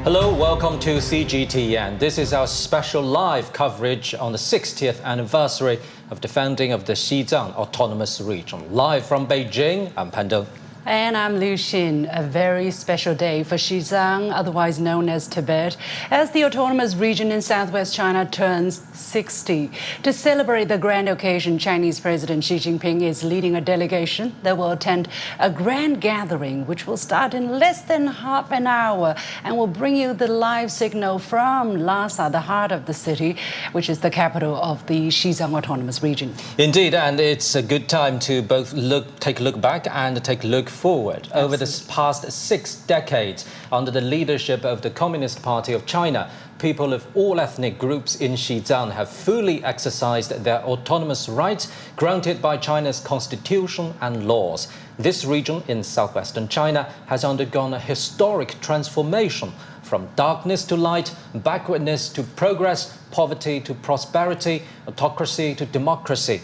Hello, welcome to CGTN. This is our special live coverage on the 60th anniversary of the founding of the Xizang Autonomous Region. Live from Beijing, I'm Pando. And I'm Liu Xin. A very special day for Xizang, otherwise known as Tibet, as the autonomous region in southwest China turns 60. To celebrate the grand occasion, Chinese President Xi Jinping is leading a delegation that will attend a grand gathering, which will start in less than half an hour and will bring you the live signal from Lhasa, the heart of the city, which is the capital of the Xizang Autonomous Region. Indeed, and it's a good time to both take a look back and take a look forward. Absolutely. Over the past 6 decades, under the leadership of the Communist Party of China, people of all ethnic groups in Xizang have fully exercised their autonomous rights granted by China's constitution and laws. This region in southwestern China has undergone a historic transformation from darkness to light, backwardness to progress, poverty to prosperity, autocracy to democracy,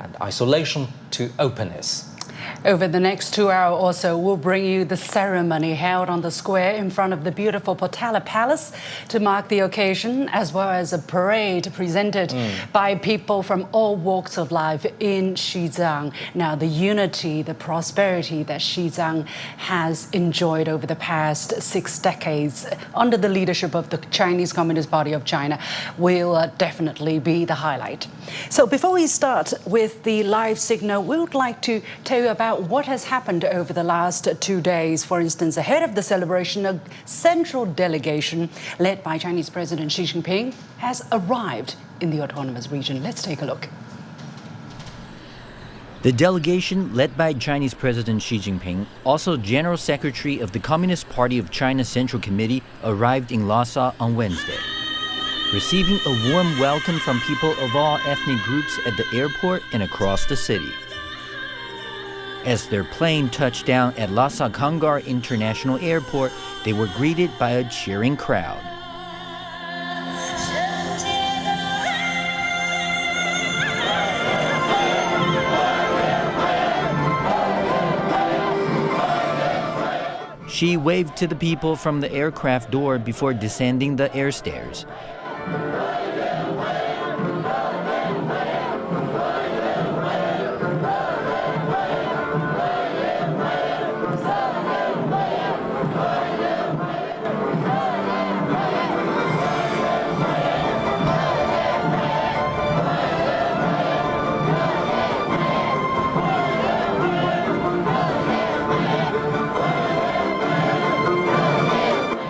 and isolation to openness. Over the next 2 hours or so, we'll bring you the ceremony held on the square in front of the beautiful Potala Palace to mark the occasion, as well as a parade presented by people from all walks of life in Xizang. Now, the unity, the prosperity that Xizang has enjoyed over the past 6 decades under the leadership of the Chinese Communist Party of China will definitely be the highlight. So before we start with the live signal, we would like to tell you about what has happened over the last 2 days. For instance, ahead of the celebration, a central delegation led by Chinese President Xi Jinping has arrived in the autonomous region. Let's take a look. The delegation, led by Chinese President Xi Jinping, also General Secretary of the Communist Party of China Central Committee, arrived in Lhasa on Wednesday, receiving a warm welcome from people of all ethnic groups at the airport and across the city. As their plane touched down at Lhasa Kangar International Airport, they were greeted by a cheering crowd. Xi waved to the people from the aircraft door before descending the air stairs.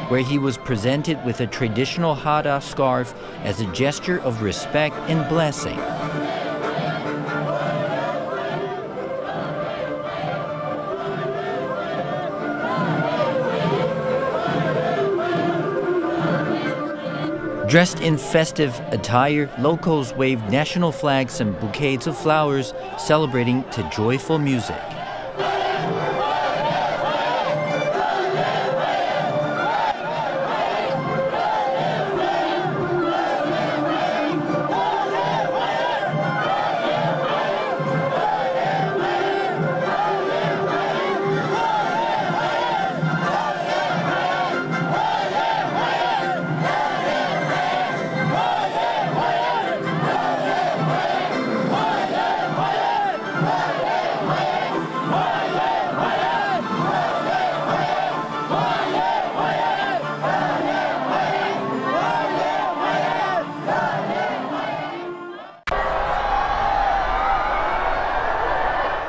Where he was presented with a traditional hada scarf as a gesture of respect and blessing. Dressed in festive attire, locals waved national flags and bouquets of flowers, celebrating to joyful music.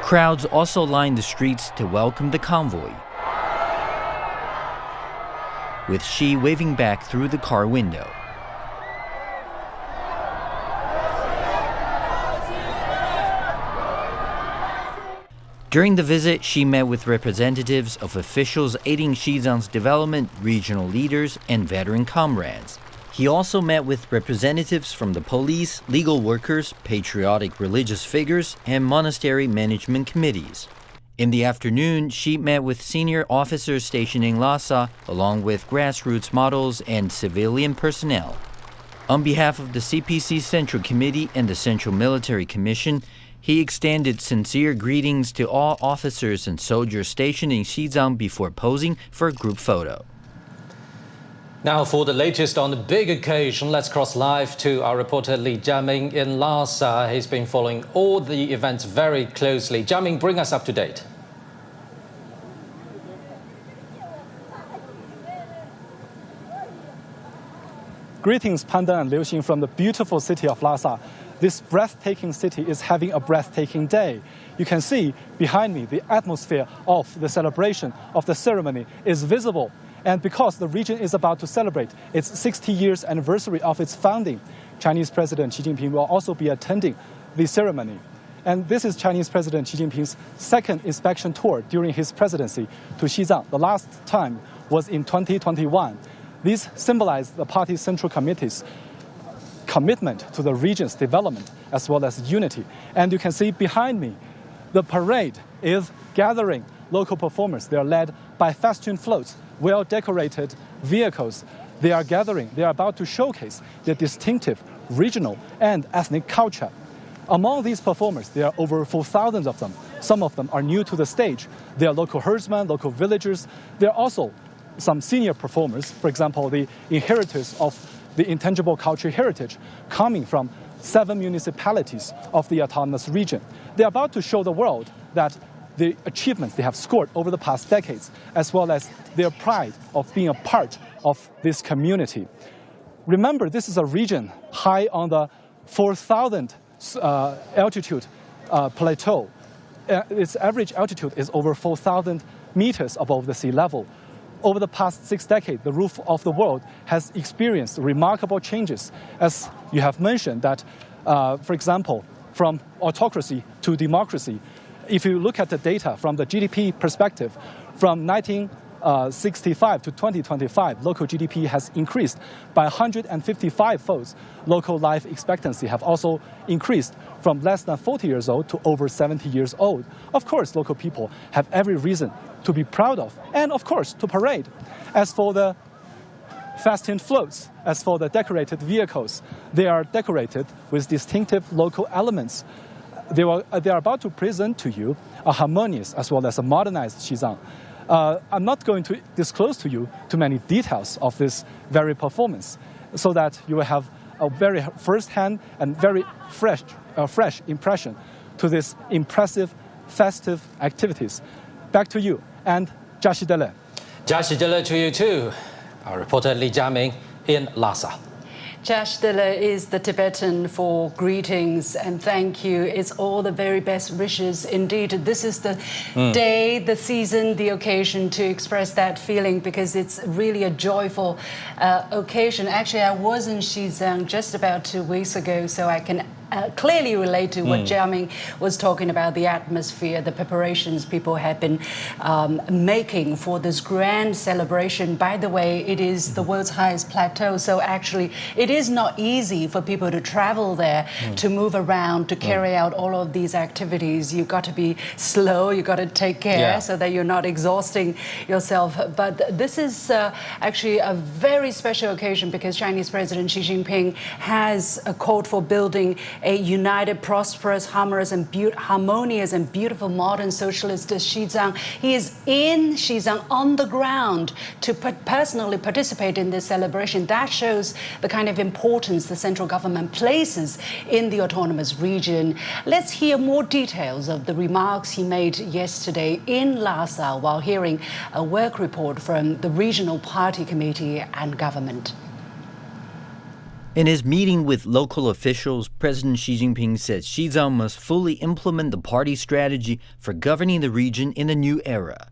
Crowds also lined the streets to welcome the convoy, with Xi waving back through the car window. During the visit, Xi met with representatives of officials aiding Xizang's development, regional leaders, and veteran comrades. He also met with representatives from the police, legal workers, patriotic religious figures, and monastery management committees. In the afternoon, Xi met with senior officers stationed in Lhasa, along with grassroots models and civilian personnel. On behalf of the CPC Central Committee and the Central Military Commission, he extended sincere greetings to all officers and soldiers stationed in Xizang before posing for a group photo. Now for the latest on the big occasion, let's cross live to our reporter Li Jiaming in Lhasa. He's been following all the events very closely. Jiaming, bring us up to date. Greetings, Panda and Liu Xin from the beautiful city of Lhasa. This breathtaking city is having a breathtaking day. You can see behind me the atmosphere of the celebration of the ceremony is visible. And because the region is about to celebrate its 60 years anniversary of its founding, Chinese President Xi Jinping will also be attending the ceremony. And this is Chinese President Xi Jinping's second inspection tour during his presidency to Xizang. The last time was in 2021. These symbolize the party's Central Committee's commitment to the region's development as well as unity. And you can see behind me, the parade is gathering local performers. They are led by festoon floats, well-decorated vehicles. They are gathering, they are about to showcase their distinctive regional and ethnic culture. Among these performers, there are over 4,000 of them. Some of them are new to the stage. They are local herdsmen, local villagers. There are also some senior performers, for example, the inheritors of the intangible cultural heritage coming from 7 municipalities of the autonomous region. They are about to show the world that the achievements they have scored over the past decades, as well as their pride of being a part of this community. Remember, this is a region high on the 4,000 altitude plateau. Its average altitude is over 4,000 meters above the sea level. Over the past 6 decades, the roof of the world has experienced remarkable changes. As you have mentioned that, for example, from autocracy to democracy, if you look at the data from the GDP perspective, from 1965 to 2025, local GDP has increased by 155 folds. Local life expectancy have also increased from less than 40 years old to over 70 years old. Of course, local people have every reason to be proud of, and of course, to parade. As for the festoon floats, as for the decorated vehicles, they are decorated with distinctive local elements. They are about to present to you a harmonious as well as a modernized Xizang. I'm not going to disclose to you too many details of this very performance, so that you will have a very first-hand and very fresh impression to this impressive festive activities. Back to you, and Jashi Dele. Jashi Dele to you too. Our reporter Li Jiaming in Lhasa. Jashdila is the Tibetan for greetings and thank you. It's all the very best wishes. Indeed, this is the day, the season, the occasion to express that feeling, because it's really a joyful occasion. Actually, I was in Xizang just about 2 weeks ago, so I can clearly relate to what Jiaming was talking about, the atmosphere, the preparations people have been making for this grand celebration. By the way, it is the world's highest plateau, so actually it is not easy for people to travel there, to move around, to carry out all of these activities. You've got to be slow, you've got to take care so that you're not exhausting yourself. But this is actually a very special occasion, because Chinese President Xi Jinping has called for building a united, prosperous, harmonious and beautiful modern socialist Xizang. He is in Xizang on the ground to personally participate in this celebration. That shows the kind of importance the central government places in the autonomous region. Let's hear more details of the remarks he made yesterday in Lhasa while hearing a work report from the regional party committee and government. In his meeting with local officials, President Xi Jinping said Xizang must fully implement the party strategy for governing the region in a new era,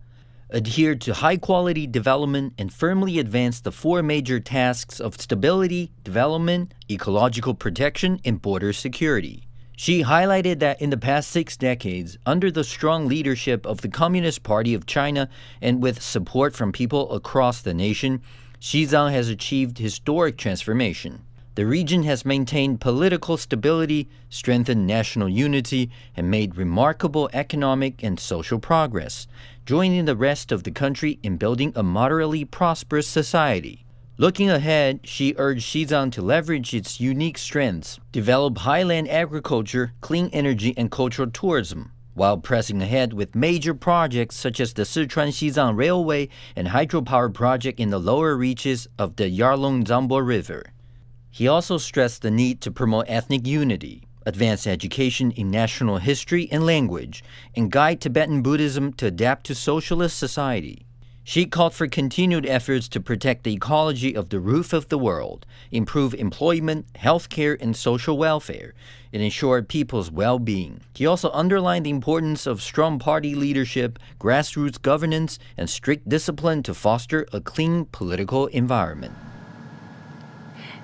adhere to high-quality development, and firmly advance the 4 major tasks of stability, development, ecological protection, and border security. Xi highlighted that in the past 6 decades, under the strong leadership of the Communist Party of China and with support from people across the nation, Xizang has achieved historic transformation. The region has maintained political stability, strengthened national unity, and made remarkable economic and social progress, joining the rest of the country in building a moderately prosperous society. Looking ahead, Xi urged Xizang to leverage its unique strengths, develop highland agriculture, clean energy, and cultural tourism, while pressing ahead with major projects such as the Sichuan-Xizang Railway and hydropower project in the lower reaches of the Yarlung-Zambor River. He also stressed the need to promote ethnic unity, advance education in national history and language, and guide Tibetan Buddhism to adapt to socialist society. Xi called for continued efforts to protect the ecology of the roof of the world, improve employment, healthcare, and social welfare, and ensure people's well-being. He also underlined the importance of strong party leadership, grassroots governance, and strict discipline to foster a clean political environment.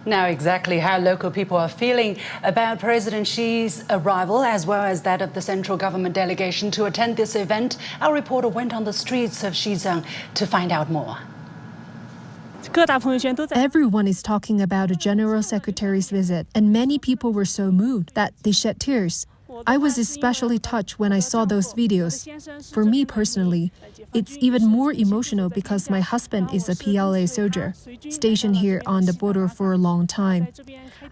Now, exactly how local people are feeling about President Xi's arrival, as well as that of the central government delegation to attend this event, our reporter went on the streets of Xizang to find out more. Everyone is talking about the General Secretary's visit, and many people were so moved that they shed tears. I was especially touched when I saw those videos. For me personally, it's even more emotional because my husband is a PLA soldier, stationed here on the border for a long time.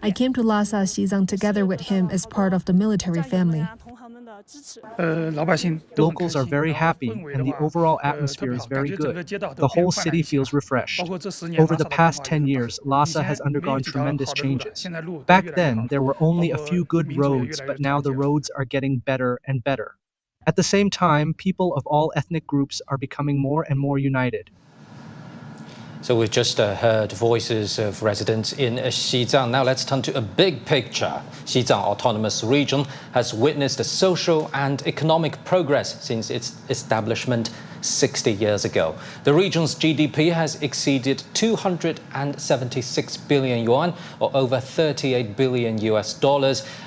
I came to Lhasa, Xizang together with him as part of the military family. Locals are very happy, and the overall atmosphere is very good. The whole city feels refreshed. Over the past 10 years, Lhasa has undergone tremendous changes. Back then, there were only a few good roads, but now the roads are getting better and better. At the same time, people of all ethnic groups are becoming more and more united. So we've just heard voices of residents in Xizang. Now let's turn to a big picture. Xizang Autonomous Region has witnessed a social and economic progress since its establishment 60 years ago. The region's GDP has exceeded 276 billion yuan, or over $38 billion,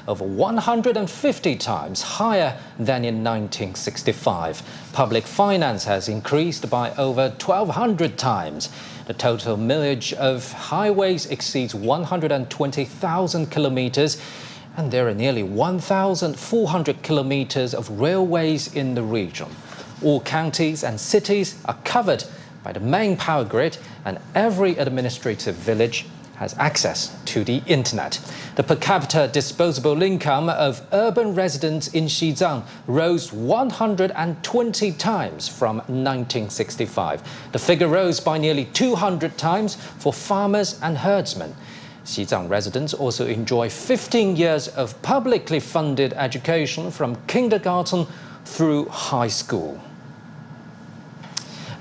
over 150 times higher than in 1965. Public finance has increased by over 1,200 times. The total millage of highways exceeds 120,000 kilometers, and there are nearly 1,400 kilometers of railways in the region. All counties and cities are covered by the main power grid, and every administrative village has access to the internet. The per capita disposable income of urban residents in Xizang rose 120 times from 1965. The figure rose by nearly 200 times for farmers and herdsmen. Xizang residents also enjoy 15 years of publicly funded education from kindergarten through high school.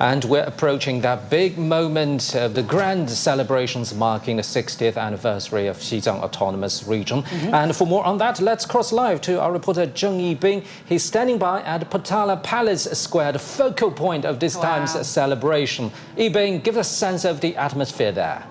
And we're approaching that big moment of the grand celebrations marking the 60th anniversary of Xizang Autonomous Region. And for more on that, let's cross live to our reporter Zheng Yibing. He's standing by at Potala Palace Square, the focal point of this time's celebration. Yibing, give us a sense of the atmosphere there.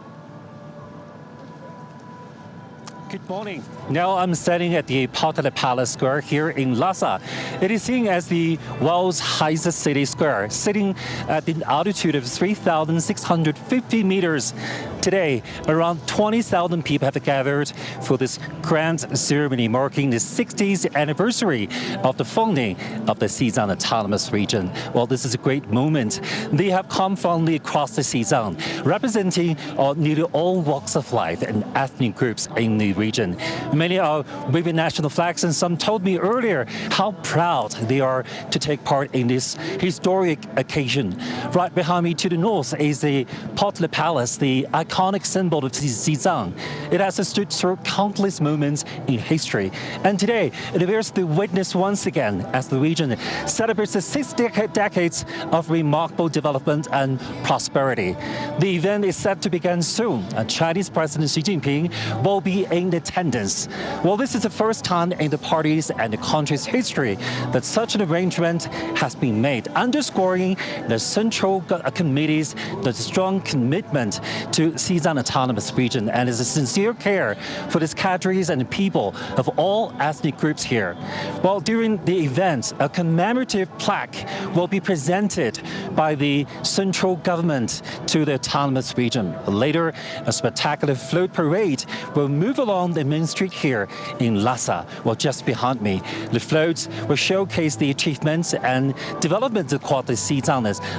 Good morning. Now I'm standing at the Potala Palace Square here in Lhasa. It is seen as the world's highest city square, sitting at the altitude of 3,650 meters. Today, around 20,000 people have gathered for this grand ceremony marking the 60th anniversary of the founding of the Xizang Autonomous Region. Well, this is a great moment. They have come from across the Xizang, representing nearly all walks of life and ethnic groups in the region. Many are waving national flags, and some told me earlier how proud they are to take part in this historic occasion. Right behind me to the north is the Potala Palace, the iconic symbol of Xizang. It has stood through countless moments in history, and today it bears the witness once again as the region celebrates the 6 decades of remarkable development and prosperity. The event is set to begin soon, and Chinese President Xi Jinping will be in attendance. Well, this is the first time in the party's and the country's history that such an arrangement has been made, underscoring the Central Committee's strong commitment to Xizang Autonomous Region and its sincere care for its cadres and people of all ethnic groups here. Well, during the event, a commemorative plaque will be presented by the central government to the autonomous region. Later, a spectacular float parade will move along the main street here in Lhasa. Well, just behind me, the floats will showcase the achievements and developments across the Xizang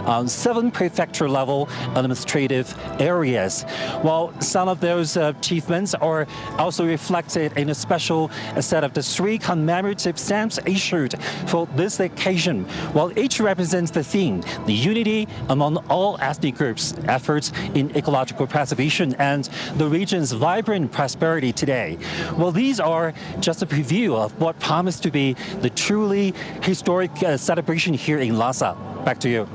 on 7 prefecture-level administrative areas. Well, some of those achievements are also reflected in a special set of the 3 commemorative stamps issued for this occasion. Well, each represents the theme, the unity among all ethnic groups, efforts in ecological preservation, and the region's vibrant prosperity today. Well, these are just a preview of what promised to be the truly historic celebration here in Lhasa. Back to you.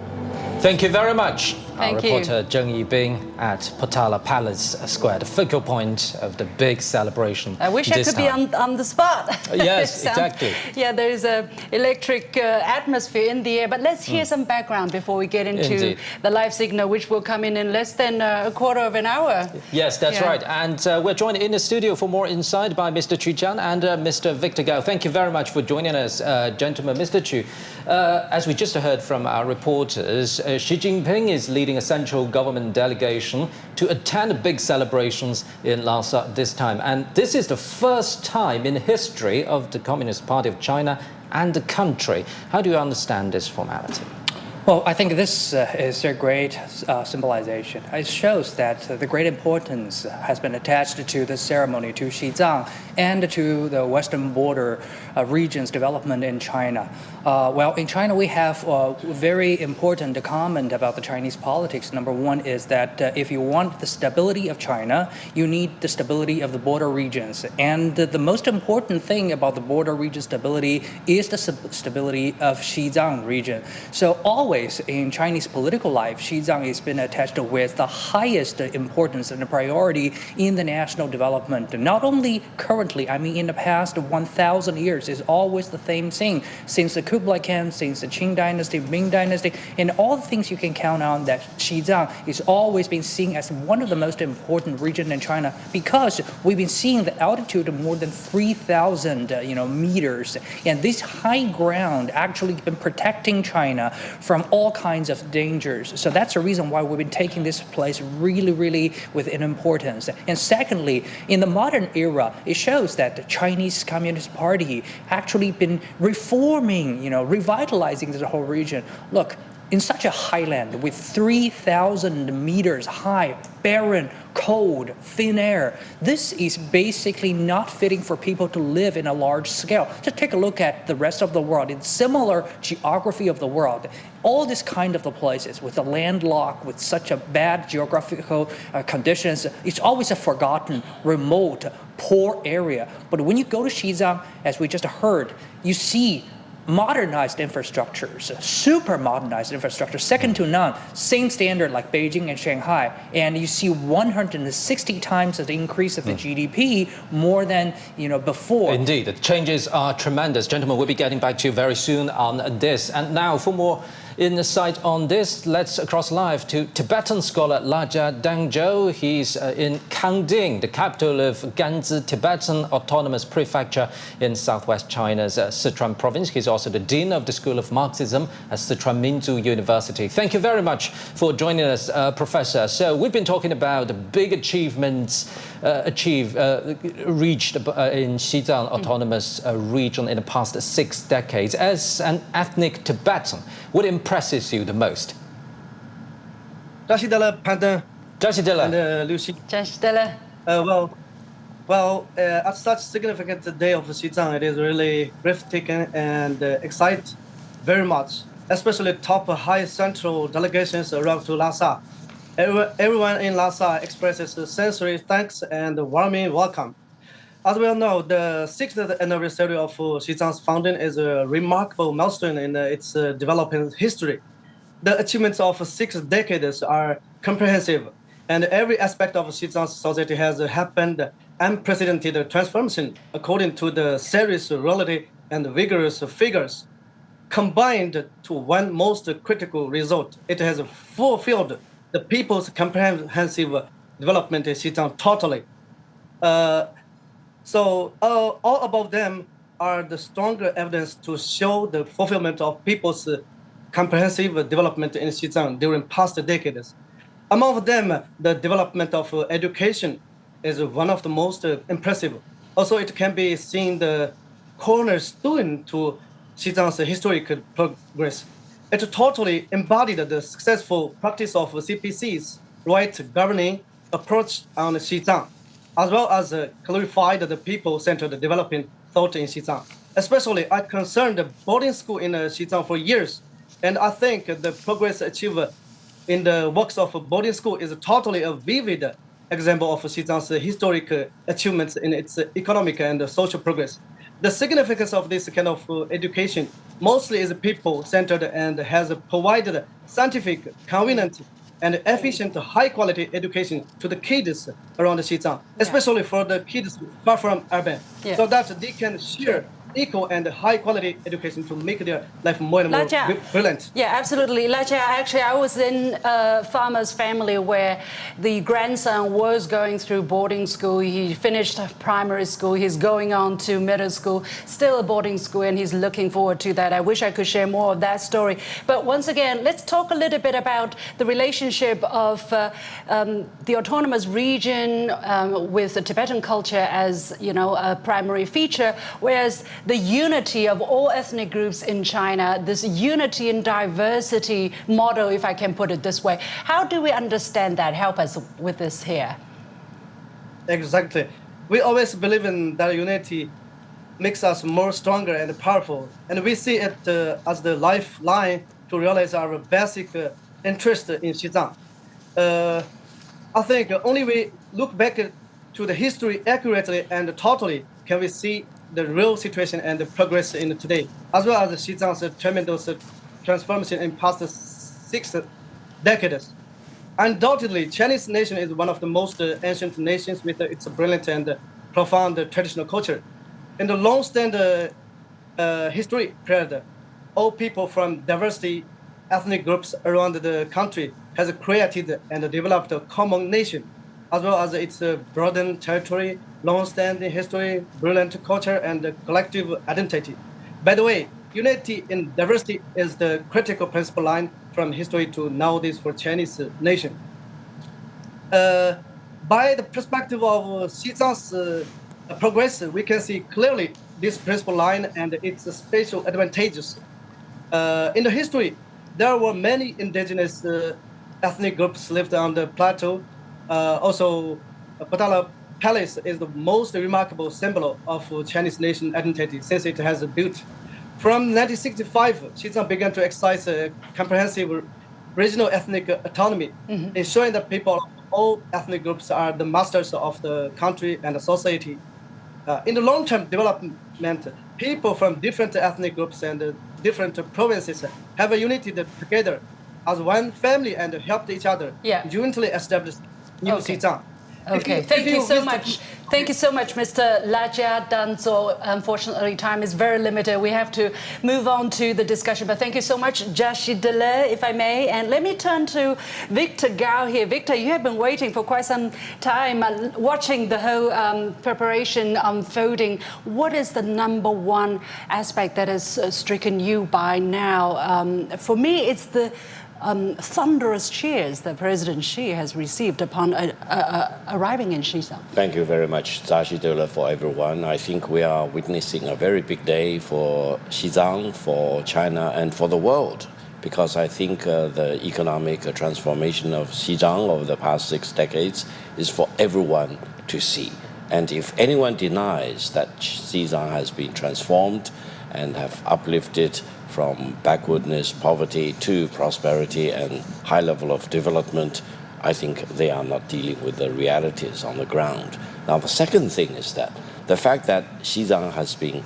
Thank you very much. Our Thank you. reporter Zheng Yibing at Potala Palace Square, the focal point of the big celebration. I wish I could be on the spot. Yes, exactly. Yeah, there's an electric atmosphere in the air. But let's hear some background before we get into Indeed. the live signal, which will come in less than a quarter of an hour. Yes, that's Yeah. right. And we're joined in the studio for more insight by Mr. Chu Jian and Mr. Victor Gao. Thank you very much for joining us, gentlemen. Mr. Chu, as we just heard from our reporters, Xi Jinping is leading a central government delegation to attend big celebrations in Lhasa this time. And this is the first time in history of the Communist Party of China and the country. How do you understand this formality? Well, I think this is a great symbolization. It shows that the great importance has been attached to the ceremony, to Xizang, and to the western border region's development in China. Well, in China, we have a very important comment about the Chinese politics. Number one is that if you want the stability of China, you need the stability of the border regions. And the most important thing about the border region stability is the stability of Xizang region. So always in Chinese political life, Xizang has been attached with the highest importance and priority in the national development. Not only currently, I mean in the past 1,000 years, is always the same thing. Since the Kublai Khan, since the Qing dynasty, Ming dynasty, and all the things you can count on, that Xizang is always been seen as one of the most important regions in China, because we've been seeing the altitude of more than 3,000 meters, and this high ground actually been protecting China from all kinds of dangers. So that's the reason why we've been taking this place really with an importance. And secondly, in the modern era, it shows that the Chinese Communist Party actually been reforming, revitalizing the whole region. Look, in such a highland with 3,000 meters high, barren, cold, thin air, this is basically not fitting for people to live in a large scale. Just take a look at the rest of the world. In similar geography of the world, all these kind of the places with the landlocked, with such a bad geographical conditions, it's always a forgotten, remote, poor area. But when you go to Xizang, as we just heard, you see modernized infrastructures, super modernized infrastructure, second to none, same standard like Beijing and Shanghai, and you see 160 times the increase of the GDP more than before. Indeed, the changes are tremendous. Gentlemen, we'll be getting back to you very soon on this. And now for more insight on this, let's cross live to Tibetan scholar Lhasa Dangzhou. He's in Kangding, the capital of Ganzi Tibetan Autonomous Prefecture in southwest China's Sichuan province. He's also the dean of the School of Marxism at Sichuan Minzu University. Thank you very much for joining us, Professor. So we've been talking about the big achievements reached in Xizang Autonomous Region in the past 6 decades. As an ethnic Tibetan, what impresses you the most? 扎西德勒攀登 Jasitela. and Lucy. Well, at such significant day of Xizang, it is really breathtaking and excites very much, especially top high central delegations around to Lhasa. Everyone in Lhasa expresses sincere thanks and warming welcome. As we all know, the 6th anniversary of Xizang's founding is a remarkable milestone in its development history. The achievements of 6 decades are comprehensive, and every aspect of Xizang's society has happened unprecedented transformation according to the serious reality and vigorous figures. Combined to one most critical result, it has fulfilled the people's comprehensive development in Xizang totally. So all above them are the stronger evidence to show the fulfillment of people's comprehensive development in Xizang during past decades. Among them, the development of education is one of the most impressive. Also, it can be seen the cornerstone to Xizang's historic progress. It totally embodied the successful practice of CPCs, right governing, approach on Xizang, as well as clarified the people-centered development thought in Xizang. Especially, I concerned the boarding school in Xizang for years, and I think the progress achieved in the works of boarding school is totally a vivid example of Xizang's historic achievements in its economic and social progress. The significance of this kind of education mostly is people-centered and has provided scientific, convenient, and efficient, high-quality education to the kids around Xizang, especially for the kids far from urban, so that they can share equal and high-quality education to make their life more and more brilliant. Yeah, absolutely. Lhasa, actually, I was in a farmer's family where the grandson was going through boarding school. He finished primary school. He's going on to middle school, still a boarding school, and he's looking forward to that. I wish I could share more of that story. But once again, let's talk a little bit about the relationship of the autonomous region with the Tibetan culture as, a primary feature, whereas the unity of all ethnic groups in China, this unity and diversity model, if I can put it this way. How do we understand that? Help us with this here. Exactly. We always believe in that unity makes us more stronger and powerful. And we see it as the lifeline to realize our basic interest in Xizang. I think only we look back to the history accurately and totally can we see the real situation and the progress in today, as well as Xizang's tremendous transformation in past 6 decades. Undoubtedly, Chinese nation is one of the most ancient nations with its brilliant and profound traditional culture. In the long-standing history period, all people from diversity ethnic groups around the country has created and developed a common nation, as well as its broadened territory, long-standing history, brilliant culture, and collective identity. By the way, unity in diversity is the critical principle line from history to nowadays for Chinese nation. By the perspective of Xizang's progress, we can see clearly this principle line and its spatial advantages. In the history, there were many indigenous ethnic groups lived on the plateau. Also, Potala Palace is the most remarkable symbol of Chinese nation identity since it has built. From 1965, Xizang began to exercise a comprehensive regional ethnic autonomy, ensuring that people of all ethnic groups are the masters of the country and the society. In the long-term development, people from different ethnic groups and different provinces have united together as one family and helped each other jointly establish new Xizang. Okay, thank you so much. Thank you so much, Mr. Lhasa Danzo. Unfortunately, time is very limited. We have to move on to the discussion, but thank you so much, Jashi Dele, if I may. And let me turn to Victor Gao here. Victor, you have been waiting for quite some time, watching the whole preparation unfolding. What is the number one aspect that has stricken you by now? For me, it's the thunderous cheers that President Xi has received upon arriving in Xizang. Thank you very much, Zashi Dele, for everyone. I think we are witnessing a very big day for Xizang, for China, and for the world, because I think the economic transformation of Xizang over the past 6 decades is for everyone to see. And if anyone denies that Xizang has been transformed and have uplifted from backwardness, poverty to prosperity and high level of development, I think they are not dealing with the realities on the ground. Now, the second thing is that the fact that Xizang has been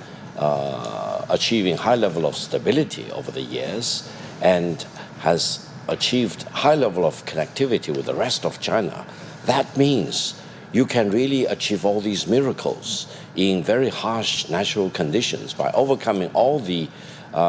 achieving high level of stability over the years and has achieved high level of connectivity with the rest of China, that means you can really achieve all these miracles in very harsh natural conditions by overcoming all the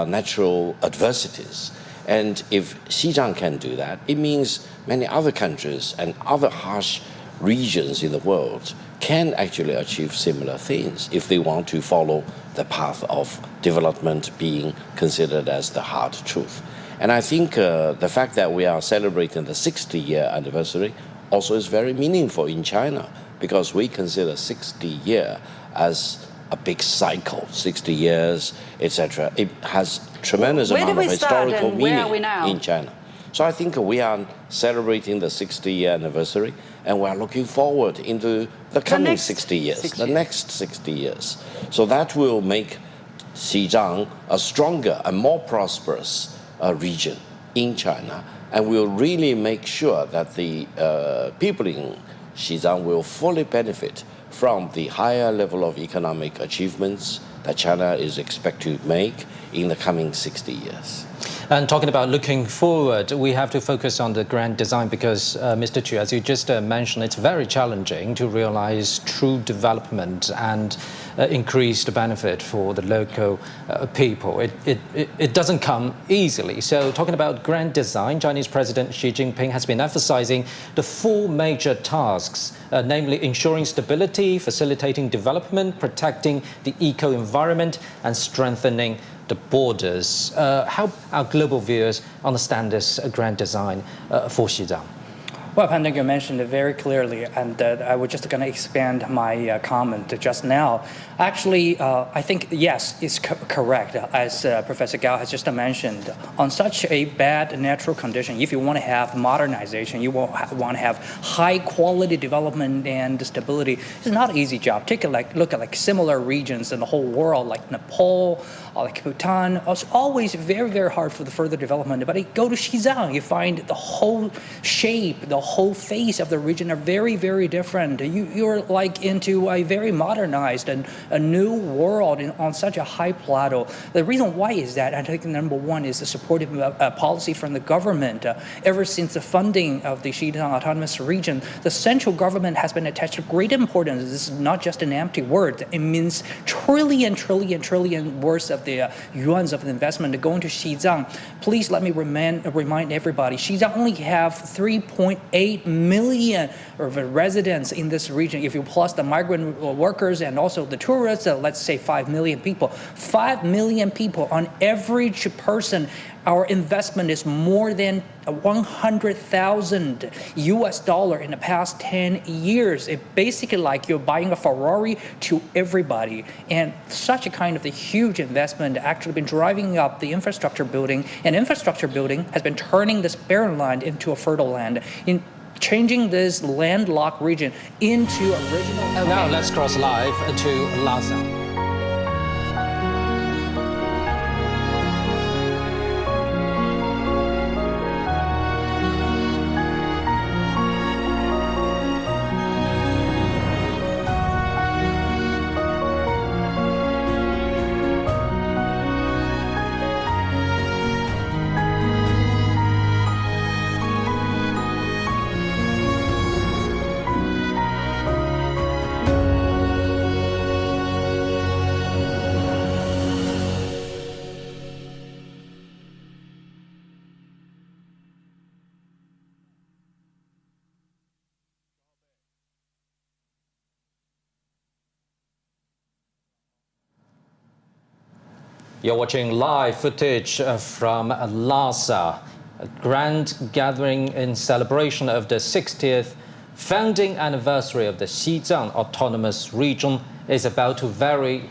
natural adversities. And if Xizang can do that, it means many other countries and other harsh regions in the world can actually achieve similar things if they want to follow the path of development being considered as the hard truth. And I think the fact that we are celebrating the 60-year anniversary also is very meaningful in China, because we consider 60 years as a big cycle, 60 years, etc. It has tremendous amount of historical meaning in China. So I think we are celebrating the 60th anniversary, and we are looking forward into the coming 60 years, the next 60 years. So that will make Xizang a stronger and more prosperous region in China, and will really make sure that the people in Xizang will fully benefit from the higher level of economic achievements that China is expected to make in the coming 60 years. And talking about looking forward, we have to focus on the grand design because, Mr. Chu, as you just mentioned, it's very challenging to realize true development and increased benefit for the local people. It doesn't come easily. So talking about grand design, Chinese President Xi Jinping has been emphasizing the four major tasks, namely ensuring stability, facilitating development, protecting the eco-environment, and strengthening the borders. How our global viewers understand this grand design for Xizang? Well, Pandeng, you mentioned it very clearly, and I was just going to expand my comment just now. Actually, I think, yes, it's correct, as Professor Gao has just mentioned. On such a bad natural condition, if you want to have modernization, you want to have high-quality development and stability, it's not an easy job. Take a look at similar regions in the whole world, like Nepal, like Bhutan. It's always very, very hard for the further development. But you go to Xizang, you find the whole shape, the whole face of the region are very, very different. You're like into a very modernized and a new world on such a high plateau. The reason why is that, I think number one is the supportive policy from the government. Ever since the funding of the Xizang Autonomous Region, the central government has been attached to great importance. This is not just an empty word. It means trillion worth of the yuans of the investment going to Xizang. Please let me remind everybody, Xizang only have 3.8 million residents in this region. If you plus the migrant workers and also the tourists, let's say 5 million people. 5 million people on average person. Our investment is more than 100,000 US dollar in the past 10 years. It's basically like you're buying a Ferrari to everybody. And such a kind of a huge investment actually been driving up the infrastructure building. And infrastructure building has been turning this barren land into a fertile land, in changing this landlocked region into a regional. Now let's cross live to Lhasa. You're watching live footage from Lhasa, a grand gathering in celebration of the 60th founding anniversary of the Xizang Autonomous Region is about to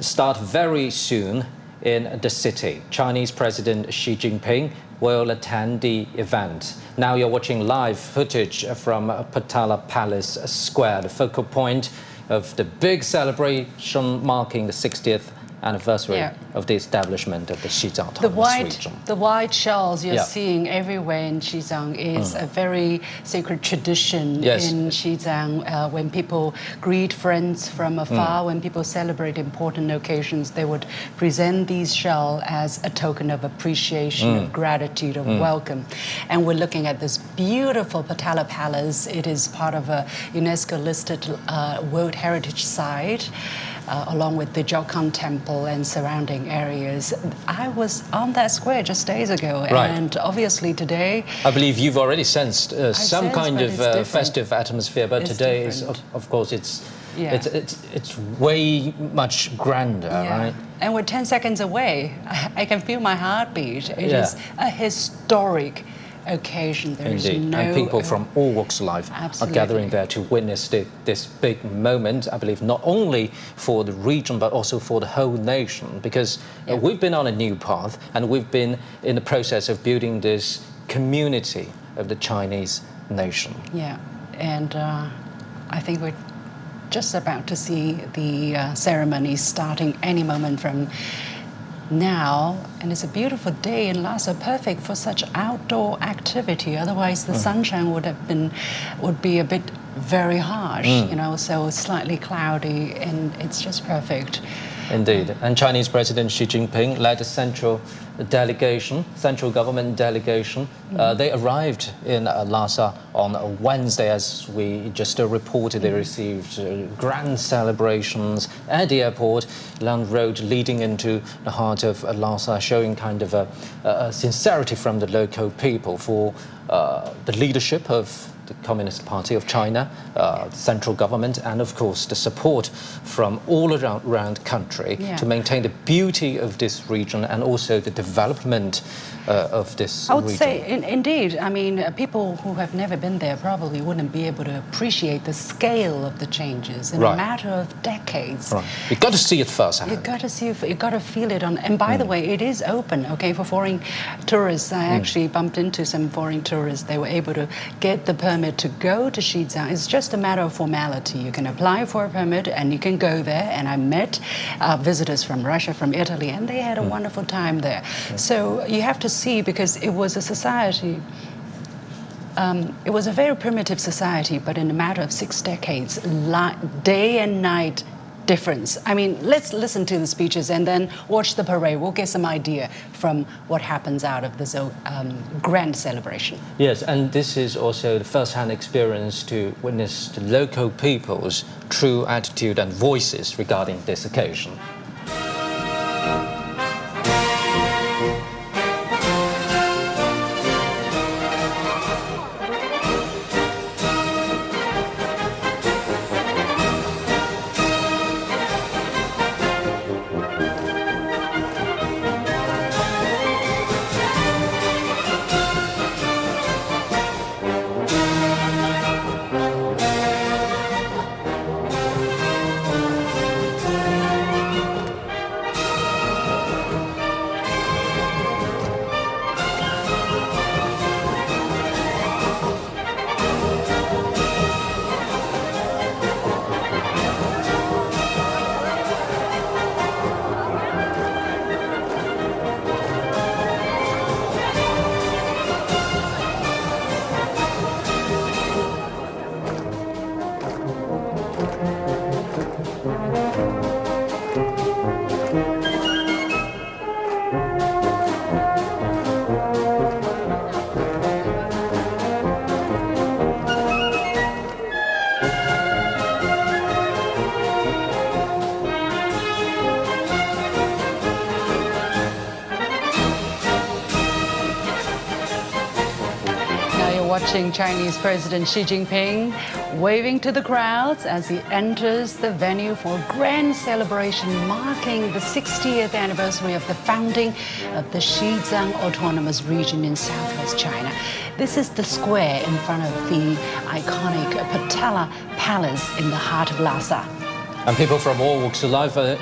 start very soon in the city. Chinese President Xi Jinping will attend the event. Now you're watching live footage from Potala Palace Square, the focal point of the big celebration marking the 60th anniversary of the establishment of the Xizang Autonomous Region. The white shells you're seeing everywhere in Xizang is a very sacred tradition in Xizang. When people greet friends from afar, when people celebrate important occasions, they would present these shells as a token of appreciation, of gratitude, of welcome. And we're looking at this beautiful Potala Palace. It is part of a UNESCO-listed World Heritage Site, along with the Jokan Temple and surrounding areas. I was on that square just days ago, and obviously today, I believe you've already sensed some kind of festive atmosphere, but today is, of course, it's way much grander, right? And we're 10 seconds away. I can feel my heartbeat. It is a historic occasion. There is no, and people from all walks of life are gathering there to witness this big moment, I believe, not only for the region, but also for the whole nation, because we've been on a new path, and we've been in the process of building this community of the Chinese nation. Yeah, and I think we're just about to see the ceremony starting any moment from now, and it's a beautiful day in Lhasa, perfect for such outdoor activity. Otherwise, the sunshine would be a bit very harsh, you know, so slightly cloudy, and it's just perfect. Indeed. And Chinese President Xi Jinping led a central government delegation. They arrived in Lhasa on Wednesday, as we just reported. They received grand celebrations at the airport, long road leading into the heart of Lhasa, showing kind of a sincerity from the local people for the leadership of the Communist Party of China, the central government, and of course the support from all around country to maintain the beauty of this region and also the development of this region. I would say, indeed, I mean, people who have never been there probably wouldn't be able to appreciate the scale of the changes in a matter of decades. Right. You've got to see it firsthand. You've got to see it, you've got to feel it on. And by the way, it is open, okay, for foreign tourists. I actually bumped into some foreign tourists. They were able to get the permit to go to Xizang. It's just a matter of formality. You can apply for a permit and you can go there. And I met visitors from Russia, from Italy, and they had a wonderful time there. So you have to see, because it was a society, it was a very primitive society, but in a matter of 6 decades, day and night difference. I mean, let's listen to the speeches and then watch the parade. We'll get some idea from what happens out of this grand celebration. Yes, and this is also the first-hand experience to witness the local people's true attitude and voices regarding this occasion. Watching Chinese President Xi Jinping waving to the crowds as he enters the venue for a grand celebration marking the 60th anniversary of the founding of the Xizang Autonomous Region in southwest China. This is the square in front of the iconic Potala Palace in the heart of Lhasa. And people from all walks of life are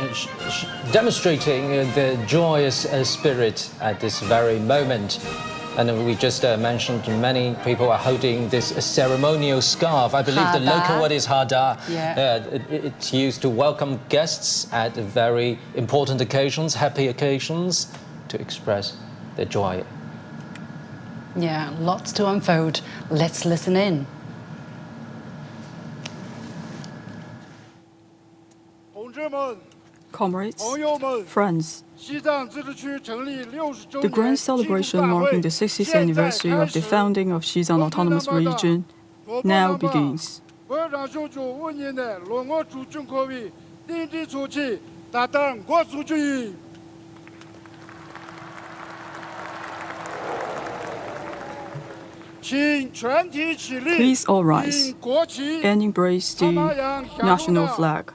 demonstrating their joyous spirit at this very moment. And we just mentioned many people are holding this ceremonial scarf. I believe the local word is hada. It's used to welcome guests at very important occasions, happy occasions, to express their joy. Yeah, lots to unfold. Let's listen in. Comrades, friends, the grand celebration marking the 60th anniversary of the founding of Xizang Autonomous Region now begins. Please all rise and embrace the national flag.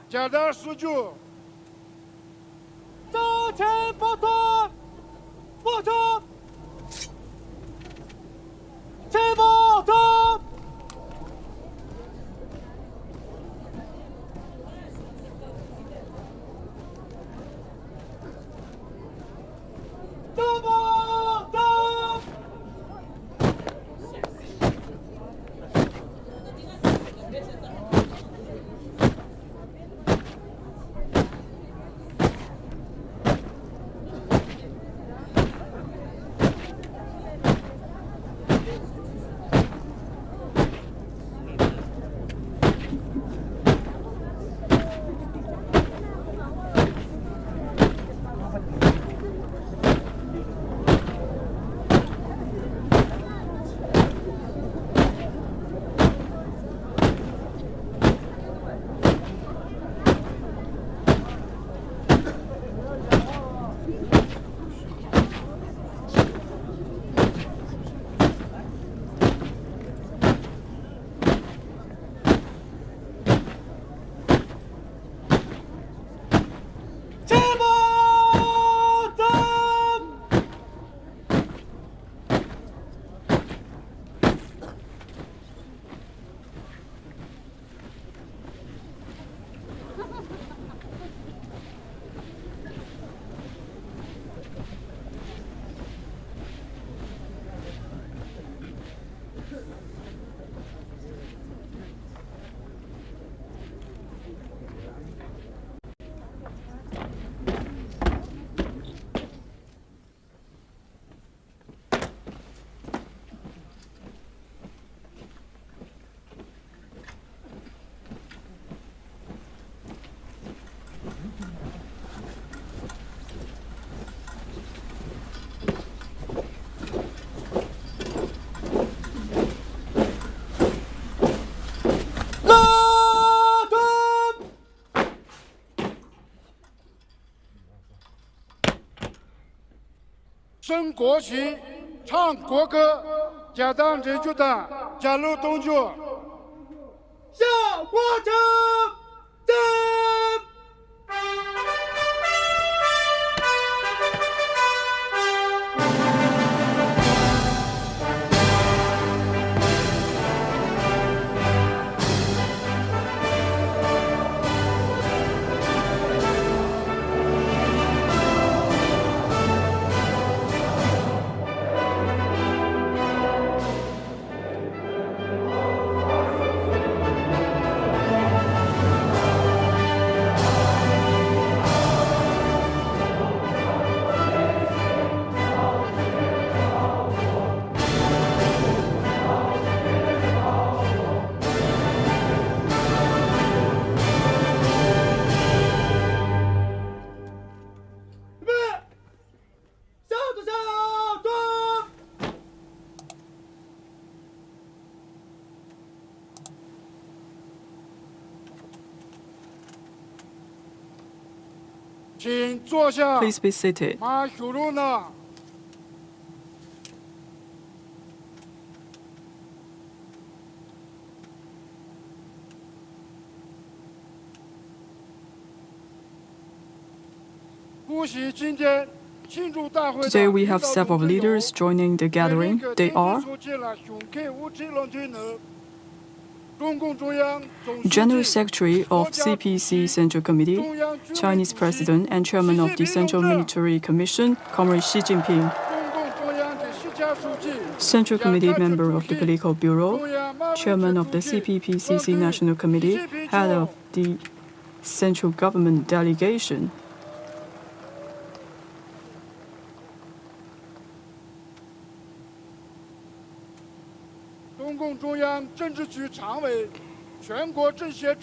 升国旗、唱国歌、加党人权党、加入动作。向过程走。Please be seated. Today we have several leaders joining the gathering. They are General Secretary of CPC Central Committee, Chinese President and Chairman of the Central Military Commission, Comrade Xi Jinping, Central Committee member of the Political Bureau, Chairman of the CPPCC National Committee, Head of the Central Government Delegation,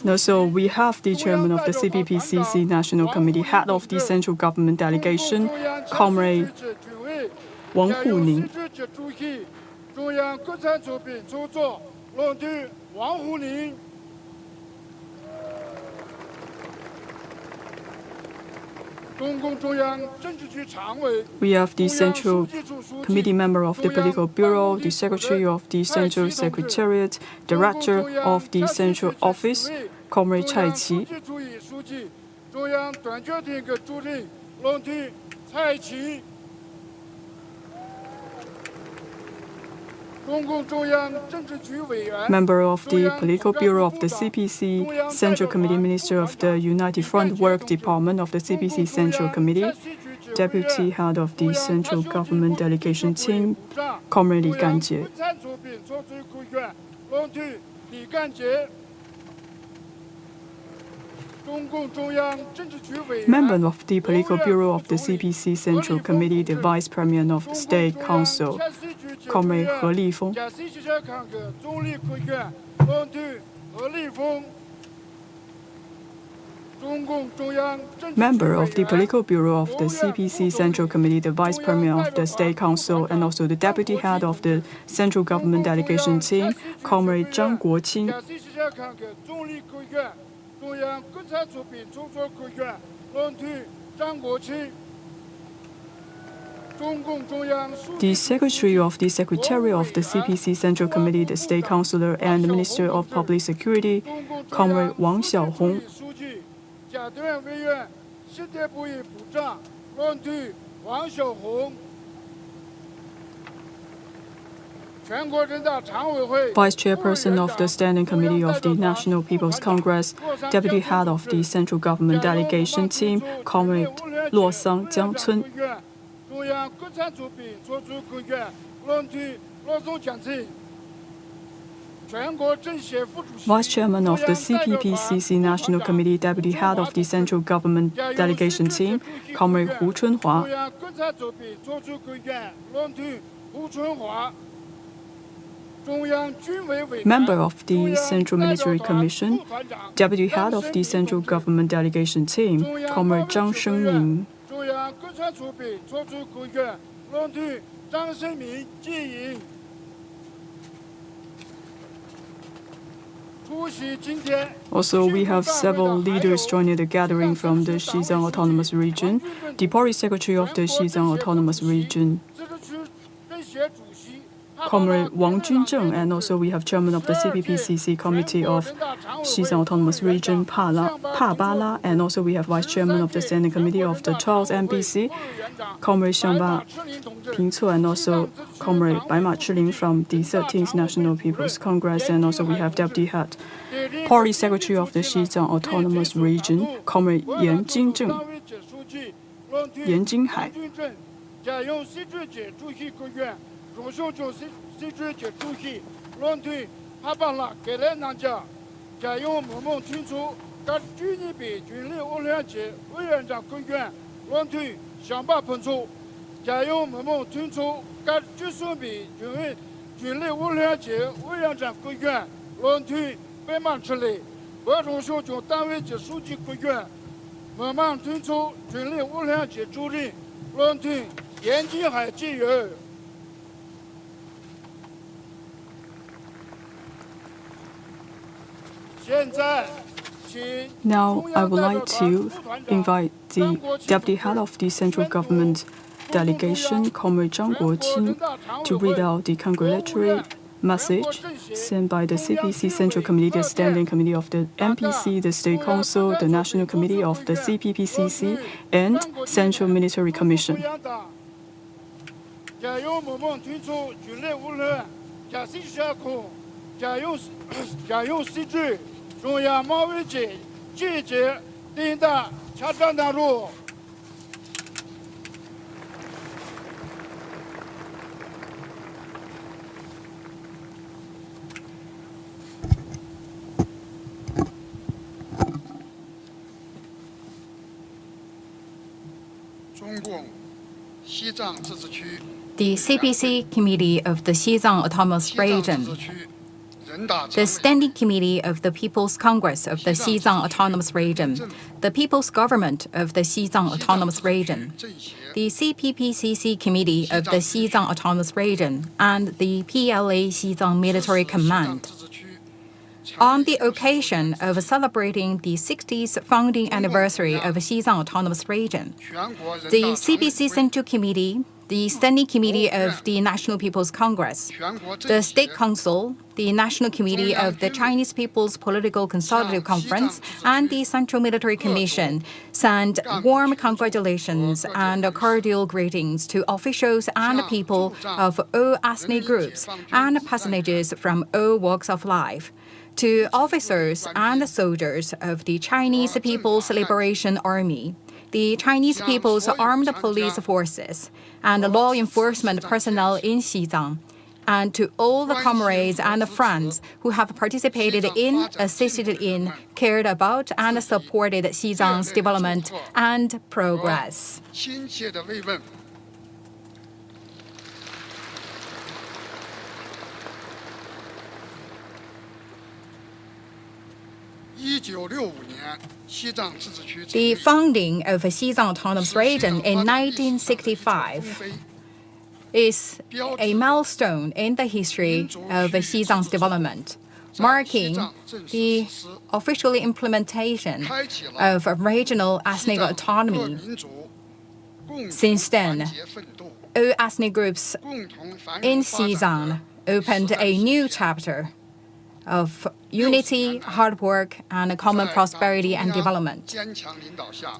also, we have the Chairman of the CPPCC National Committee, Head of the Central Government Delegation, Comrade Wang Huning. We have the Central Committee member of the Political Bureau, the Secretary of the Central Secretariat, Director of the Central Office, Comrade Cai Qi. Member of the Political Bureau of the CPC, Central Committee Minister of the United Front Work Department of the CPC Central Committee, Deputy Head of the Central Government Delegation Team, Comrade Li Ganjie. Member of the Political Bureau of the CPC Central Committee, the Vice Premier of the State Council, Comrade He Lifeng. Member of the Political Bureau of the CPC Central Committee, the Vice Premier of the State Council, and also the Deputy Head of the Central Government Delegation Team, Comrade Zhang Guoqing. The Secretary of the Secretariat of the CPC Central Committee, the State Councillor and the Minister of Public Security, Comrade Wang Xiaohong. Vice Chairperson of the Standing Committee of the National People's Congress, Deputy Head of the Central Government Delegation Team, Comrade Lhasa Jiangcun. Vice Chairman of the CPPCC National Committee, Deputy Head of the Central Government Delegation Team, Comrade Hu Chunhua. Member of the Central Military Commission, Deputy Head of the Central Government Delegation Team, Comrade Zhang Shengming. Also, we have several leaders joining the gathering from the Xizang Autonomous Region. The Party Secretary of the Xizang Autonomous Region, Comrade Wang Junzheng, and also we have Chairman of the CPPCC Committee of Xizang Autonomous Region, Pa Bala, and also we have Vice Chairman of the Standing Committee of the 12th MPC, Comrade Xiangba Pingcuo, and also Comrade Baima Chiling from the 13th National People's Congress, and also we have Deputy Head, Party Secretary of the Xizang Autonomous Region, Comrade Yan Jinghai. 中共主席主席论坛下班了，给来南家，家用某某提出各军人比军力无量级委员长规员论坛想办喷出，家用某某提出各军属比军力无量级委员长规员论坛被满处理，各种小军单位及书记规员某某提出军力无量级主任论坛严禁海纪元。 Now, I would like to invite the Deputy Head of the Central Government Delegation, Comrade Zhang Guoqin, to read out the congratulatory message sent by the CPC Central Committee, the Standing Committee of the MPC, the State Council, the National Committee of the CPPCC, and Central Military Commission. 中央贸易局积极领导洽谈纳入。中共西藏自治区 The CPC Committee of the Xizang Autonomous Region, the Standing Committee of the People's Congress of the Xizang Autonomous Region, the People's Government of the Xizang Autonomous Region, the CPPCC Committee of the Xizang Autonomous Region, and the PLA Xizang Military Command. On the occasion of celebrating the 60th founding anniversary of Xizang Autonomous Region, the CPC Central Committee, the Standing Committee of the National People's Congress, the State Council, the National Committee of the Chinese People's Political Consultative Conference, and the Central Military Commission send warm congratulations and cordial greetings to officials and people of all ethnic groups and personages from all walks of life, to officers and soldiers of the Chinese People's Liberation Army, the Chinese People's Armed Police Forces, and law enforcement personnel in Xizang, and to all the comrades and friends who have participated in, assisted in, cared about, and supported Xizang's development and progress. The founding of Xizang Autonomous Region in 1965 is a milestone in the history of Xizang's development, marking the official implementation of regional ethnic autonomy. Since then, all ethnic groups in Xizang opened a new chapter of unity, hard work, and common prosperity and development.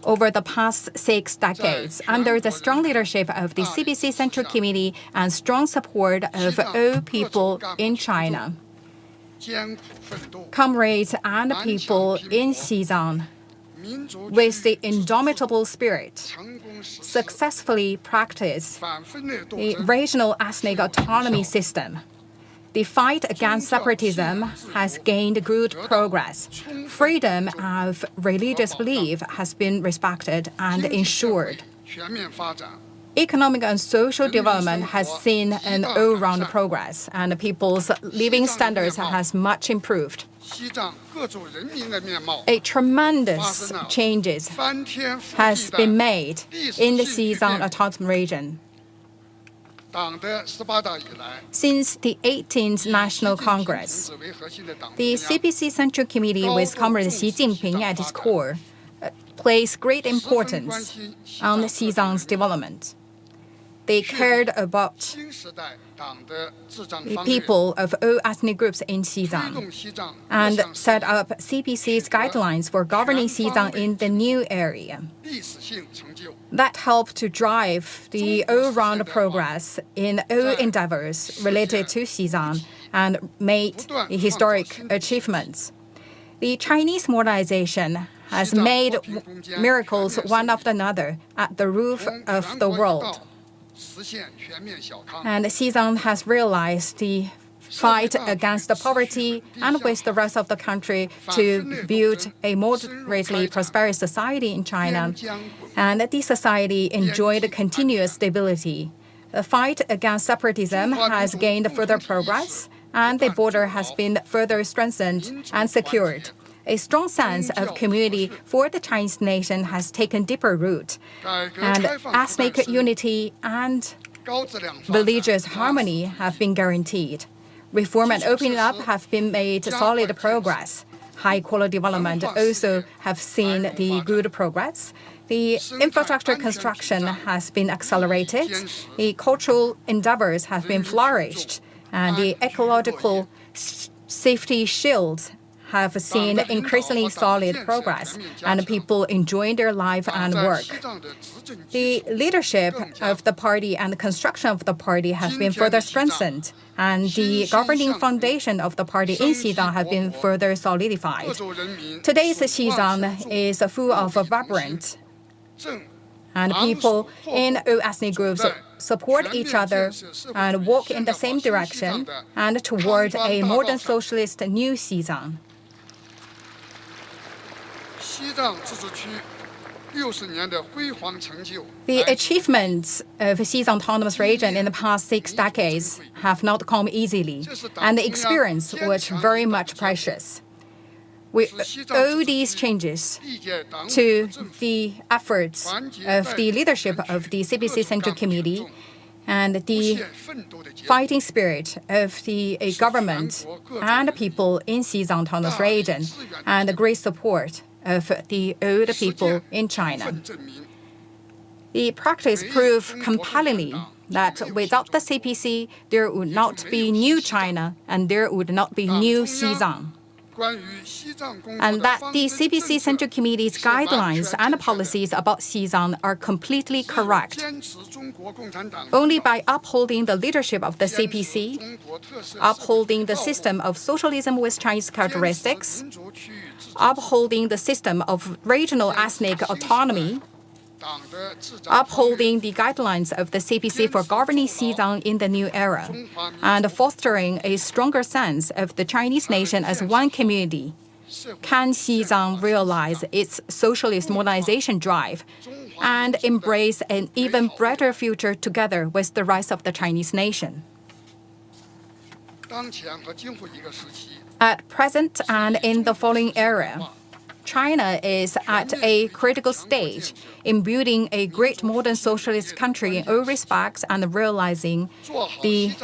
Over the past 6 decades, under the strong leadership of the CPC Central Committee and strong support of all people in China, comrades and people in Xizang, with the indomitable spirit, successfully practice the regional ethnic autonomy system. The fight against separatism has gained good progress. Freedom of religious belief has been respected and ensured. Economic and social development has seen an all-round progress, and people's living standards has much improved. A tremendous changes has been made in the Xizang Autonomous Region. Since the 18th National Congress, the CPC Central Committee with Comrade Xi Jinping at its core placed great importance on Xizang's development. They cared about the people of all ethnic groups in Xizang and set up CPC's guidelines for governing Xizang in the new area. That helped to drive the all-round progress in all endeavors related to Xizang and made historic achievements. The Chinese modernization has made miracles one after another at the roof of the world. And Xizang has realized the fight against the poverty and with the rest of the country to build a moderately prosperous society in China. And this society enjoyed continuous stability. The fight against separatism has gained further progress, and the border has been further strengthened and secured. A strong sense of community for the Chinese nation has taken deeper root, and ethnic unity and religious harmony have been guaranteed. Reform and opening up have been made solid progress. High-quality development also have seen the good progress. The infrastructure construction has been accelerated. The cultural endeavors have been flourished, and the ecological safety shields have seen increasingly solid progress, and people enjoying their life and work. The leadership of the party and the construction of the party have been further strengthened, and the governing foundation of the party in Xizang have been further solidified. Today's Xizang is full of vibrant, and people in all ethnic groups support each other and walk in the same direction and toward a modern socialist new Xizang. The achievements of Xizang Autonomous Region in the past 6 decades have not come easily, and the experience was very much precious. We owe these changes to the efforts of the leadership of the CPC Central Committee and the fighting spirit of the government and people in Xizang Autonomous Region, and the great support of the old people in China. The practice proved compellingly that without the CPC, there would not be new China and there would not be new Xizang. And that the CPC Central Committee's guidelines and policies about Xizang are completely correct. Only by upholding the leadership of the CPC, upholding the system of socialism with Chinese characteristics, upholding the system of regional ethnic autonomy, upholding the guidelines of the CPC for governing Xizang in the new era, and fostering a stronger sense of the Chinese nation as one community, can Xizang realize its socialist modernization drive and embrace an even brighter future together with the rest of the Chinese nation. At present and in the following era, China is at a critical stage in building a great modern socialist country in all respects and realizing the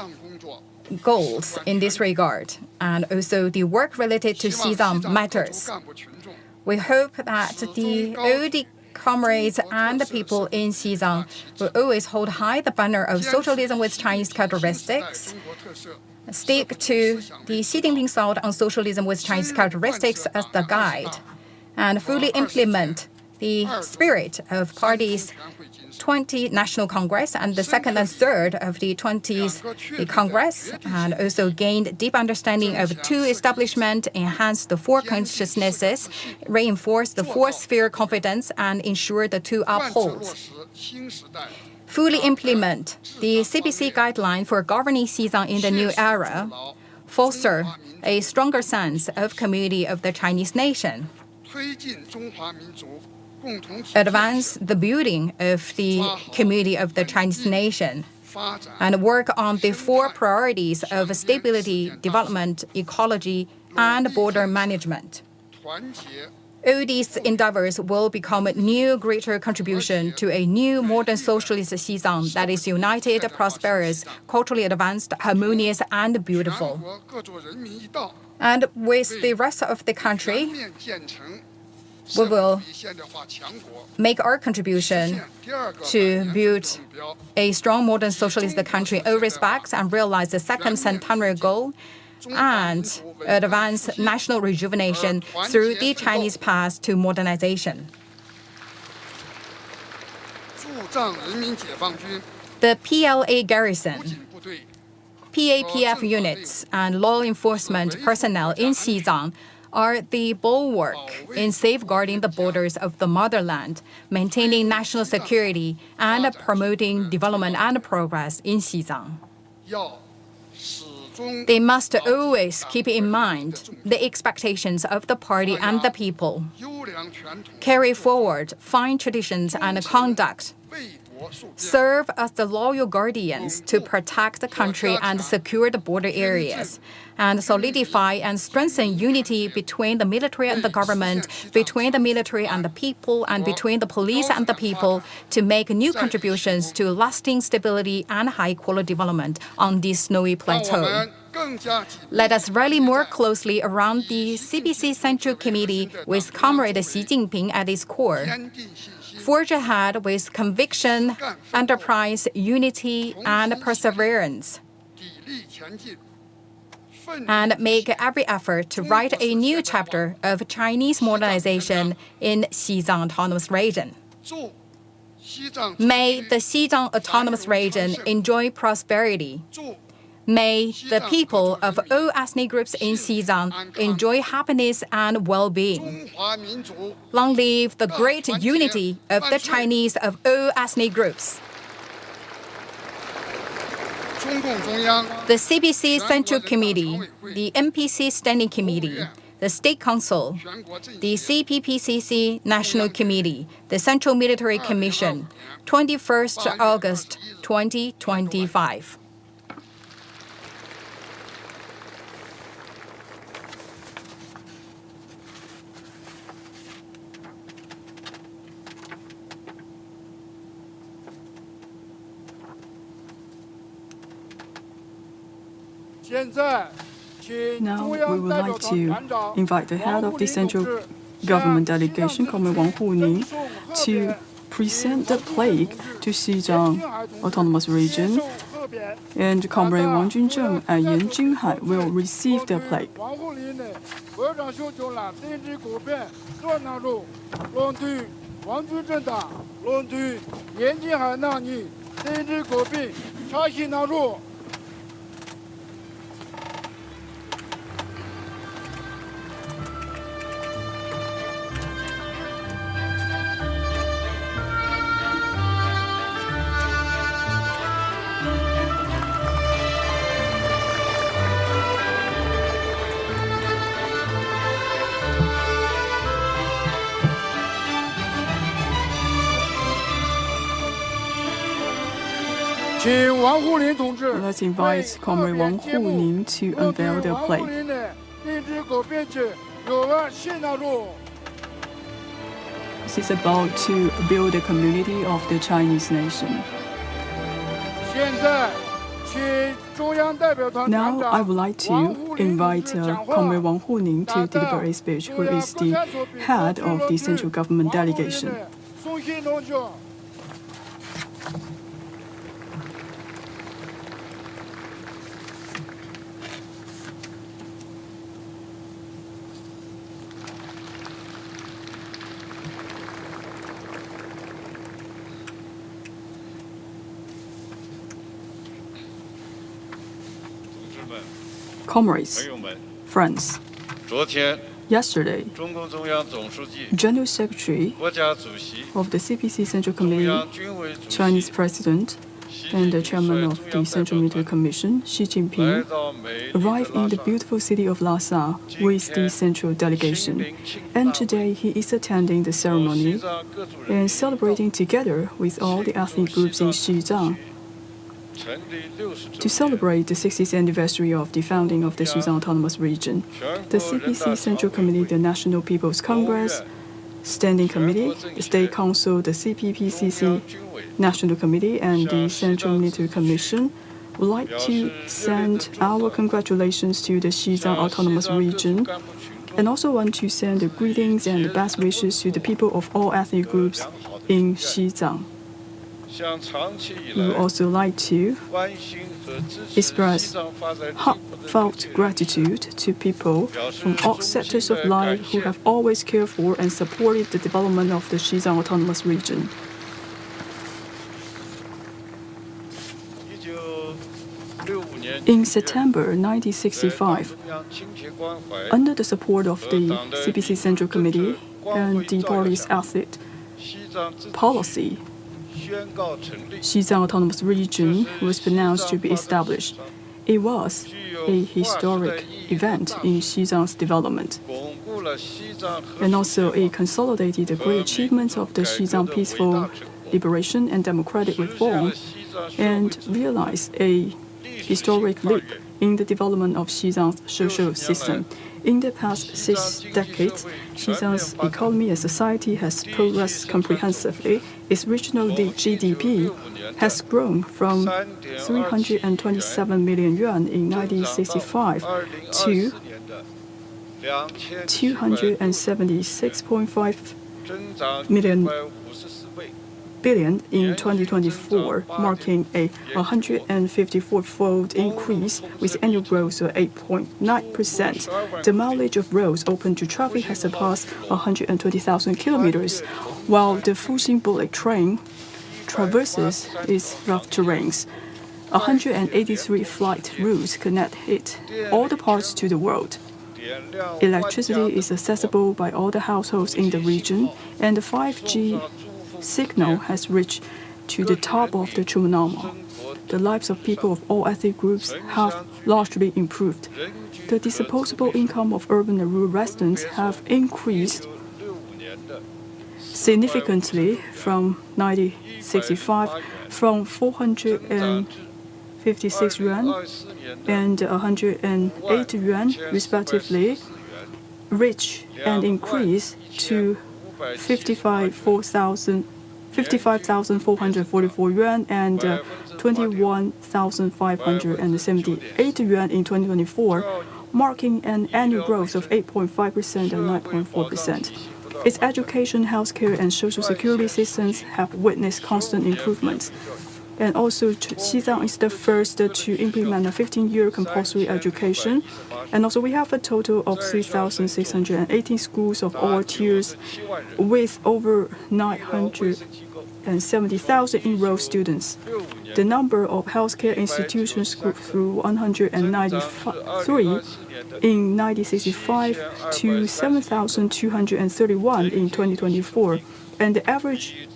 goals in this regard. And also the work related to Xizang matters. We hope that the old comrades and the people in Xizang will always hold high the banner of socialism with Chinese characteristics, stick to the Xi Jinping thought on socialism with Chinese characteristics as the guide, and fully implement the spirit of party's 20th National Congress and the second and third of the 20th Congress, and also gained deep understanding of two establishment, enhance the four consciousnesses, reinforce the four sphere confidence, and ensure the two upholds. Fully implement the CPC guideline for governing Xizang in the new era, foster a stronger sense of community of the Chinese nation, advance the building of the community of the Chinese nation, and work on the four priorities of stability, development, ecology, and border management. All these endeavors will become a new, greater contribution to a new modern socialist Xizang that is united, prosperous, culturally advanced, harmonious, and beautiful. And with the rest of the country, we will make our contribution to build a strong modern socialist country in all respects and realize the second centenary goal and advance national rejuvenation through the Chinese path to modernization. The PLA garrison, PAPF units, and law enforcement personnel in Xizang are the bulwark in safeguarding the borders of the motherland, maintaining national security, and promoting development and progress in Xizang. They must always keep in mind the expectations of the party and the people, carry forward fine traditions and conduct, serve as the loyal guardians to protect the country and secure the border areas, and solidify and strengthen unity between the military and the government, between the military and the people, and between the police and the people to make new contributions to lasting stability and high-quality development on this snowy plateau. Let us rally more closely around the CPC Central Committee with Comrade Xi Jinping at its core. Forge ahead with conviction, enterprise, unity, and perseverance, and make every effort to write a new chapter of Chinese modernization in Xizang Autonomous Region. May the Xizang Autonomous Region enjoy prosperity. May the people of all ethnic groups in Xizang enjoy happiness and well-being. Long live the great unity of the Chinese of all ethnic groups. The CPC Central Committee, the MPC Standing Committee, the State Council, the CPPCC National Committee, the Central Military Commission, 21st August 2025. Now we would like to invite the head of the central government delegation, Comrade Wang Huning, to present the plaque to Xizang Autonomous Region, and Comrade Wang Junzheng and Yan Jinghai will receive the plaque. Let's invite Comrade Wang Huning to unveil the plaque. This is about to build a community of the Chinese nation. Now I would like to invite Comrade Wang Huning to deliver a speech, who is the head of the central government delegation. Comrades, friends, yesterday, General Secretary of the CPC Central Committee, Chinese President, and the Chairman of the Central Military Commission, Xi Jinping, arrived in the beautiful city of Lhasa with the central delegation. And today he is attending the ceremony and celebrating together with all the ethnic groups in Xizang to celebrate the 60th anniversary of the founding of the Xizang Autonomous Region. The CPC Central Committee, the National People's Congress, Standing Committee, the State Council, the CPPCC National Committee, and the Central Military Commission would like to send our congratulations to the Xizang Autonomous Region, and also want to send the greetings and the best wishes to the people of all ethnic groups in Xizang. We would also like to express heartfelt gratitude to people from all sectors of life who have always cared for and supported the development of the Xizang Autonomous Region. In September 1965, under the support of the CPC Central Committee and the party's ethnic policy, Xizang Autonomous Region was pronounced to be established. It was a historic event in Xizang's development, and also it consolidated the great achievements of the Xizang peaceful liberation and democratic reform, and realized a historic leap in the development of Xizang's social system. In the past 6 decades, Xizang's economy and society has progressed comprehensively. Its regional GDP has grown from 327 million yuan in 1965 to 276.5 billion in 2024, marking a 154-fold increase with annual growth of 8.9%. The mileage of roads open to traffic has surpassed 120,000 kilometers, while the Fuxing bullet train traverses its rough terrains. 183 flight routes connect all the parts to the world. Electricity is accessible by all the households in the region, and the 5G signal has reached to the top of the Chumanama. The lives of people of all ethnic groups have largely improved. The disposable income of urban and rural residents have increased significantly from 1965, from 456 yuan and 108 yuan respectively, reach and increase to 55,444 yuan and 21,578 yuan in 2024, marking an annual growth of 8.5% and 9.4%. Its education, healthcare, and social security systems have witnessed constant improvements. And also, Xizang is the first to implement a 15-year compulsory education. And also, we have a total of 3,618 schools of all tiers, with over 970,000 enrolled students. The number of healthcare institutions grew through 193 in 1965 to 7,231 in 2024, and the average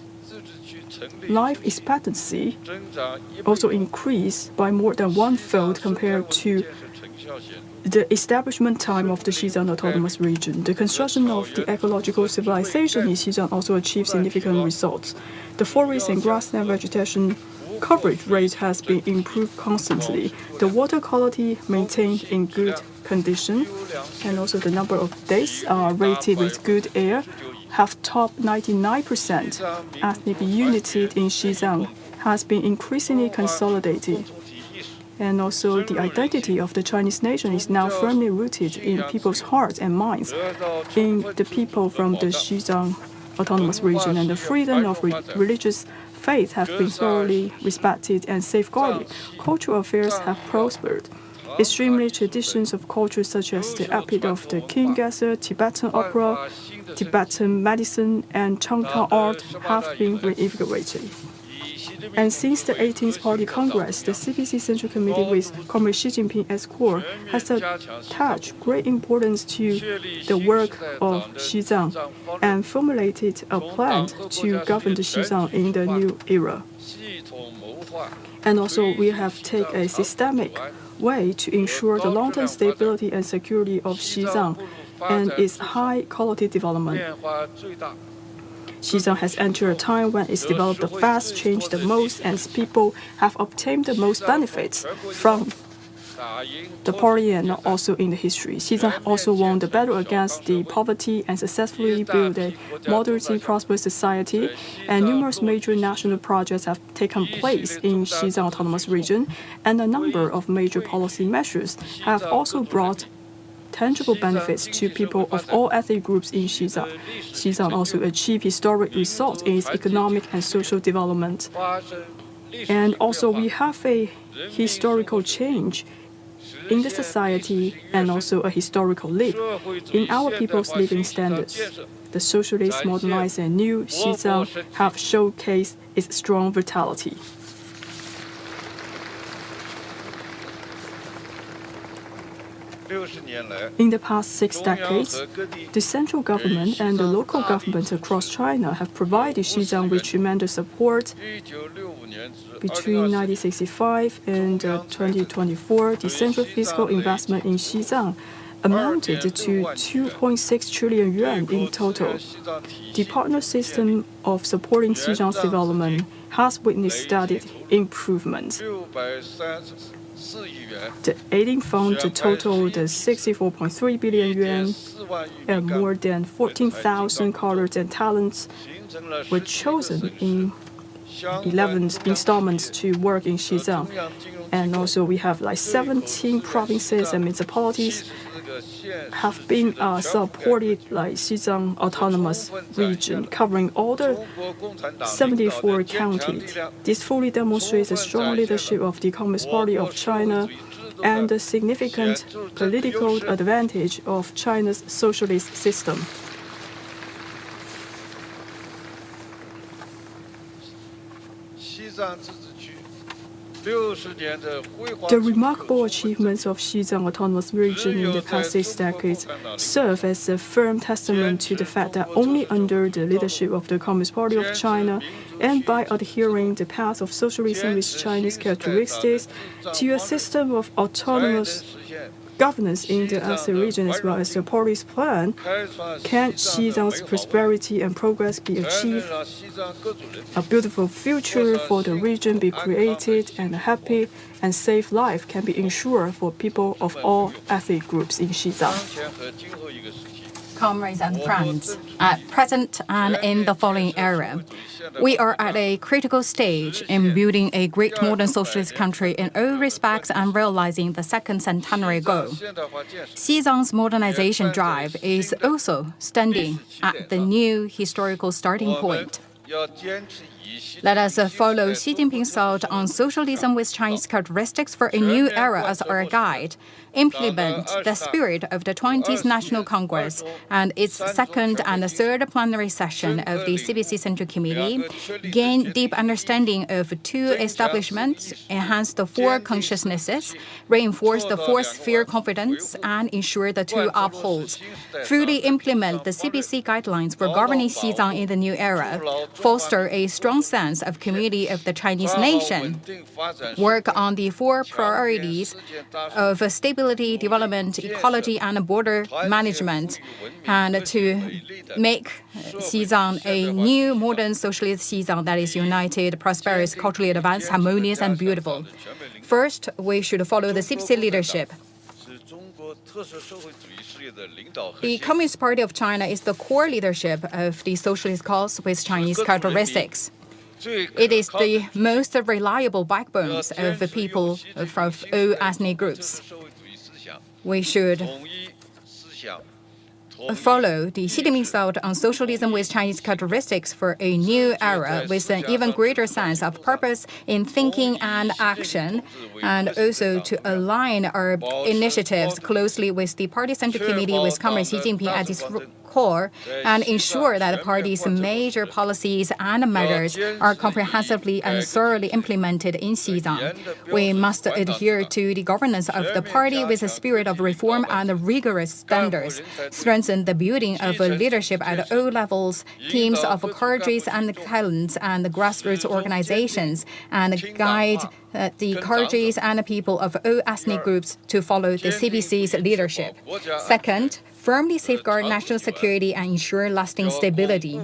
life expectancy also increased by more than one-fold compared to the establishment time of the Xizang Autonomous Region. The construction of the ecological civilization in Xizang also achieved significant results. The forest and grassland vegetation coverage rate has been improved constantly. The water quality maintained in good condition, and also the number of days rated with good air have topped 99%. Ethnic unity in Xizang has been increasingly consolidated. And also the identity of the Chinese nation is now firmly rooted in people's hearts and minds, in the people from the Xizang Autonomous Region, and the freedom of religious faith have been thoroughly respected and safeguarded. Cultural affairs have prospered. Extremely traditions of culture such as the epic of the King Gesser, Tibetan opera, Tibetan medicine, and Chang'an art have been reinvigorated. And since the 18th Party Congress, the CPC Central Committee with Comrade Xi Jinping as core has attached great importance to the work of Xizang and formulated a plan to govern the Xizang in the new era. And also, we have taken a systemic way to ensure the long-term stability and security of Xizang and its high-quality development. Xizang has entered a time when it's developed the fast, changed the most, and its people have obtained the most benefits from the party and also in the history. Xizang also won the battle against the poverty and successfully built a moderately prosperous society, and numerous major national projects have taken place in Xizang Autonomous Region, and a number of major policy measures have also brought tangible benefits to people of all ethnic groups in Xizang. Xizang also achieved historic results in its economic and social development. And also we have a historical change in the society and also a historical leap in our people's living standards. The socialist, modernized and new Xizang have showcased its strong vitality. In the past 6 decades, the central government and the local government across China have provided Xizang with tremendous support. Between 1965 and 2024, the central fiscal investment in Xizang amounted to 2.6 trillion yuan in total. The partner system of supporting Xizang's development has witnessed steady improvement. The aiding fund totaled 64.3 billion yuan, and more than 14,000 colors and talents were chosen in 11 installments to work in Xizang. And also we have like 17 provinces and municipalities have been supported like Xizang Autonomous Region, covering all the 74 counties. This fully demonstrates the strong leadership of the Communist Party of China and the significant political advantage of China's socialist system. The remarkable achievements of Xizang Autonomous Region in the past 6 decades serve as a firm testament to the fact that only under the leadership of the Communist Party of China and by adhering the path of socialism with Chinese characteristics to a system of autonomous governance in the Lhasa region as well as the party's plan, can Xizang's prosperity and progress be achieved, a beautiful future for the region be created, and a happy and safe life can be ensured for people of all ethnic groups in Xizang. Comrades and friends, at present and in the following era, we are at a critical stage in building a great modern socialist country in all respects and realizing the second centenary goal. Xizang's modernization drive is also standing at the new historical starting point. Let us follow Xi Jinping's thought on socialism with Chinese characteristics for a new era as our guide, implement the spirit of the 20th National Congress and its second and third plenary session of the CPC Central Committee, gain deep understanding of two establishments, enhance the four consciousnesses, reinforce the fourth sphere confidence, and ensure the two upholds. Fully implement the CPC guidelines for governing Xizang in the new era, foster a strong sense of community of the Chinese nation, work on the four priorities of stability, development, equality, and border management, and to make Xizang a new modern socialist Xizang that is united, prosperous, culturally advanced, harmonious, and beautiful. First, we should follow the CPC leadership. The Communist Party of China is the core leadership of the socialist cause with Chinese characteristics. It is the most reliable backbones of the people from all ethnic groups. We should follow the Xi Jinping's thought on socialism with Chinese characteristics for a new era with an even greater sense of purpose in thinking and action, and also to align our initiatives closely with the Party Central Committee with Comrade Xi Jinping at its core and ensure that the party's major policies and measures are comprehensively and thoroughly implemented in Xizang. We must adhere to the governance of the party with a spirit of reform and rigorous standards, strengthen the building of leadership at all levels, teams of courageous and talents and grassroots organizations, and guide the courageous and people of all ethnic groups to follow the CPC's leadership. Second, firmly safeguard national security and ensure lasting stability.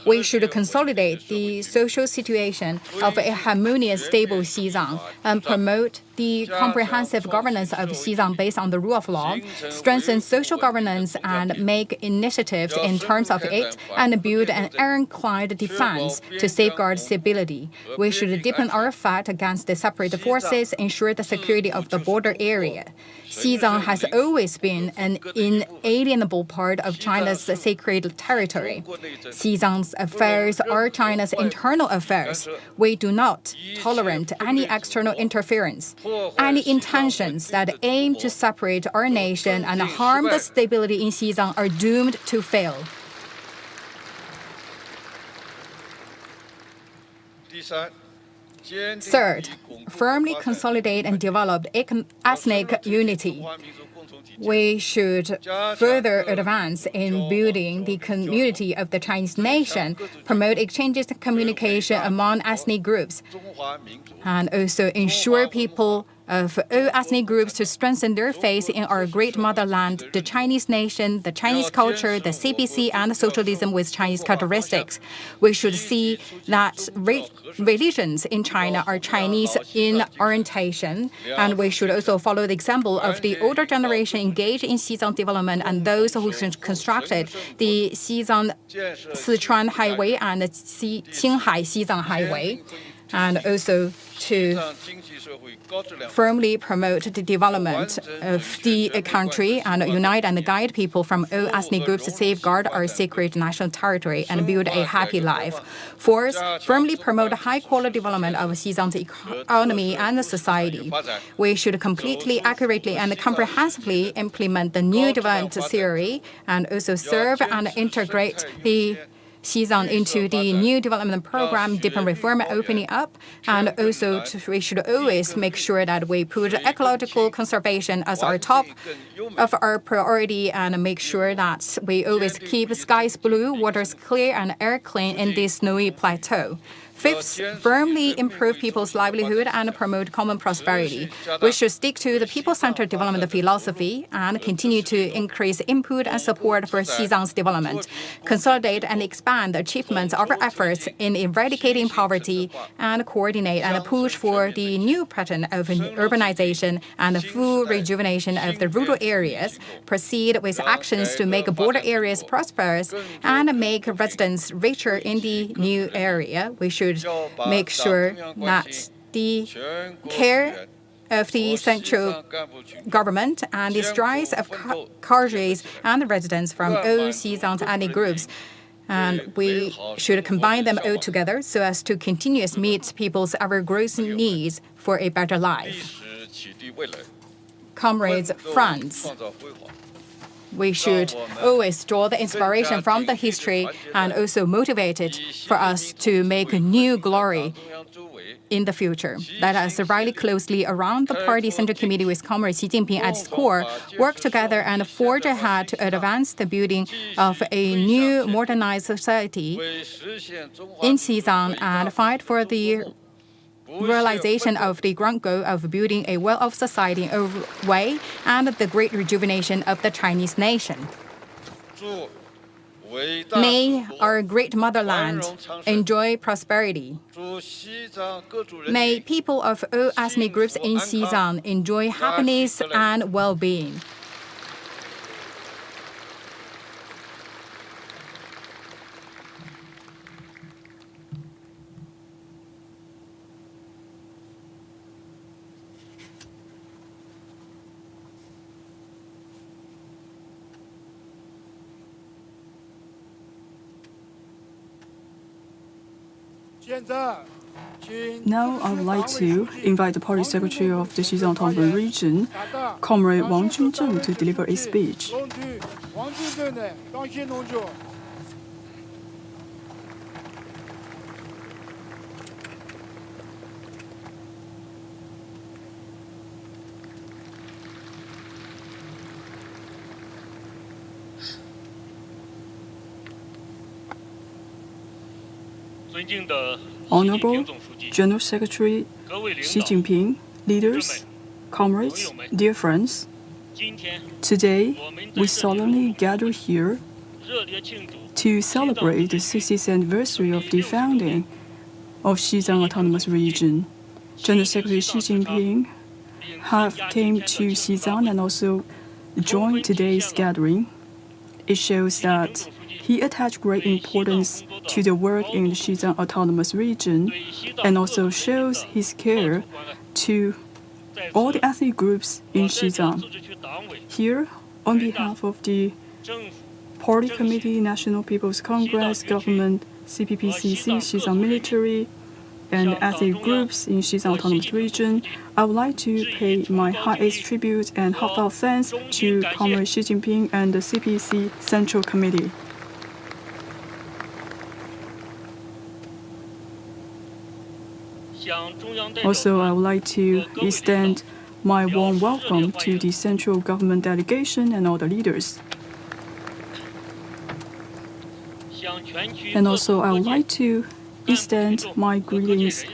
We should consolidate the social situation of a harmonious, stable Xizang and promote the comprehensive governance of Xizang based on the rule of law, strengthen social governance and make initiatives in terms of it, and build an ironclad defense to safeguard stability. We should deepen our fight against the separate forces, ensure the security of the border area. Xizang has always been an inalienable part of China's sacred territory. Xizang's affairs are China's internal affairs. We do not tolerate any external interference. Any intentions that aim to separate our nation and harm the stability in Xizang are doomed to fail. Third, firmly consolidate and develop ethnic unity. We should further advance in building the community of the Chinese nation, promote exchanges and communication among ethnic groups, and also ensure people of all ethnic groups to strengthen their faith in our great motherland, the Chinese nation, the Chinese culture, the CPC, and socialism with Chinese characteristics. We should see that religions in China are Chinese in orientation, and we should also follow the example of the older generation engaged in Xizang development and those who constructed the Xizang-Sichuan Highway and the Qinghai-Xizang Highway, and also to firmly promote the development of the country and unite and guide people from all ethnic groups to safeguard our sacred national territory and build a happy life. Fourth, firmly promote high-quality development of Xizang's economy and society. We should completely, accurately, and comprehensively implement the new development theory and also serve and integrate the Xizang into the new development program, deepen reform, opening up, and also we should always make sure that we put ecological conservation as our top of our priority and make sure that we always keep skies blue, waters clear, and air clean in this snowy plateau. Fifth, firmly improve people's livelihood and promote common prosperity. We should stick to the people-centered development philosophy and continue to increase input and support for Xizang's development, consolidate and expand the achievements of our efforts in eradicating poverty, and coordinate and push for the new pattern of urbanization and the full rejuvenation of the rural areas, proceed with actions to make border areas prosperous and make residents richer in the new area. We should make sure that the care of the central government and the strides of cadres and residents from all Xizang's ethnic groups. And we should combine them all together so as to continuously meet people's ever-growing needs for a better life. Comrades, friends, we should always draw the inspiration from the history and also motivate it for us to make a new glory in the future. Let us rally closely around the Party Central Committee with Comrade Xi Jinping at its core, work together and forge ahead to advance the building of a new modernized society in Xizang and fight for the realization of the grand goal of building a well-off society in a way and the great rejuvenation of the Chinese nation. May our great motherland enjoy prosperity. May people of all ethnic groups in Xizang enjoy happiness and well-being. Now I would like to invite the Party Secretary of the Xizang Autonomous Region, Comrade Wang Junzheng, to deliver a speech. Honorable General Secretary Xi Jinping, leaders, comrades, dear friends, today we solemnly gather here to celebrate the 60th anniversary of the founding of Xizang Autonomous Region. General Secretary Xi Jinping have came to Xizang and also joined today's gathering. It shows that he attached great importance to the work in the Xizang Autonomous Region and also shows his care to all the ethnic groups in Xizang. Here, on behalf of the Party Committee, National People's Congress, Government, CPPCC, Xizang Military, and ethnic groups in Xizang Autonomous Region, I would like to pay my highest tribute and heartfelt thanks to Comrade Xi Jinping and the CPC Central Committee. Also, I would like to extend my warm welcome to the central government delegation and all the leaders. And also, I would like to extend my greetings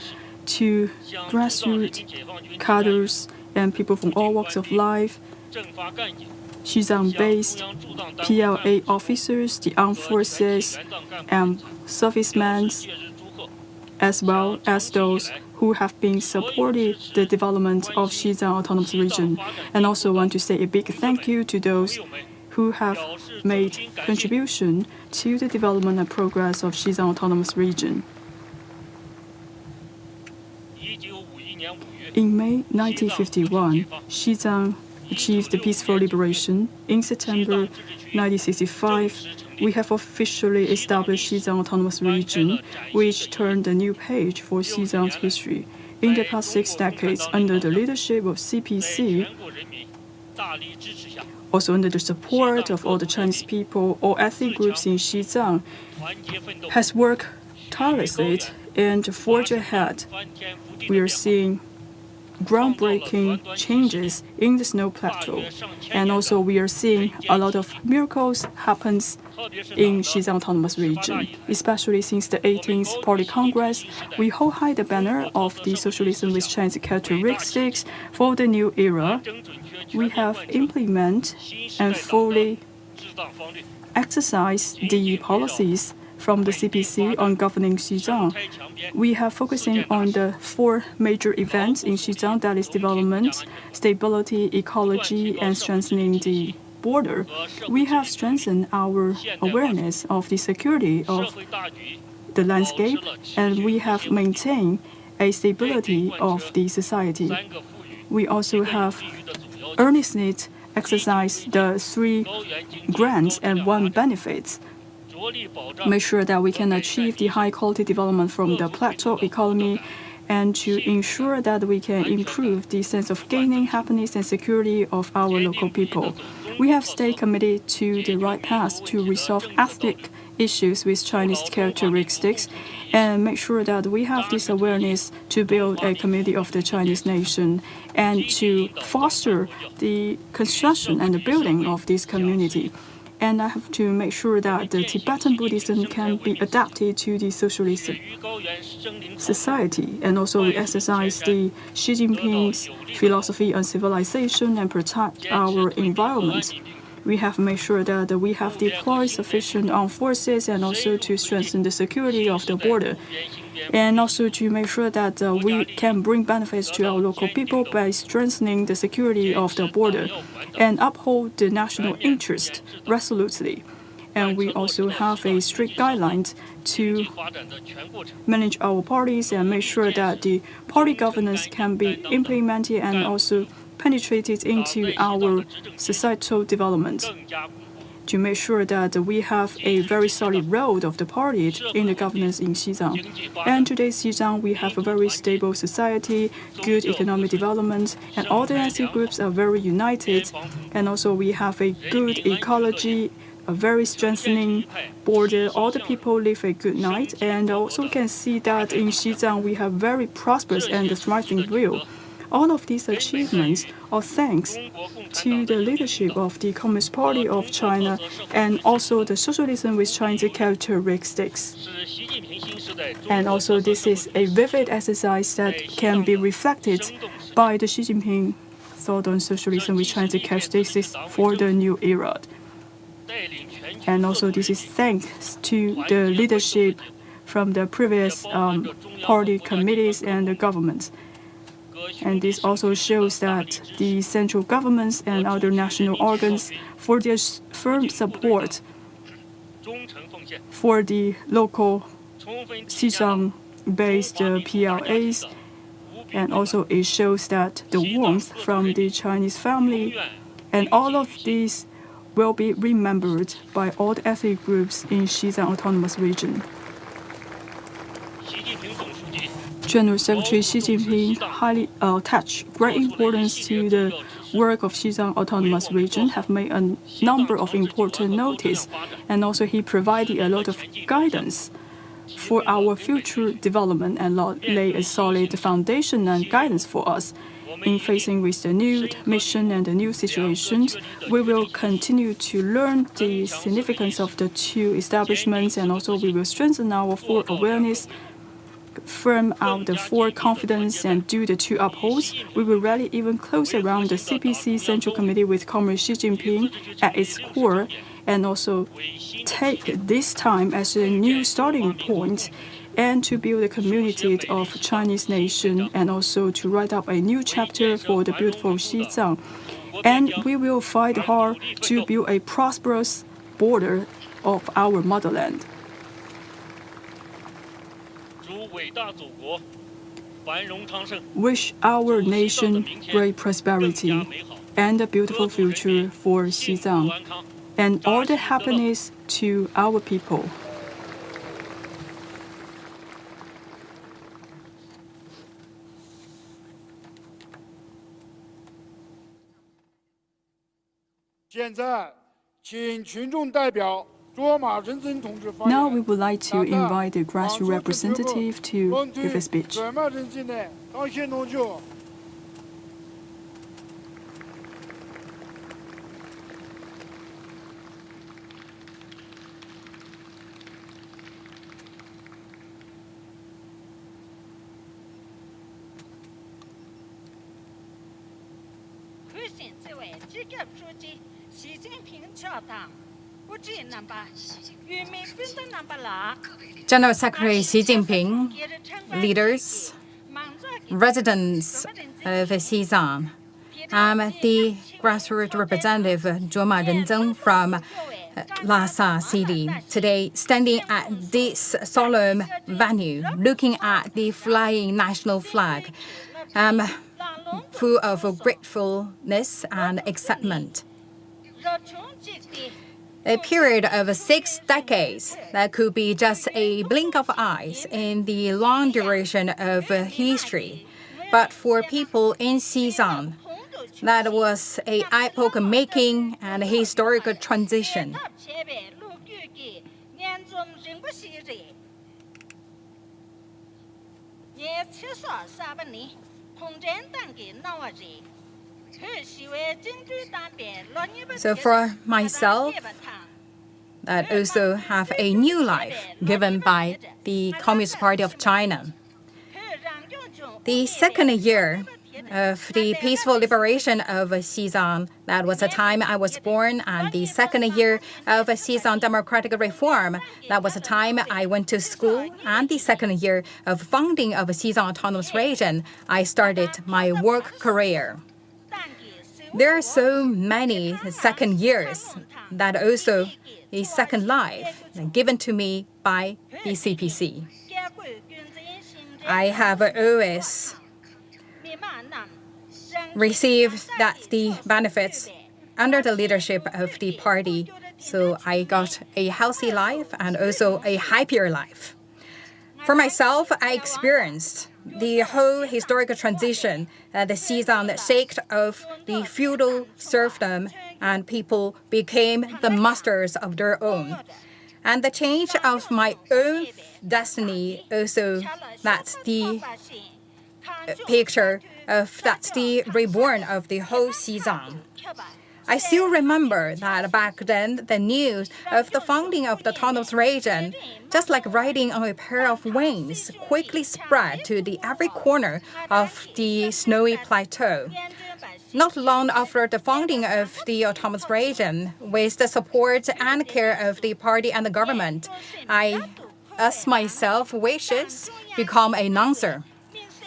to grassroots cadres and people from all walks of life, Xizang-based PLA officers, the armed forces, and servicemen, as well as those who have been supporting the development of Xizang Autonomous Region. And also want to say a big thank you to those who have made contribution to the development and progress of Xizang Autonomous Region. In May 1951, Xizang achieved the peaceful liberation. In September 1965, we have officially established Xizang Autonomous Region, which turned a new page for Xizang's history. In the past 6 decades, under the leadership of CPC, also under the support of all the Chinese people, all ethnic groups in Xizang has worked tirelessly and forged ahead. We are seeing groundbreaking changes in the snow plateau, and also we are seeing a lot of miracles happen in Xizang Autonomous Region, especially since the 18th Party Congress. We hold high the banner of the socialism with Chinese characteristics for the new era. We have implemented and fully exercised the policies from the CPC on governing Xizang. We have focusing on the 4 major events in Xizang, that is development, stability, ecology, and strengthening the border. We have strengthened our awareness of the security of the landscape, and we have maintained a stability of the society. We also have earnestly exercised the 3 grants and 1 benefits. Make sure that we can achieve the high quality development from the plateau economy and to ensure that we can improve the sense of gaining happiness and security of our local people. We have stayed committed to the right path to resolve ethnic issues with Chinese characteristics and make sure that we have this awareness to build a community of the Chinese nation and to foster the construction and the building of this community. And I have to make sure that the Tibetan Buddhism can be adapted to the socialist society. And also we exercise the Xi Jinping's philosophy on civilization and protect our environment. We have made sure that we have deployed sufficient armed forces and also to strengthen the security of the border. And also to make sure that we can bring benefits to our local people by strengthening the security of the border and uphold the national interest resolutely. And we also have a strict guidelines to manage our parties and make sure that the party governance can be implemented and also penetrated into our societal development, to make sure that we have a very solid role of the party in the governance in Xizang. And today, Xizang, we have a very stable society, good economic development, and all the ethnic groups are very united. And also, we have a good ecology, a very strengthening border. All the people live a good night, and also we can see that in Xizang we have very prosperous and thriving real. All of these achievements are thanks to the leadership of the Communist Party of China and also the socialism with Chinese characteristics. And also this is a vivid exercise that can be reflected by the Xi Jinping thought on socialism with Chinese characteristics for the new era. And also this is thanks to the leadership from the previous party committees and the governments. And this also shows that the central governments and other national organs, for their firm support for the local Xizang-based PLAs, and also it shows that the warmth from the Chinese family, and all of these will be remembered by all the ethnic groups in Xizang Autonomous Region. General Secretary Xi Jinping highly attached great importance to the work of Xizang Autonomous Region, have made a number of important notices, and also he provided a lot of guidance for our future development and lay a solid foundation and guidance for us. In facing with the new mission and the new situations, we will continue to learn the significance of the two establishments, and also we will strengthen our full awareness, firm out the full confidence, and do the two upholds. We will rally even closer around the CPC Central Committee with Comrade Xi Jinping at its core, and also take this time as a new starting point, and to build a community of Chinese nation, and also to write up a new chapter for the beautiful Xizang. And we will fight hard to build a prosperous border of our motherland. Wish our nation great prosperity and a beautiful future for Xizang, and all the happiness to our people. Now we would like to invite the grassroots representative to give a speech. General Secretary Xi Jinping, leaders, residents of Xizang. I'm the grassroots representative Zhuoma Renzeng from Lhasa City. Today, standing at this solemn venue, looking at the flying national flag, full of gratefulness and excitement. A period of 6 decades that could be just a blink of eyes in the long duration of history. But for people in Xizang, that was an epoch-making and historical transition. So for myself, that also have a new life given by the Communist Party of China. The second year of the peaceful liberation of Xizang, that was the time I was born, and the second year of Xizang democratic reform, that was the time I went to school, and the second year of founding of Xizang Autonomous Region, I started my work career. There are so many second years that also a second life given to me by the CPC. I have always received the benefits under the leadership of the party, so I got a healthy life and also a happier life. For myself, I experienced the whole historical transition that the Xizang shaped of the feudal serfdom, and people became the masters of their own. And the change of my own destiny also, that's the picture of the reborn of the whole Xizang. I still remember that back then, the news of the founding of the Autonomous Region, just like riding on a pair of wings, quickly spread to every corner of the snowy plateau. Not long after the founding of the Autonomous Region, with the support and care of the party and the government, I, as myself wishes, become an announcer.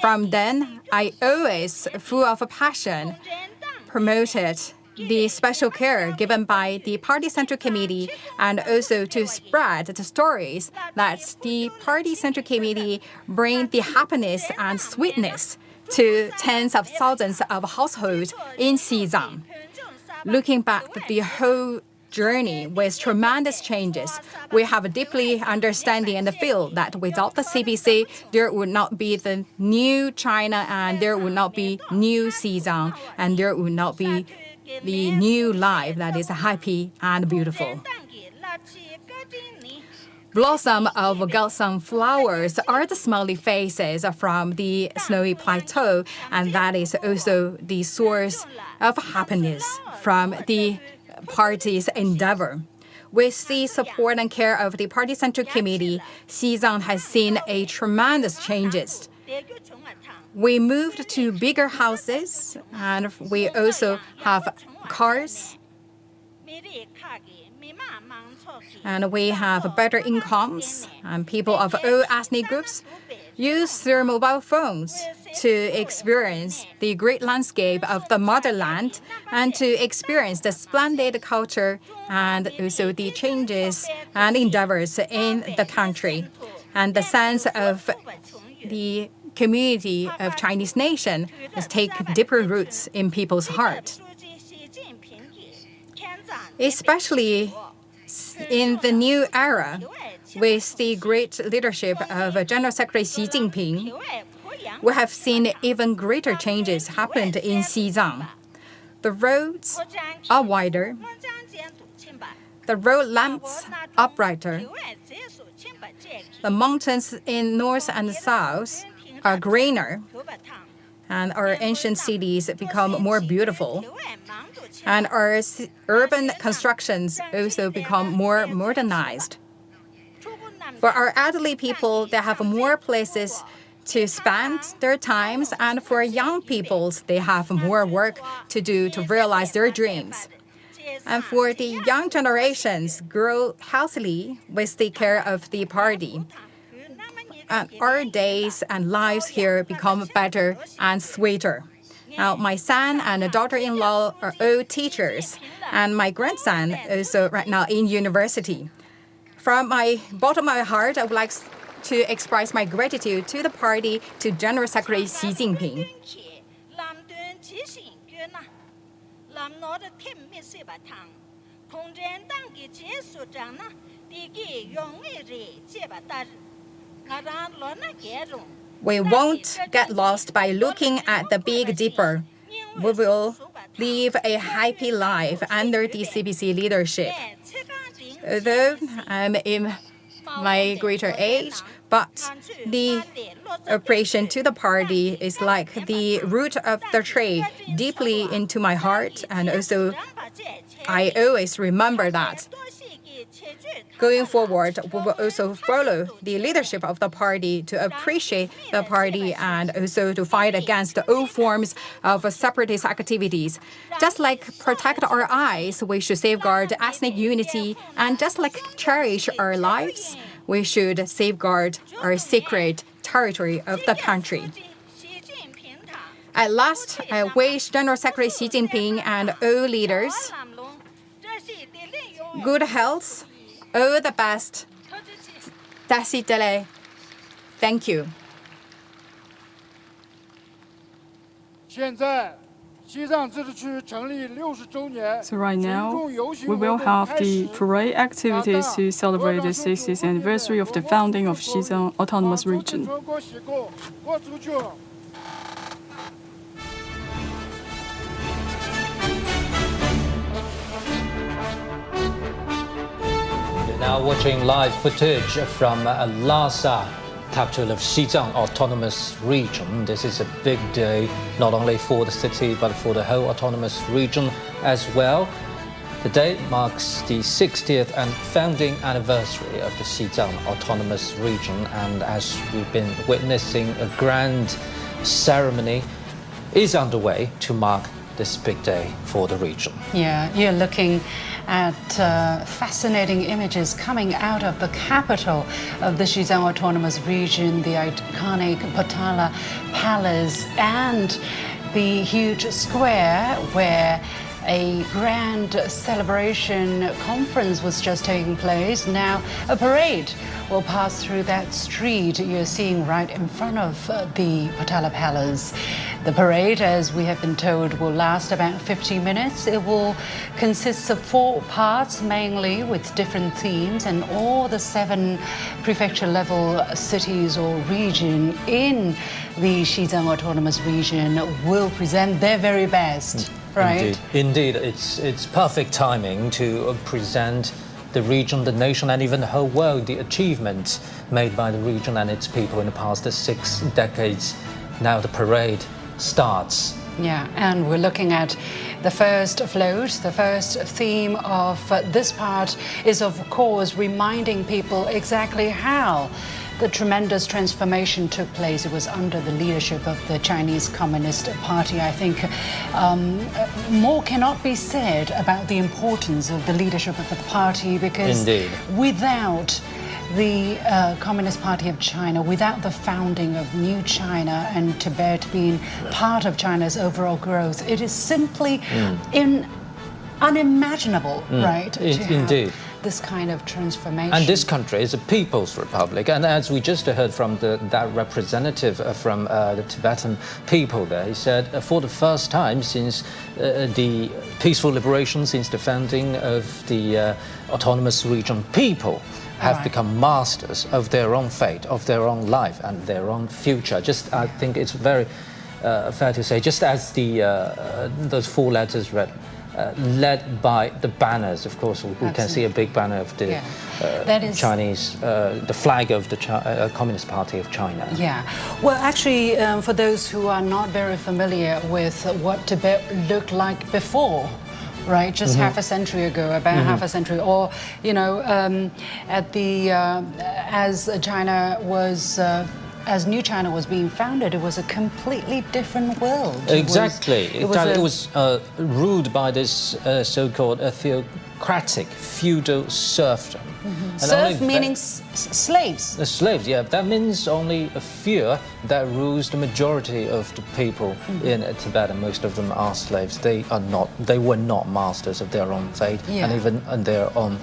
From then, I always, full of passion, promoted the special care given by the Party Central Committee and also to spread the stories that the Party Central Committee bring the happiness and sweetness to tens of thousands of households in Xizang. Looking back at the whole journey with tremendous changes, we have a deeply understanding and feel that without the CPC, there would not be the new China and there would not be new Xizang and there would not be the new life that is happy and beautiful. Blossom of Gyeongsang flowers are the smiley faces from the snowy plateau, and that is also the source of happiness from the party's endeavor. With the support and care of the Party Central Committee, Xizang has seen a tremendous changes. We moved to bigger houses, and we also have cars, and we have better incomes, and people of all ethnic groups use their mobile phones to experience the great landscape of the motherland and to experience the splendid culture and also the changes and endeavors in the country. And the sense of the community of Chinese nation has taken deeper roots in people's heart. Especially in the new era, with the great leadership of General Secretary Xi Jinping, we have seen even greater changes happened in Xizang. The roads are wider, the road lamps are brighter, the mountains in north and south are greener, and our ancient cities become more beautiful, and our urban constructions also become more modernized. For our elderly people, they have more places to spend their times, and for young people, they have more work to do to realize their dreams. And for the young generations, grow healthily with the care of the party. And our days and lives here become better and sweeter. Now, my son and daughter-in-law are all teachers, and my grandson also right now in university. From my bottom of my heart, I would like to express my gratitude to the party, to General Secretary Xi Jinping. We won't get lost by looking at the big dipper. We will live a happy life under the CPC leadership. Although I'm in my greater age, but the appreciation to the party is like the root of the tree deeply into my heart, and also I always remember that. Going forward, we will also follow the leadership of the party to appreciate the party and also to fight against all forms of separatist activities. Just like protect our eyes, we should safeguard ethnic unity, and just like cherish our lives, we should safeguard our sacred territory of the country. At last, I wish General Secretary Xi Jinping and all leaders good health, all the best. Thank you. So right now, we will have the parade activities to celebrate the 60th anniversary of the founding of Xizang Autonomous Region. Now watching live footage from Lhasa, capital of Xizang Autonomous Region. This is a big day, not only for the city, but for the whole autonomous region as well. The day marks the 60th and founding anniversary of the Xizang Autonomous Region, and as we've been witnessing, a grand ceremony is underway to mark this big day for the region. Yeah, you're looking at fascinating images coming out of the capital of the Xizang Autonomous Region, the iconic Potala Palace, and the huge square where a grand celebration conference was just taking place. Now a parade will pass through that street you're seeing right in front of the Potala Palace. The parade, as we have been told, will last about 50 minutes. It will consist of 4 parts mainly with different themes, and all the 7 prefecture-level cities or region in the Xizang Autonomous Region will present their very best. Right? Indeed. It's perfect timing to present the region, the nation, and even the whole world the achievements made by the region and its people in the past 6 decades. Now the parade starts. Yeah, and we're looking at the first float. The first theme of this part is, of course, reminding people exactly how the tremendous transformation took place. It was under the leadership of the Chinese Communist Party. I think more cannot be said about the importance of the leadership of the party, because without the Communist Party of China, without the founding of New China and Tibet being part of China's overall growth, it is simply unimaginable, right? Indeed. This kind of transformation. And this country is a people's republic, and as we just heard from that representative from the Tibetan people there, he said for the first time since the peaceful liberation, since the founding of the autonomous region, people have become masters of their own fate, of their own life and their own future. I think it's very fair to say, just as those 4 letters read, led by the banners. Of course, we can see a big banner of the Chinese, the flag of the Communist Party of China. Yeah. Well, actually, for those who are not very familiar with what Tibet looked like before, right, just half a century ago, about half a century, or at the as China was. As New China was being founded, it was a completely different world. Exactly. It was ruled by this so-called theocratic feudal serfdom. Serf meaning slaves. Slaves, yeah. That means only a few that rules the majority of the people in Tibet, and most of them are slaves. They were not masters of their own fate, and even on their own.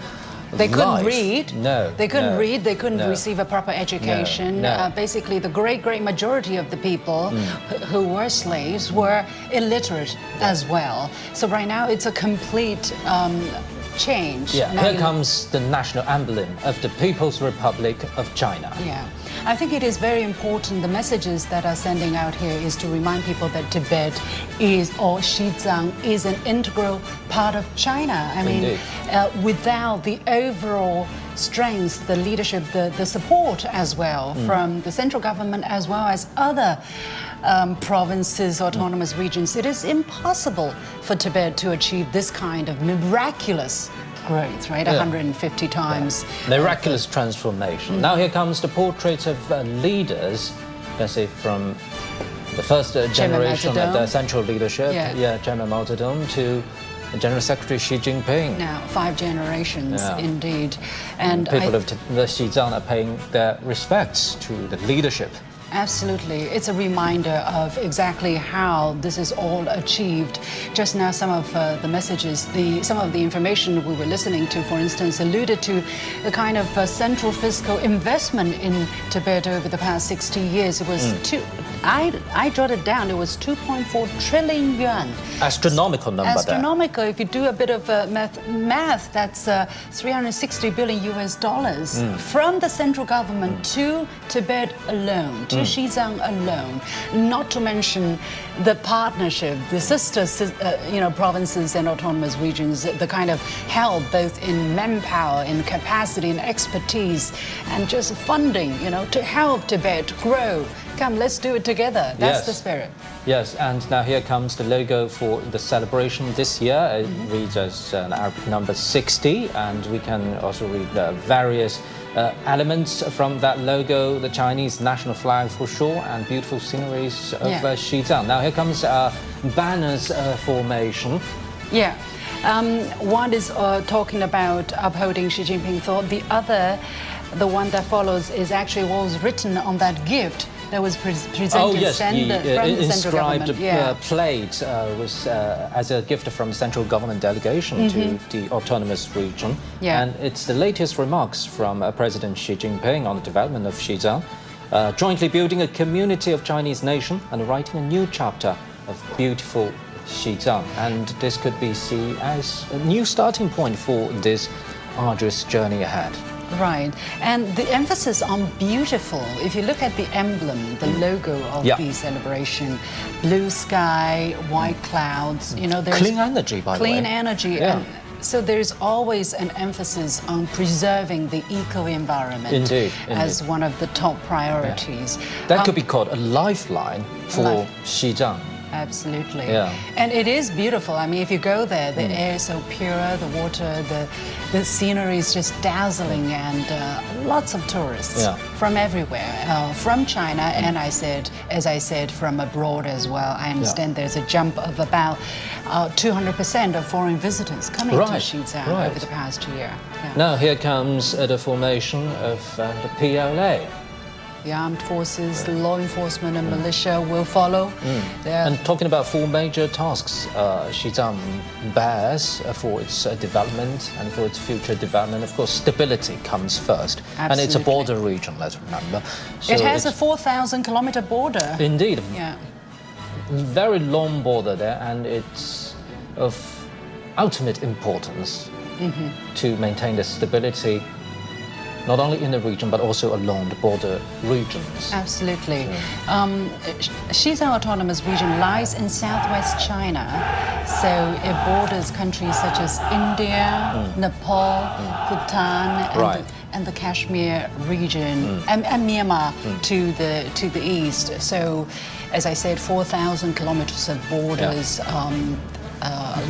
They couldn't read. No. They couldn't read. They couldn't receive a proper education. Basically, the great majority of the people who were slaves were illiterate as well. So right now, it's a complete change. Yeah. Here comes the national emblem of the People's Republic of China. Yeah. I think it is very important. The messages that are sending out here is to remind people that Tibet or Xizang is an integral part of China. I mean, without the overall strength, the leadership, the support as well from the central government as well as other provinces, autonomous regions, it is impossible for Tibet to achieve this kind of miraculous growth, right? 150 times. Miraculous transformation. Now here comes the portraits of leaders, let's say from the first generation of the central leadership, Chairman Mao Zedong, to General Secretary Xi Jinping. Now, 5 generations, indeed. And people of the Xizang are paying their respects to the leadership. Absolutely. It's a reminder of exactly how this is all achieved. Just now, some of the messages, some of the information we were listening to, for instance, alluded to the kind of central fiscal investment in Tibet over the past 60 years. It was I jotted down, it was 2.4 trillion yuan. Astronomical number. Astronomical. If you do a bit of math, that's 360 billion US dollars from the central government to Tibet alone, to Xizang alone. Not to mention the partnership, the sister provinces and autonomous regions, the kind of help both in manpower, in capacity, in expertise, and just funding, to help Tibet grow. Come, let's do it together. That's the spirit. Yes, and now here comes the logo for the celebration this year. It reads as an Arabic number 60, and we can also read various elements from that logo, the Chinese national flag for sure, and beautiful sceneries of Xizang. Now here comes banners formation. Yeah. One is talking about upholding Xi Jinping thought. The other, the one that follows, is actually what was written on that gift that was presented from the central government. Plate was as a gift from the central government delegation to the autonomous region. And it's the latest remarks from President Xi Jinping on the development of Xizang, jointly building a community of Chinese nation and writing a new chapter of beautiful Xizang. And this could be seen as a new starting point for this arduous journey ahead. Right, and the emphasis on beautiful, if you look at the emblem, the logo of the celebration, blue sky, white clouds, you know, there's clean energy, by the way. Clean energy, and so there's always an emphasis on preserving the eco-environment as one of the top priorities. That could be called a lifeline for Xizang. Absolutely. And it is beautiful. I mean, if you go there, the air is so pure, the water, the scenery is just dazzling, and lots of tourists from everywhere, from China, and as I said, from abroad as well. I understand there's a jump of about 200% of foreign visitors coming to Xizang over the past year. Now here comes the formation of the PLA. The armed forces, the law enforcement and militia will follow. And talking about four major tasks Xizang bears for its development and for its future development, of course, stability comes first. Absolutely. And it's a border region, let's remember. So it has a 4,000-kilometer border. Indeed. Very long border there, and it's of ultimate importance to maintain the stability not only in the region, but also along the border regions. Absolutely. Xizang Autonomous Region lies in southwest China, so it borders countries such as India, Nepal, Bhutan, and the Kashmir region, and Myanmar to the east. So, as I said, 4,000 kilometers of borders.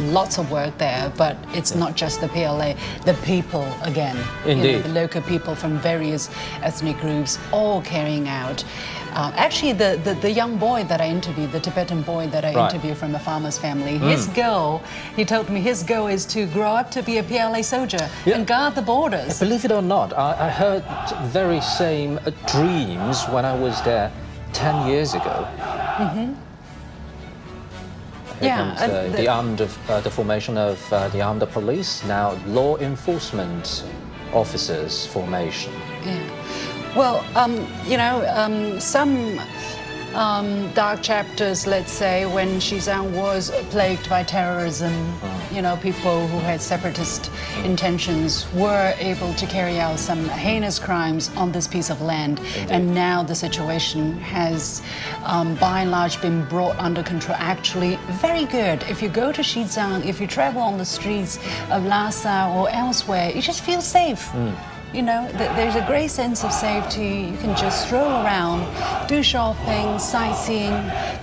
Lots of work there, but it's not just the PLA, the people again. Indeed. You know, the local people from various ethnic groups all carrying out. Actually, the young boy that I interviewed, the Tibetan boy that I interviewed from a farmer's family, his goal, he told me his goal is to grow up to be a PLA soldier and guard the borders. Believe it or not, I heard very same dreams when I was there 10 years ago. The formation of the armed police, now law enforcement officers formation. Well, you know, some dark chapters, let's say, when Xizang was plagued by terrorism, you know, people who had separatist intentions were able to carry out some heinous crimes on this piece of land. And now the situation has, by and large, been brought under control. Actually, very good. If you go to Xizang, if you travel on the streets of Lhasa or elsewhere, you just feel safe. You know, there's a great sense of safety. You can just stroll around, do shopping, sightseeing,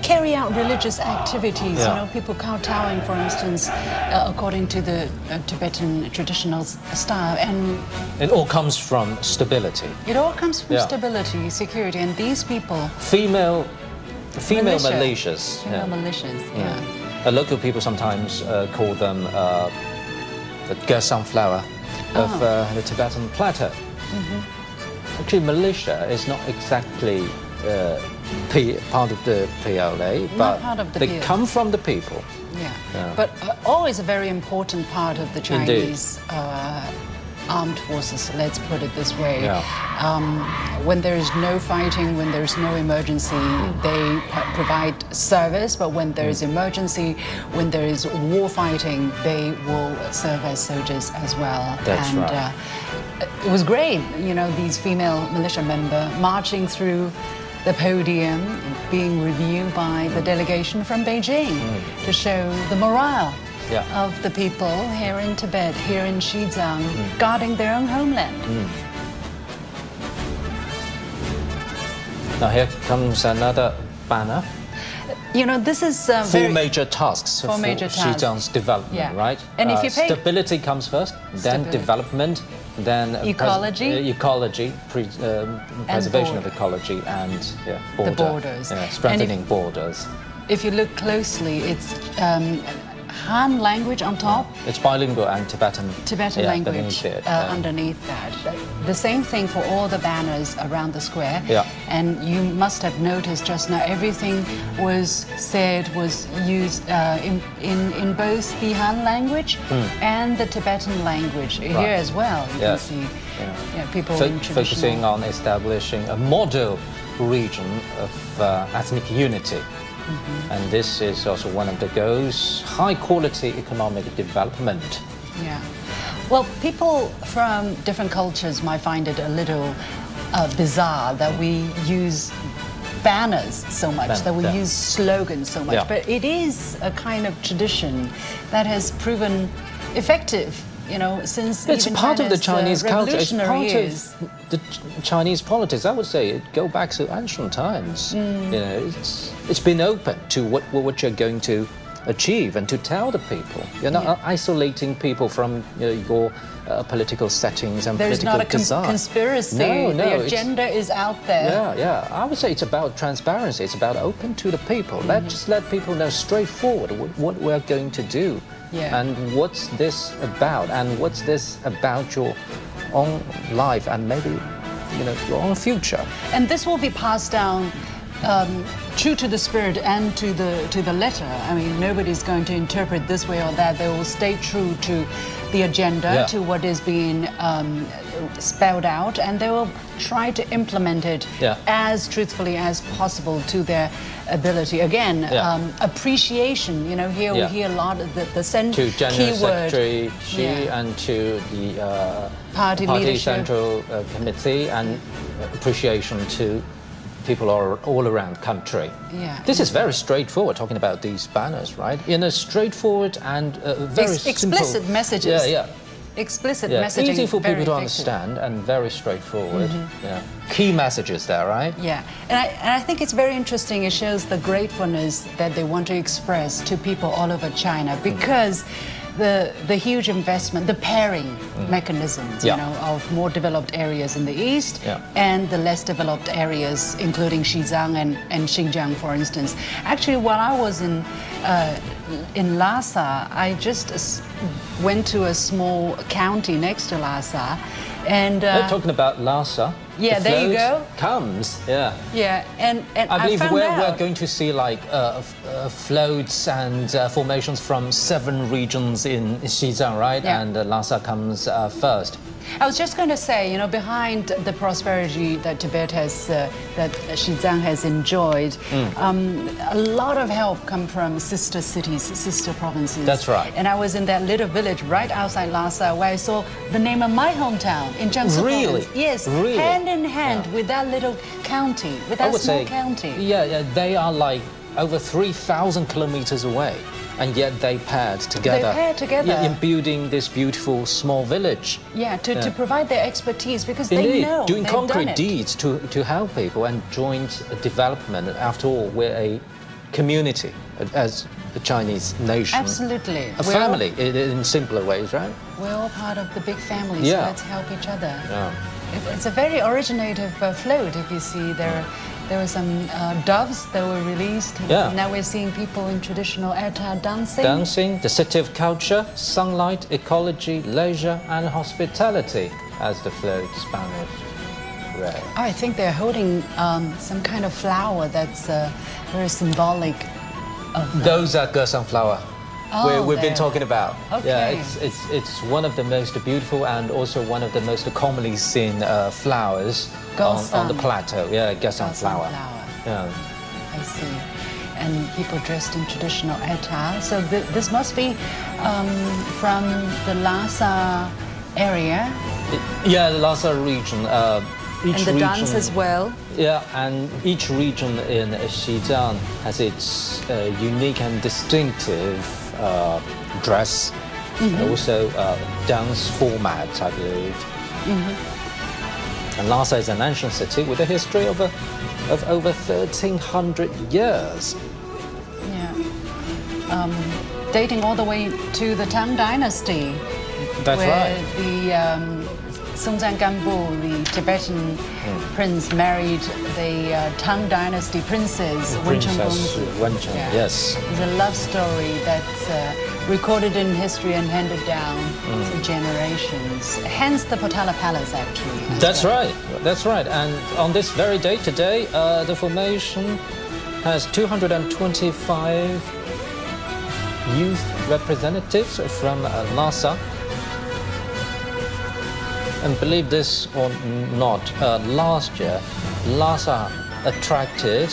carry out religious activities. You know, people kowtowing, for instance, according to the Tibetan traditional style. And it all comes from stability. It all comes from stability, security, and these people. Female militias. Female militias. Local people sometimes call them the Xizang flower of the Tibetan plateau. Actually, militia is not exactly part of the PLA, but they come from the people. But always a very important part of the Chinese armed forces, let's put it this way. When there is no fighting, when there is no emergency, they provide service, but when there is emergency, when there is war fighting, they will serve as soldiers as well. It was great, you know, these female militia members marching through the podium, being reviewed by the delegation from Beijing to show the morale of the people here in Tibet, here in Xizang, guarding their own homeland. Now here comes another banner. You know, this is four major tasks for Xizang's development, right? And if you pay stability comes first, then development, then ecology, preservation of ecology, and the borders, strengthening borders. If you look closely, it's Han language on top. It's bilingual and Tibetan language underneath that. The same thing for all the banners around the square. Yeah. And you must have noticed just now everything was used in both the Han language and the Tibetan language here as well. You can see people focusing on establishing a model region of ethnic unity. And this is also one of the goals, high-quality economic development. Yeah. Well, people from different cultures might find it a little bizarre that we use banners so much, that we use slogans so much. But it is a kind of tradition that has proven effective, since it's part of the Chinese culture. It's part years. of the Chinese politics. I would say it go back to ancient times. It's been open to what you're going to achieve and to tell the people. You're not isolating people from your political settings and political design. There's not a conspiracy. No, the agenda is out there. Yeah. I would say it's about transparency. It's about open to the people. Just let people know straightforward what we're going to do. Yeah. And what's this about? And what's this about your own life and maybe, your own future? And this will be passed down true to the spirit and to the letter. I mean, nobody's going to interpret this way or that. They will stay true to the agenda, to what is being spelled out, and they will try to implement it as truthfully as possible to their ability. Again, appreciation. Here we hear a lot of the to General keyword. Secretary Xi and to the Party leadership. Central Committee, and appreciation to people all around the country. This is very straightforward, talking about these banners, right? In a straightforward and very explicit simple messages. Explicit messaging. Easy for people to effective. understand and very straightforward. Key messages there, right? Yeah, and I think it's very interesting. It shows the gratefulness that they want to express to people all over China, because the huge investment, the pairing mechanisms, of more developed areas in the east and the less developed areas, including Xizang and Xinjiang, for instance. Actually, while I was in Lhasa, I just went to a small county next to Lhasa, and talking about Lhasa. Yeah, the there you go. Comes, Yeah, and I believe found out we're going to see like floats and formations from 7 regions in Xizang, right? Yeah. And Lhasa comes first. I was just going to say, behind the prosperity that Tibet has, that Xizang has enjoyed, a lot of help come from sister cities, sister provinces. That's right. And I was in that little village right outside Lhasa, where I saw the name of my hometown in Jiangsu Really? province. Yes, Really? hand in hand with that little county, with that small county. Yeah, they are like over 3,000 kilometers away. And yet they paired together. In building this beautiful small village. To provide their expertise, because Indeed, they know doing they've concrete done it. deeds to help people and joint development. After all, we're a community as the Chinese nation. Absolutely. A family in simpler ways, right? We're all part of the big family, so let's help each other. It's a very originative float. If you see, there were some doves that were released. Now we're seeing people in traditional Eta dancing. Dancing, the city of culture, sunlight, ecology, leisure, and hospitality, as the float's banners read. I think they're holding some kind of flower that's very symbolic of those are Xizang flower. We've been talking about. Okay. Yeah, it's one of the most beautiful and also one of the most commonly seen flowers on the plateau. Yeah, Xizang flower. Yeah. I see. And people dressed in traditional Eta. So this must be from the Lhasa area. The Lhasa region. And the dance as well. Yeah, and each region in Xizang has its unique and distinctive dress, and also dance formats, I believe. And Lhasa is an ancient city with a history of over 1,300 years. Dating all the way to the Tang Dynasty. That's where right. The Songtsan Gampo, the Tibetan prince, married the Tang Dynasty princess, Princess Wencheng, yes. It's a love story that's recorded in history and handed down for generations. Hence the Potala Palace, actually. That's right. And on this very day today, the formation has 225 youth representatives from Lhasa. And believe this or not, last year, Lhasa attracted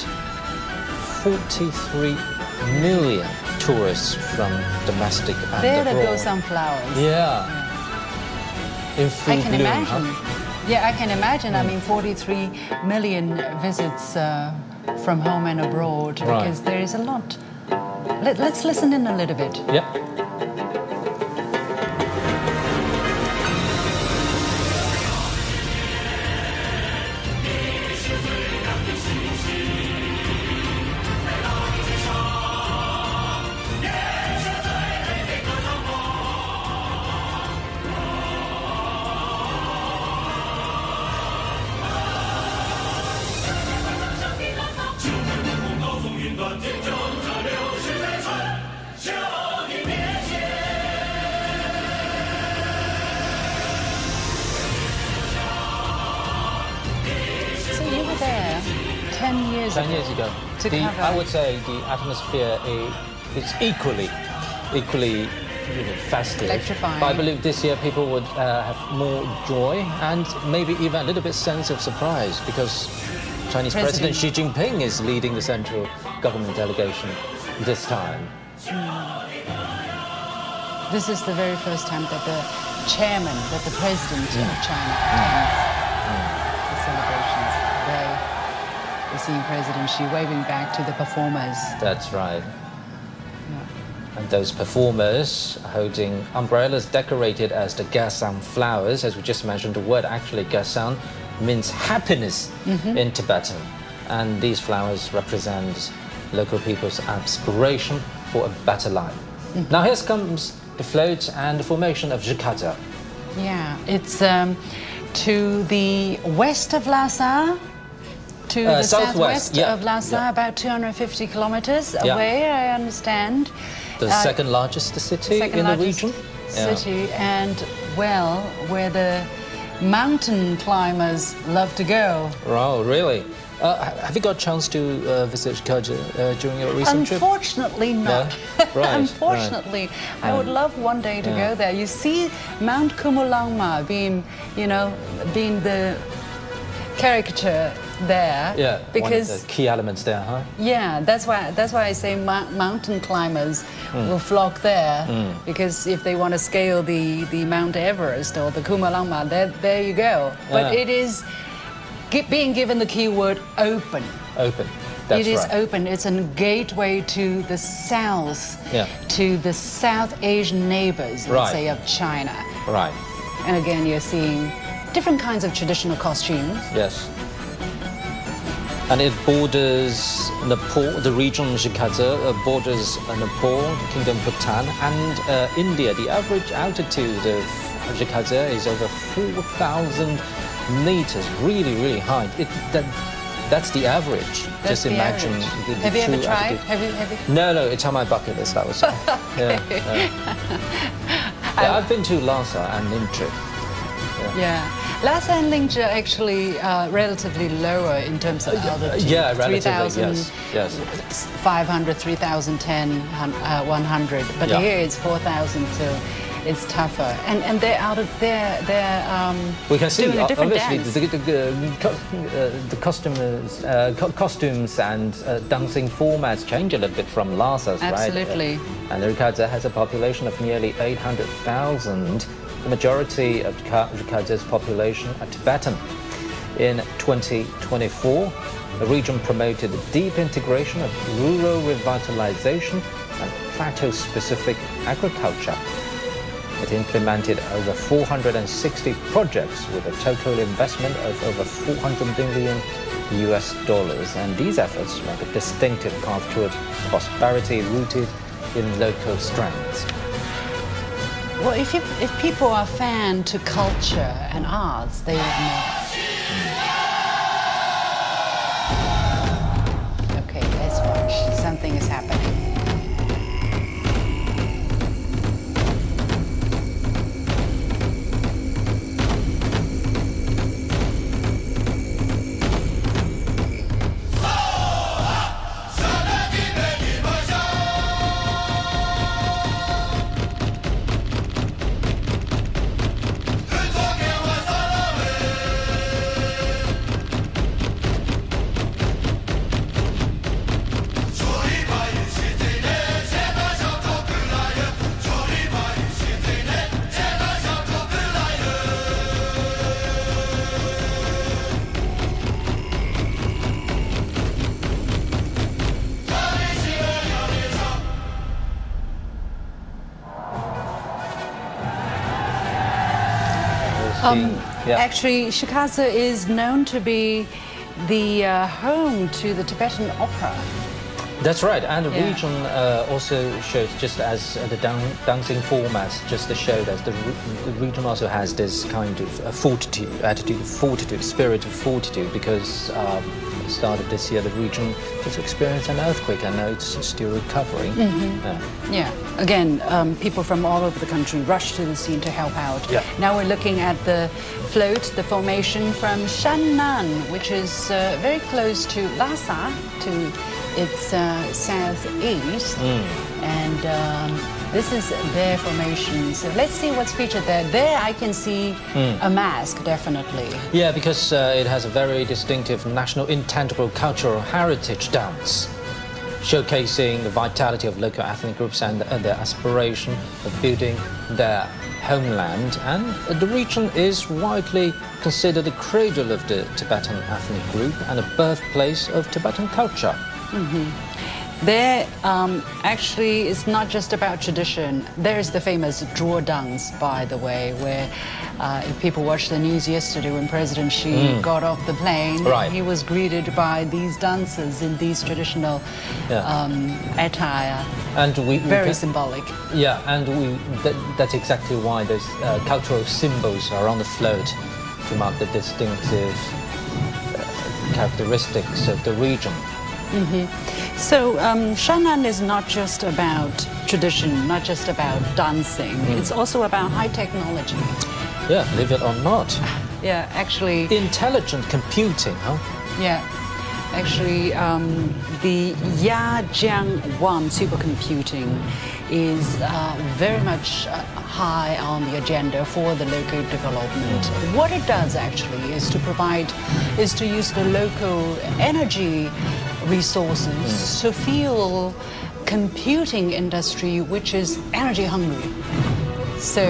43 million tourists from domestic and there abroad. There go some flowers. Yeah. In full I can bloom, imagine. huh? Yeah, I can imagine. I mean, 43 million visits from home and abroad, because there is a lot. Let's listen in a little bit. Yep. So you were there 10 years ago. 10 years ago. I would say the atmosphere is equally festive. Electrifying. But I believe this year people would have more joy and maybe even a little bit sense of surprise, because Chinese President Xi Jinping is leading the central government delegation this time. This is the very first time that the chairman, that the president of China attends the celebrations. Today, we're seeing President Xi waving back to the performers. That's right. And those performers holding umbrellas decorated as the Xizang flowers. As we just mentioned, the word actually Xizang means happiness in Tibetan. And these flowers represent local people's aspiration for a better life. Now here comes the float and the formation of Zhikazhe. Yeah, it's to the west of Lhasa, to the southwest of Lhasa, about 250 kilometers away, I understand. The second largest city in the region. City, and well, where the mountain climbers love to go. Oh, really? Have you got a chance to visit Zhikazhe during your recent trip? Unfortunately not. No? Right, Unfortunately. I would love one day to go there. You see Mount Kumulangma being the caricature there. Yeah, because one of the key elements there, huh? Yeah, that's why I say mountain climbers will flock there, because if they want to scale the Mount Everest or the Kumulangma, there you go. But it is being given the keyword open. Open. That's it is open. It's a gateway to the south, to the South Asian neighbors, let's say, of China. Right. And again, you're seeing different kinds of traditional costumes. Yes. And it borders Nepal, the region Zhikazhe borders Nepal, Kingdom Bhutan, and India. The average altitude of Zhikazhe is over 4,000 meters, really, really high. That's the average. That's just imagine the Have you ever true tried? altitude. Have you? No, it's on my bucket list, I would say. I've been to Lhasa and Ningzhi. Lhasa and Ningzhi are actually relatively lower in terms of altitude. Yeah, relatively, yes. 500, 3,010, 100. But here it's 4,000, so it's tougher. And they're out of they're we can see doing a different obviously dance. the costumes and dancing formats change a little bit from Lhasa's, right? Absolutely. And Zhikazhe has a population of nearly 800,000. The majority of Zhikazhe's population are Tibetan. In 2024, the region promoted deep integration of rural revitalization and plateau-specific agriculture. It implemented over 460 projects with a total investment of over $400 billion, and these efforts mark a distinctive path toward prosperity rooted in local strength. Well, if people are fan to culture and arts, they would know. Okay, let's watch. Something is happening. Actually, Xizang is known to be the home to the Tibetan opera. That's right, and the region also shows, just as the dancing format just showed us, the region also has this kind of fortitude, attitude of fortitude, spirit of fortitude, because at the start of this year, the region just experienced an earthquake, and now it's still recovering. Again, people from all over the country rushed to the scene to help out. Now we're looking at the float, the formation from Shannan, which is very close to Lhasa, to its southeast, and this is their formation. So let's see what's featured there. There I can see a mask, definitely. Yeah, because it has a very distinctive national intangible cultural heritage dance, showcasing the vitality of local ethnic groups and their aspiration of building their homeland. And the region is widely considered the cradle of the Tibetan ethnic group and a birthplace of Tibetan culture. There actually is not just about tradition. There's the famous draw dance, by the way, where if people watched the news yesterday when President Xi got off the plane, he was greeted by these dancers in these traditional attire. And very symbolic. Yeah, and that's exactly why those cultural symbols are on the float to mark the distinctive characteristics of the region. So Shannan is not just about tradition, not just about dancing. It's also about high technology. Yeah, believe it or not. Yeah, actually. Intelligent computing, huh? Yeah. Actually, the Yajiang-1 supercomputing is very much high on the agenda for the local development. What it does actually is to use the local energy resources to fuel computing industry, which is energy hungry. So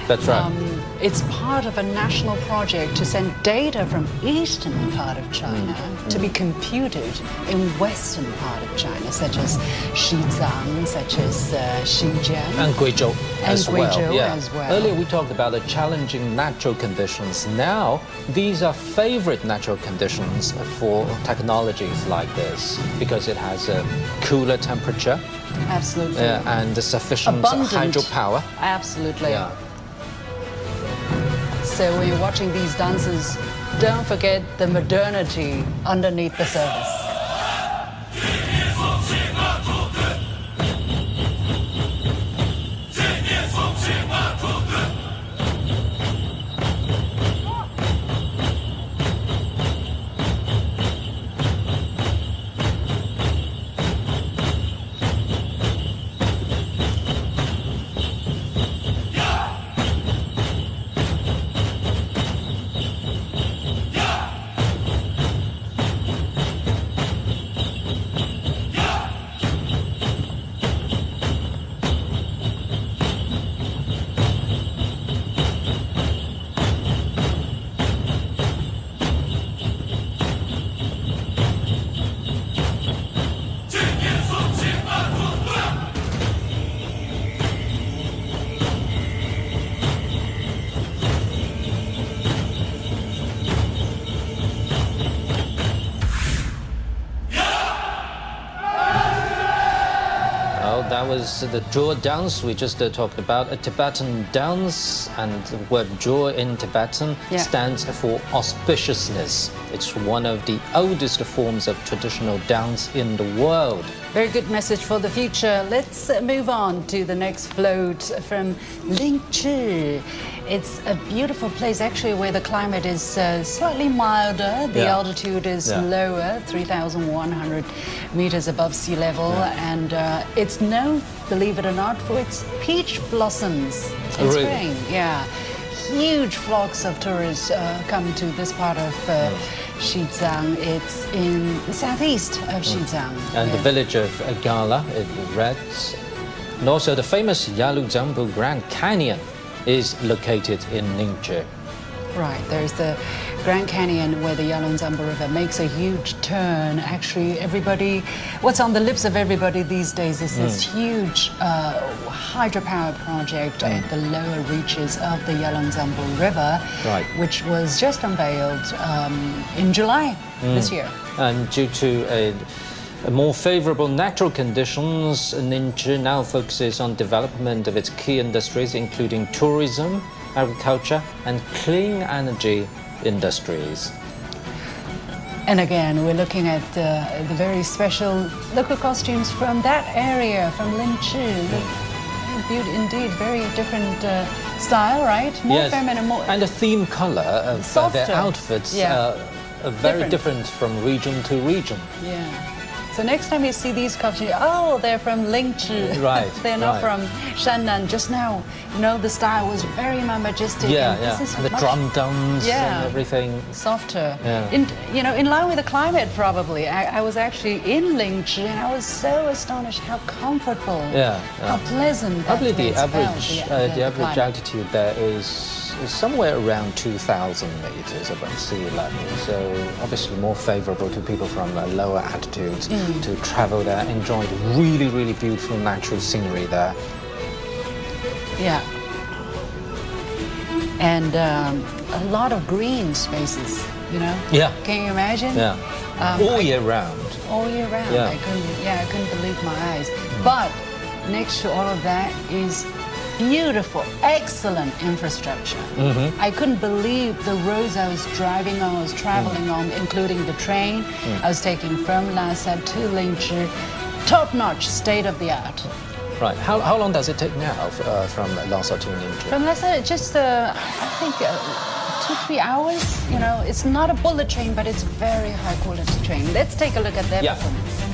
that's right. It's part of a national project to send data from eastern part of China to be computed in western part of China, such as Xizang, such as Xinjiang. And Guizhou as well. As well. Earlier we talked about the challenging natural conditions. Now, these are favorite natural conditions for technologies like this, because it has a cooler temperature. Absolutely. And sufficient hydropower. Absolutely. Yeah. So when you're watching these dances, don't forget the modernity underneath the surface. Well, that was the Zhuo dance we just talked about, a Tibetan dance, and the word Zhuo in Tibetan stands for auspiciousness. It's one of the oldest forms of traditional dance in the world. Very good message for the future. Let's move on to the next float from Lingzhi. It's a beautiful place, actually, where the climate is slightly milder. The altitude is lower, 3,100 meters above sea level. And it's known, believe it or not, for its peach blossoms in spring. Yeah. Huge flocks of tourists come to this part of Xizang. It's in the southeast of Xizang. And the village of Gala, it reads. And also the famous Yaluzambu Grand Canyon is located in Ningzhi. Right, there's the Grand Canyon where the Yaluzambu River makes a huge turn. Actually, what's on the lips of everybody these days is this huge hydropower project at the lower reaches of the Yaluzambu River, which was just unveiled in July this year. And due to more favorable natural conditions, Ningzhi now focuses on development of its key industries, including tourism, agriculture, and clean energy industries. And again, we're looking at the very special local costumes from that area, from Lingzhi. Indeed, very different style, right? More feminine, more... And the theme color of their outfits are very different from region to region. Yeah. So next time you see these costumes, they're from Lingzhi. Right. They're not from Shannan. Just now, the style was very majestic. And the drum guns and everything. Softer. Yeah. In line with the climate, probably. I was actually in Lingzhi, and I was so astonished how comfortable, how pleasant. I believe the average altitude there is somewhere around 2,000 meters above sea level. So obviously more favorable to people from lower altitudes to travel there, enjoy the really, really beautiful natural scenery there. Yeah. And a lot of green spaces, Yeah. Can you imagine? Yeah. All year round. All year round. Yeah. I couldn't believe my eyes. But next to all of that is beautiful, excellent infrastructure. I couldn't believe the roads I was driving on, I was traveling on, including the train I was taking from Lhasa to Lingzhi. Top-notch, state-of-the-art. Right. How long does it take now from Lhasa to Ningzhi? From Lhasa, just I think 2-3 hours. It's not a bullet train, but it's very high-quality train. Let's take a look at their performance.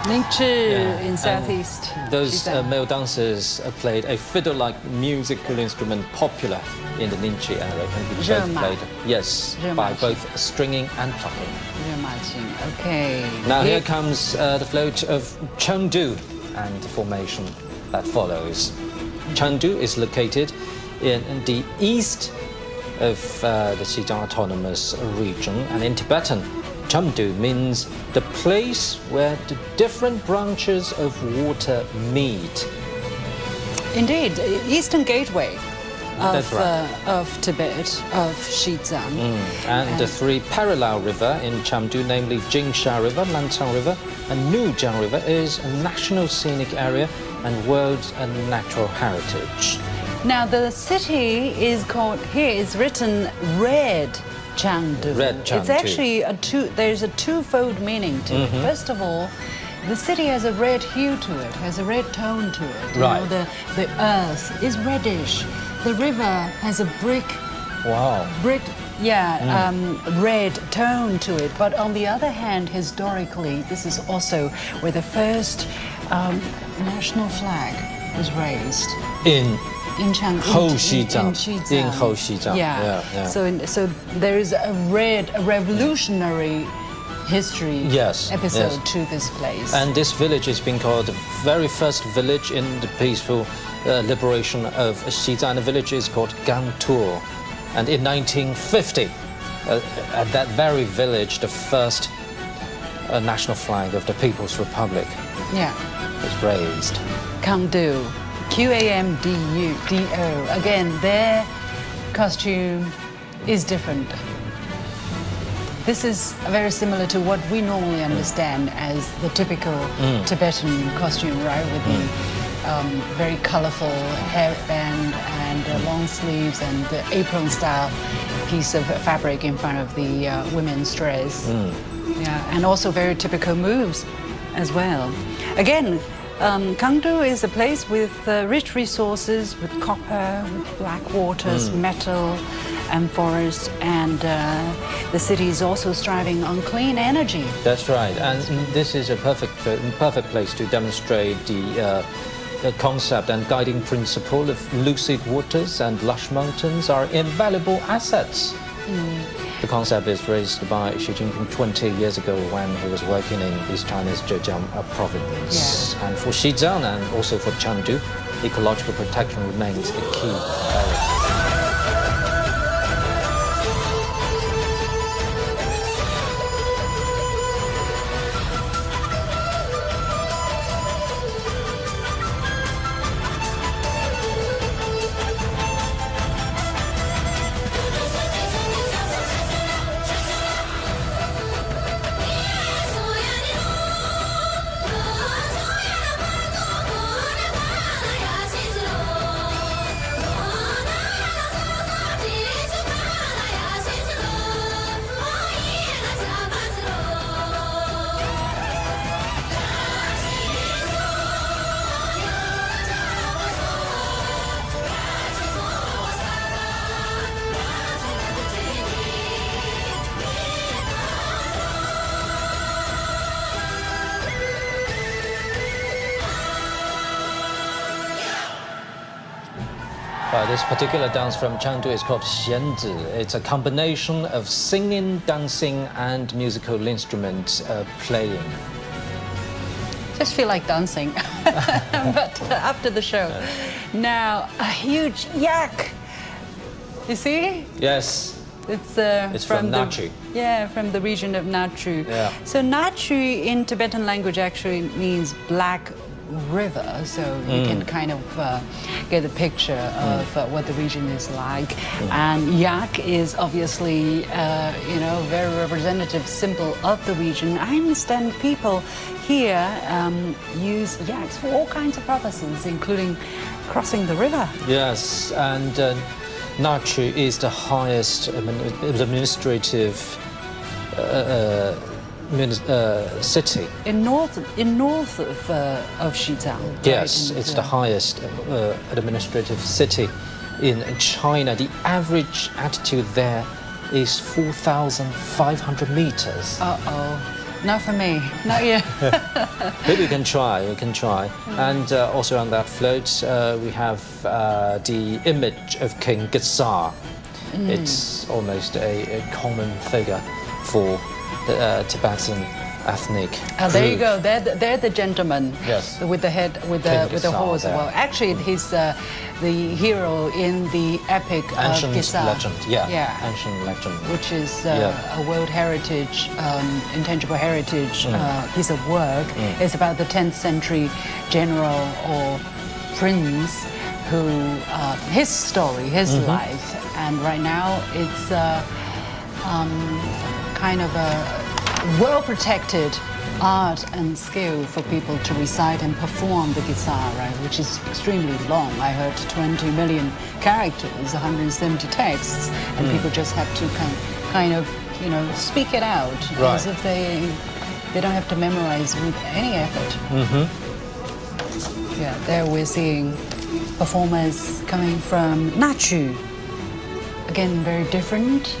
Ningzhi in southeast. Those male dancers played a fiddle-like musical instrument popular in the Ningzhi area. Can be both played, by both stringing and plucking. Okay. Now here comes the float of Chengdu and the formation that follows. Chengdu is located in the east of the Xizang Autonomous Region, and in Tibetan, Chengdu means the place where the different branches of water meet. Indeed, eastern gateway of Tibet, of Xizang. And the three parallel river in Chengdu, namely Jingsha River, Lantang River, and Nujiang River, is a national scenic area and World Natural Heritage. Now the city is called, here is written Red Chengdu. Red Chengdu. It's actually there's a twofold meaning to it. First of all, the city has a red hue to it, has a red tone to it. You know, the earth is reddish. The river has a brick red tone to it. But on the other hand, historically, this is also where the first national flag was raised. In Xizang. In Xizang. Yeah. So there is a revolutionary history episode to this place. And this village has been called the very first village in the peaceful liberation of Xizang. The village is called Gantuo. And in 1950, at that very village, the first national flag of the People's Republic was raised. Kamdu, Qamdudo. Again, their costume is different. This is very similar to what we normally understand as the typical Tibetan costume, right? With the very colorful hairband and long sleeves and the apron-style piece of fabric in front of the women's dress. And also very typical moves as well. Again, Kangdo is a place with rich resources, with copper, with black waters, metal, and forest, and the city is also striving on clean energy. That's right, and this is a perfect place to demonstrate the concept and guiding principle of lucid waters and lush mountains are invaluable assets. The concept is raised by Xi Jinping 20 years ago when he was working in East China's Zhejiang province. And for Xizang and also for Chengdu, ecological protection remains a key priority. This particular dance from Chengdu is called Xianzi. It's a combination of singing, dancing, and musical instruments playing. Just feel like dancing, but after the show. Now, a huge yak. You see? Yes. It's from Nachu. From the region of Nachu. Yeah. So Nachu in Tibetan language actually means black river, so you can kind of get a picture of what the region is like. And yak is obviously, very representative symbol of the region. I understand people here use yaks for all kinds of purposes, including crossing the river. Yes, and Nachu is the highest administrative city in north of Xizang. Yes, it's the highest administrative city in China. The average altitude there is 4,500 meters. Not for me, not yet. Maybe we can try. And also on that float, we have the image of King Xizang. It's almost a common figure for the Tibetan ethnic group. There you go. They're the gentleman. Yes. With the head, with the horse. There. Well, actually, he's the hero in the epic ancient of Xizang. legend. Ancient legend. Which is a World Heritage, intangible heritage piece of work. It's about the 10th century general or prince who his story, his life, and right now it's kind of a well-protected art and skill for people to recite and perform the Xizang, right, which is extremely long. I heard 20 million characters, 170 texts, and people just have to kind of speak it out as if they don't have to memorize with any effort. Yeah, there we're seeing performers coming from Nachu. Again, very different.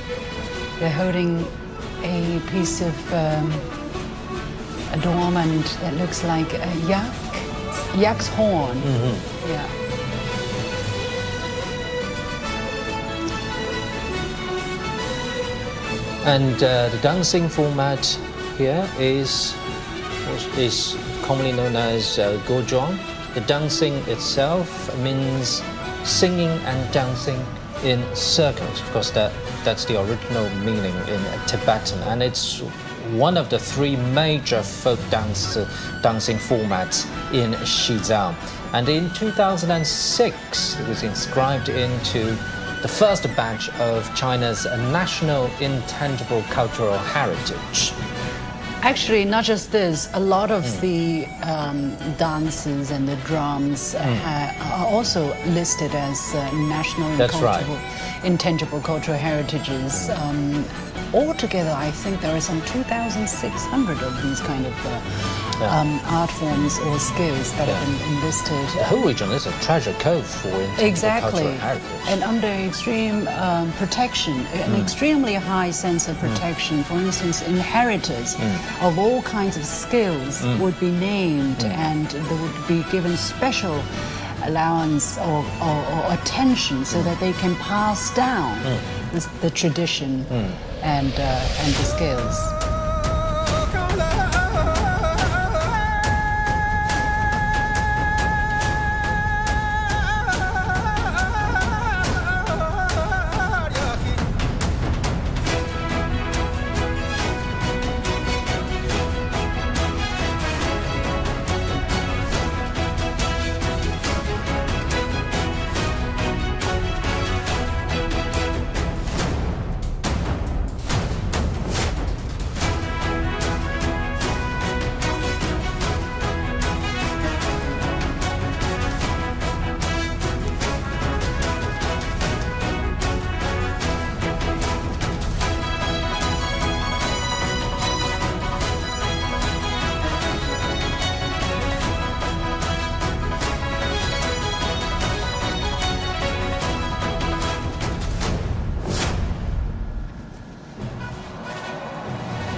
They're holding a piece of adornment that looks like a yak's horn. Yeah. And the dancing format here is commonly known as gozhuang. The dancing itself means singing and dancing in circles. Of course, that's the original meaning in Tibetan, and it's one of the three major folk dancing formats in Xizang. And in 2006, it was inscribed into the first batch of China's national intangible cultural heritage. Actually, not just this, a lot of the dances and the drums are also listed as national and intangible cultural heritages. Altogether, I think there are some 2,600 of these kind of art forms or skills that have been enlisted. The whole region is a treasure cove for intangible cultural heritage. And under extreme protection, an extremely high sense of protection. For instance, inheritors of all kinds of skills would be named, and they would be given special allowance or attention so that they can pass down the tradition and the skills.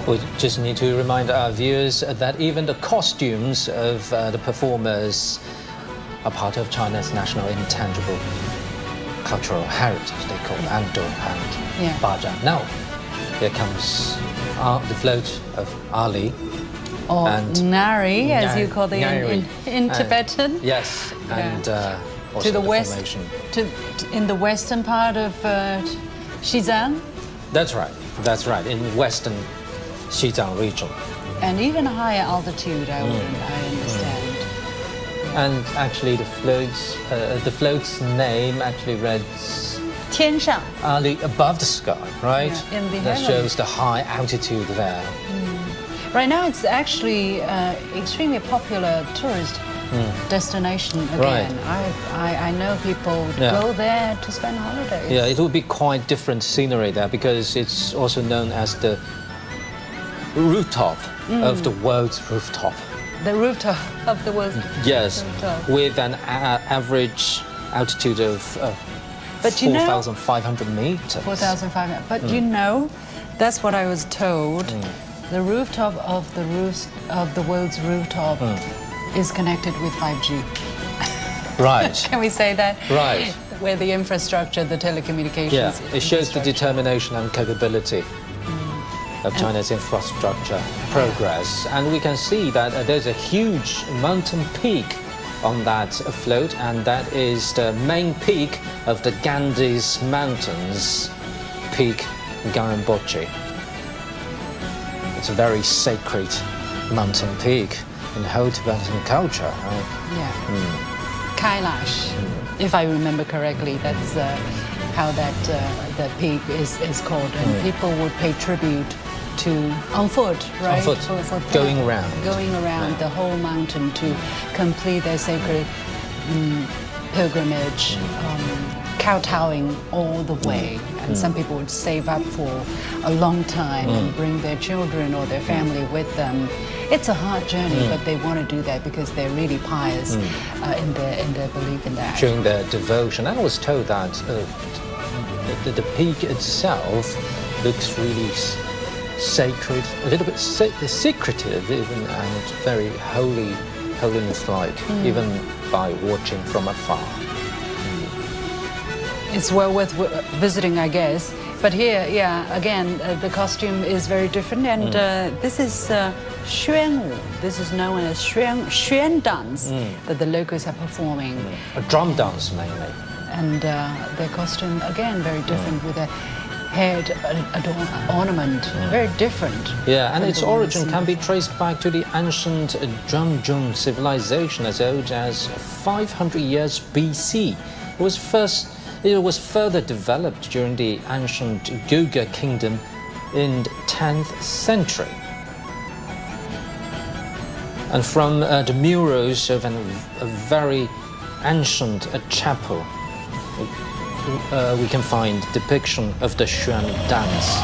We just need to remind our viewers that even the costumes of the performers are part of China's national intangible cultural heritage. They call Ando and Baja. Now, here comes the float of Ali. Or Nari, as you call it in Tibetan. Yes, and also to the west, formation. In the western part of Xizang. That's right, in western Xizang region. And even higher altitude, I understand. And actually, the float's name actually reads 天上 Ali, above the sky, right? Yeah, in the that heavens. shows the high altitude there. Right now, it's actually extremely popular tourist destination again. Right. I know people go there to spend holidays. Yeah, it would be quite different scenery there because it's also known as the rooftop of the world's rooftop. The rooftop of the world's rooftop. With an average altitude of 4,500 meters. 4,500. But you know, that's what I was told. The rooftop of the world's rooftop is connected with 5G. Right. Can we say that? Right. Where the infrastructure, the telecommunications. Yeah, it shows the determination and capability of China's infrastructure progress. And we can see that there's a huge mountain peak on that float, and that is the main peak of the Ganges Mountains, Peak Garambochi. It's a very sacred mountain peak in whole Tibetan culture, right? Yeah. Kailash, if I remember correctly, that's how the peak is called, and people would pay tribute to on foot, right? On foot, going around the whole mountain to complete their sacred pilgrimage, kowtowing all the way. And some people would save up for a long time and bring their children or their family with them. It's a hard journey, but they want to do that because they're really pious in their belief in that. Showing their devotion. I was told that the peak itself looks really sacred, a little bit secretive even, and very holiness-like, even by watching from afar. It's well worth visiting, I guess. But here, yeah, again, the costume is very different, and this is xuanwu. This is known as xuan dance that the locals are performing. A drum dance mainly. And their costume, again, very different with a head ornament, very different. Yeah, and its origin can be traced back to the ancient Zhangzhou civilization as old as 500 years BC. It was further developed during the ancient Guga kingdom in the 10th century. And from the murals of a very ancient chapel, we can find depiction of the xuan dance.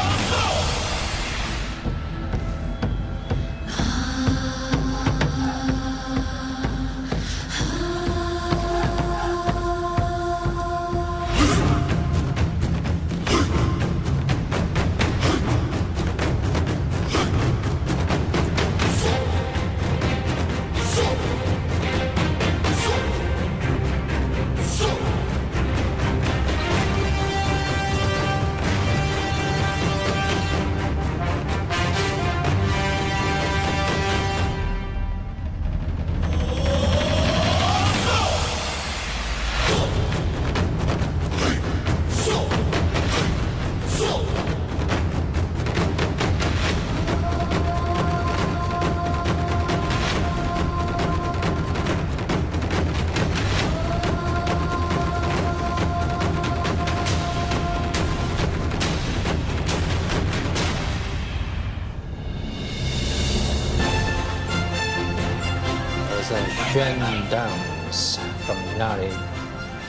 Xuan dance from Nari.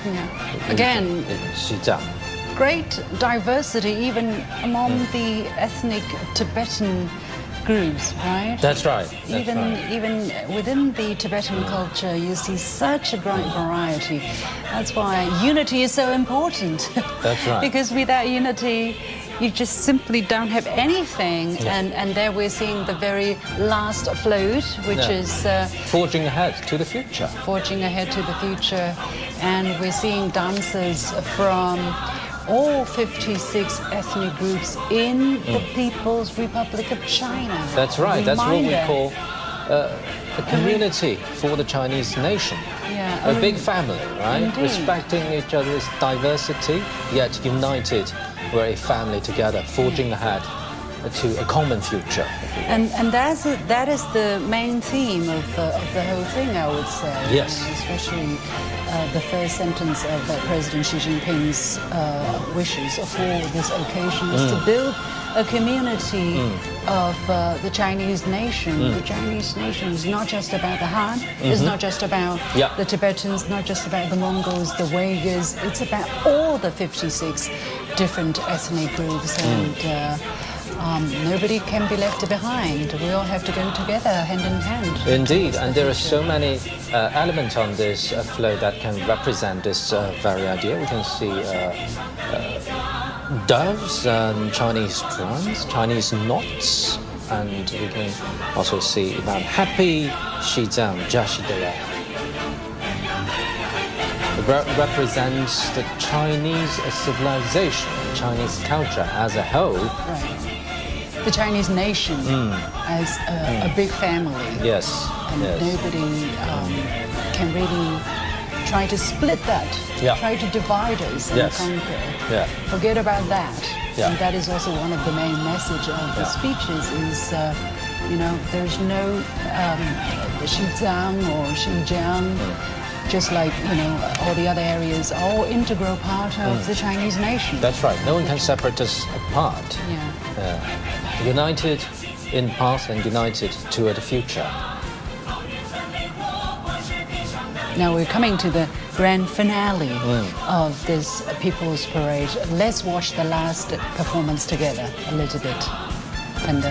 Yeah. Again, in Xizang. Great diversity even among the ethnic Tibetan groups, right? That's right. Even within the Tibetan culture, you see such a great variety. That's why unity is so important. That's right. Because without unity, you just simply don't have anything. Yeah. And there we're seeing the very last float, which is forging ahead to the future. Forging ahead to the future, and we're seeing dancers from all 56 ethnic groups in the People's Republic of China. That's right. That's what we call a community for the Chinese nation. Yeah, a big family, right? Indeed. Respecting each other's diversity, yet united. We're a family together, forging ahead to a common future. And that is the main theme of the whole thing, I would say. Yes. Especially the first sentence of President Xi Jinping's wishes for this occasion is to build a community of the Chinese nation. The Chinese nation is not just about the Han, it's not just about the Tibetans, not just about the Mongols, the Uyghurs, it's about all the 56 different ethnic groups, and nobody can be left behind. We all have to go together, hand in hand. Indeed, and there are so many elements on this flow that can represent this very idea. We can see doves and Chinese drums, Chinese knots, and we can also see about happy Xizang, Jiaxidela. It represents the Chinese civilization, Chinese culture as a whole. Right. The Chinese nation as a big family. Yes. And nobody can really try to split that, try to divide us and conquer. Yeah. Forget about that. Yeah. And that is also one of the main messages of the speeches is, there's no Xizang or Xinjiang. Just like, all the other areas, all integral part of the Chinese nation. That's right. No one can separate us apart. Yeah. United in past and united toward the future. Now we're coming to the grand finale of this People's Parade. Let's watch the last performance together a little bit. And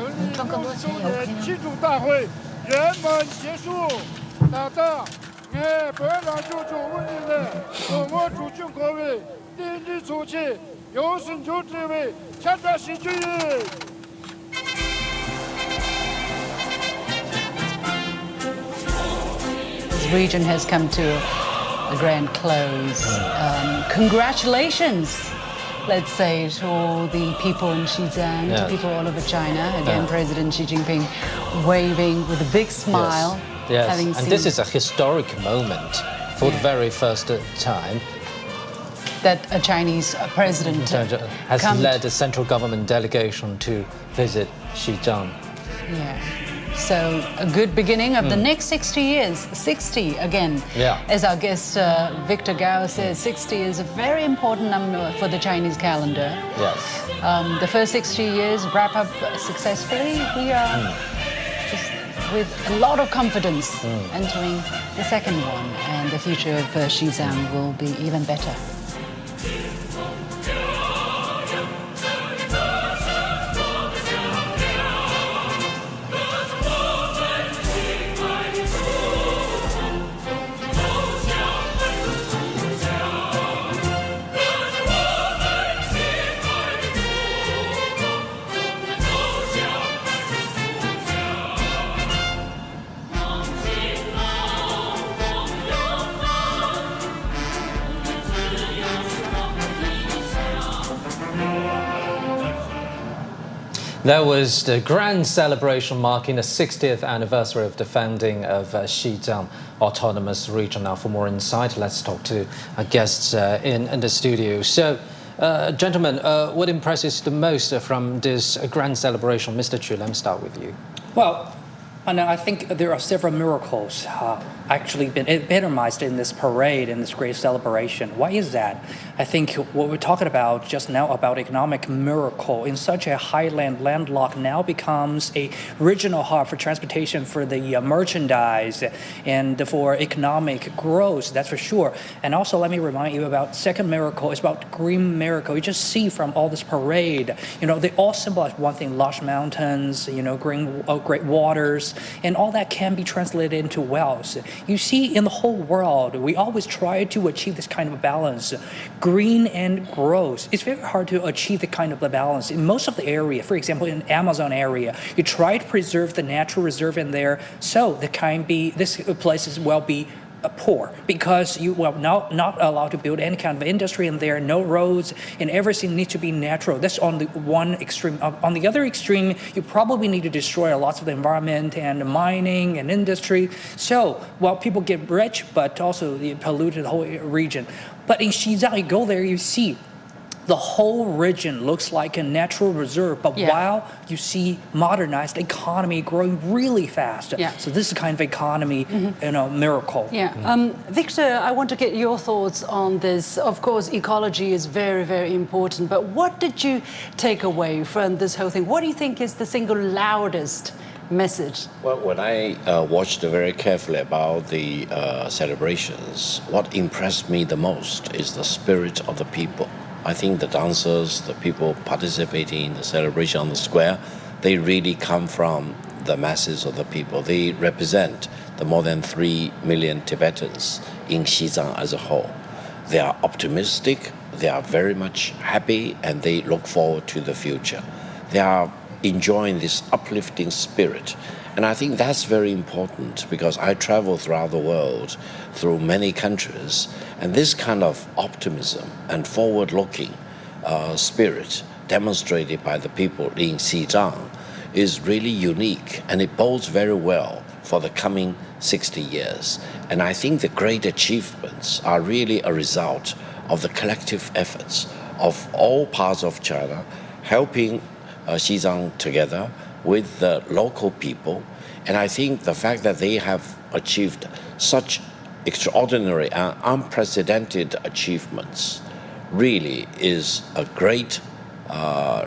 中年庆祝大会圆满结束。那当我本来就做问题的，我主权各位定力出去，有神就这位强大喜剧。This region has come to a grand close. Congratulations, let's say, to all the people in Xizang, to people all over China. Again, President Xi Jinping waving with a big smile. Yes, and this is a historic moment for the very first time that a Chinese president has led a central government delegation to visit Xizang. Yeah. So a good beginning of the next 60 years. 60 again. Yeah. As our guest Victor Gao says, 60 is a very important number for the Chinese calendar. Yes. The first 60 years wrap up successfully. We are just with a lot of confidence entering the second one, and the future of Xizang will be even better. That was the grand celebration marking the 60th anniversary of the founding of Xizang Autonomous Region. Now, for more insight, let's talk to our guests in the studio. So, gentlemen, what impresses the most from this grand celebration? Mr. Chu, let me start with you. Well, and I think there are several miracles actually been epitomized in this parade, in this great celebration. Why is that? I think what we're talking about just now about economic miracle in such a highland landlocked now becomes a regional hub for transportation for the merchandise and for economic growth, that's for sure. And also let me remind you about second miracle, it's about green miracle. You just see from all this parade, they all symbolize one thing, lush mountains, green, great waters, and all that can be translated into wealth. You see, in the whole world, we always try to achieve this kind of balance, green and growth. It's very hard to achieve the kind of balance. In most of the area, for example, in Amazon area, you try to preserve the natural reserve in there, so this place will be poor because you will not allowed to build any kind of industry in there, no roads, and everything needs to be natural. That's on the one extreme. On the other extreme, you probably need to destroy lots of the environment and mining and industry. So while people get rich, but also they polluted the whole region. But in Xizang, you go there, you see the whole region looks like a natural reserve, but while you see modernized economy growing really fast. So this is kind of economy, miracle. Victor, I want to get your thoughts on this. Of course, ecology is very, very important, but what did you take away from this whole thing? What do you think is the single loudest message? Well, when I watched very carefully about the celebrations, what impressed me the most is the spirit of the people. I think the dancers, the people participating in the celebration on the square, they really come from the masses of the people. They represent the more than 3 million Tibetans in Xizang as a whole. They are optimistic, they are very much happy, and they look forward to the future. They are enjoying this uplifting spirit. And I think that's very important because I travel throughout the world, through many countries, and this kind of optimism and forward-looking spirit demonstrated by the people in Xizang is really unique, and it bodes very well for the coming 60 years. And I think the great achievements are really a result of the collective efforts of all parts of China, helping Xizang together with the local people. And I think the fact that they have achieved such extraordinary and unprecedented achievements really is a great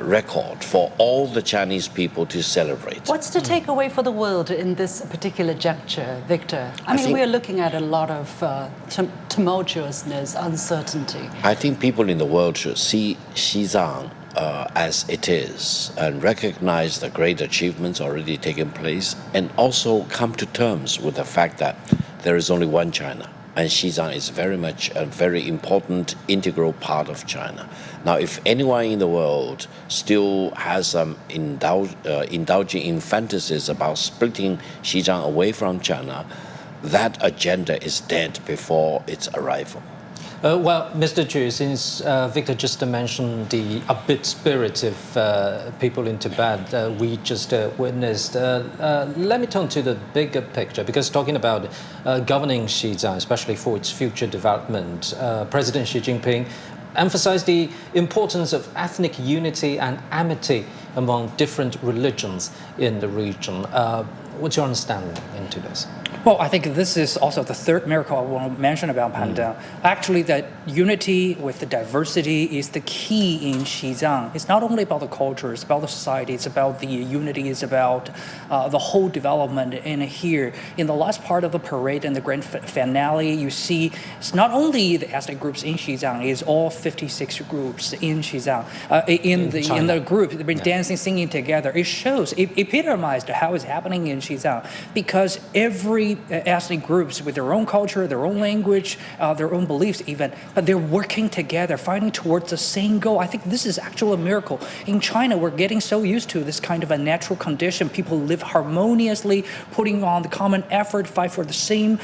record for all the Chinese people to celebrate. What's the takeaway for the world in this particular juncture, Victor? I mean, we're looking at a lot of tumultuousness, uncertainty. I think people in the world should see Xizang as it is and recognize the great achievements already taking place, and also come to terms with the fact that there is only one China, and Xizang is very much a very important integral part of China. Now, if anyone in the world still has some indulging in fantasies about splitting Xizang away from China, that agenda is dead before its arrival. Well, Mr. Chu, since Victor just mentioned the upbeat spirit of people in Tibet we just witnessed, let me turn to the bigger picture, because talking about governing Xizang, especially for its future development, President Xi Jinping emphasized the importance of ethnic unity and amity among different religions in the region. What's your understanding into this? Well, I think this is also the third miracle I want to mention about Pandang. Actually, that unity with the diversity is the key in Xizang. It's not only about the culture, it's about the society, it's about the unity, it's about the whole development. And here, in the last part of the parade and the grand finale, you see it's not only the ethnic groups in Xizang, it's all 56 groups in Xizang. In the group, they've been dancing, singing together. It shows, it epitomized how it's happening in Xizang, because every ethnic groups with their own culture, their own language, their own beliefs even, but they're working together, fighting towards the same goal. I think this is actually a miracle. In China, we're getting so used to this kind of a natural condition. People live harmoniously, putting on the common effort, fight for the same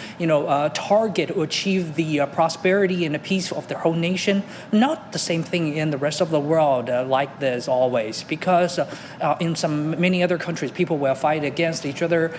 target to achieve the prosperity and the peace of their whole nation. Not the same thing in the rest of the world like this always, because in many other countries, people will fight against each other,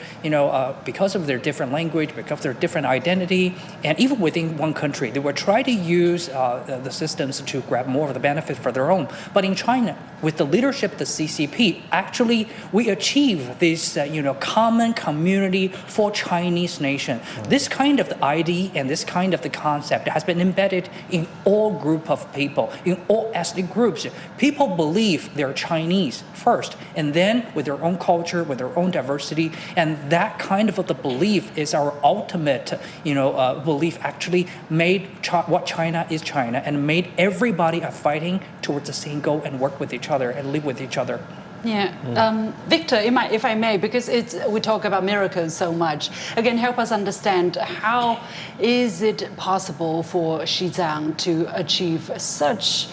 because of their different language, because of their different identity, and even within one country, they will try to use the systems to grab more of the benefit for their own. But in China, with the leadership of the CCP, actually we achieve this common community for Chinese nation. This kind of the idea and this kind of the concept has been embedded in all group of people, in all ethnic groups. People believe they're Chinese first, and then with their own culture, with their own diversity, and that kind of the belief is our ultimate, belief. Actually made what China is China, and made everybody fighting towards the same goal and work with each other and live with each other. Yeah, Victor, if I may, because we talk about miracles so much. Again, help us understand, how is it possible for Xizang to achieve such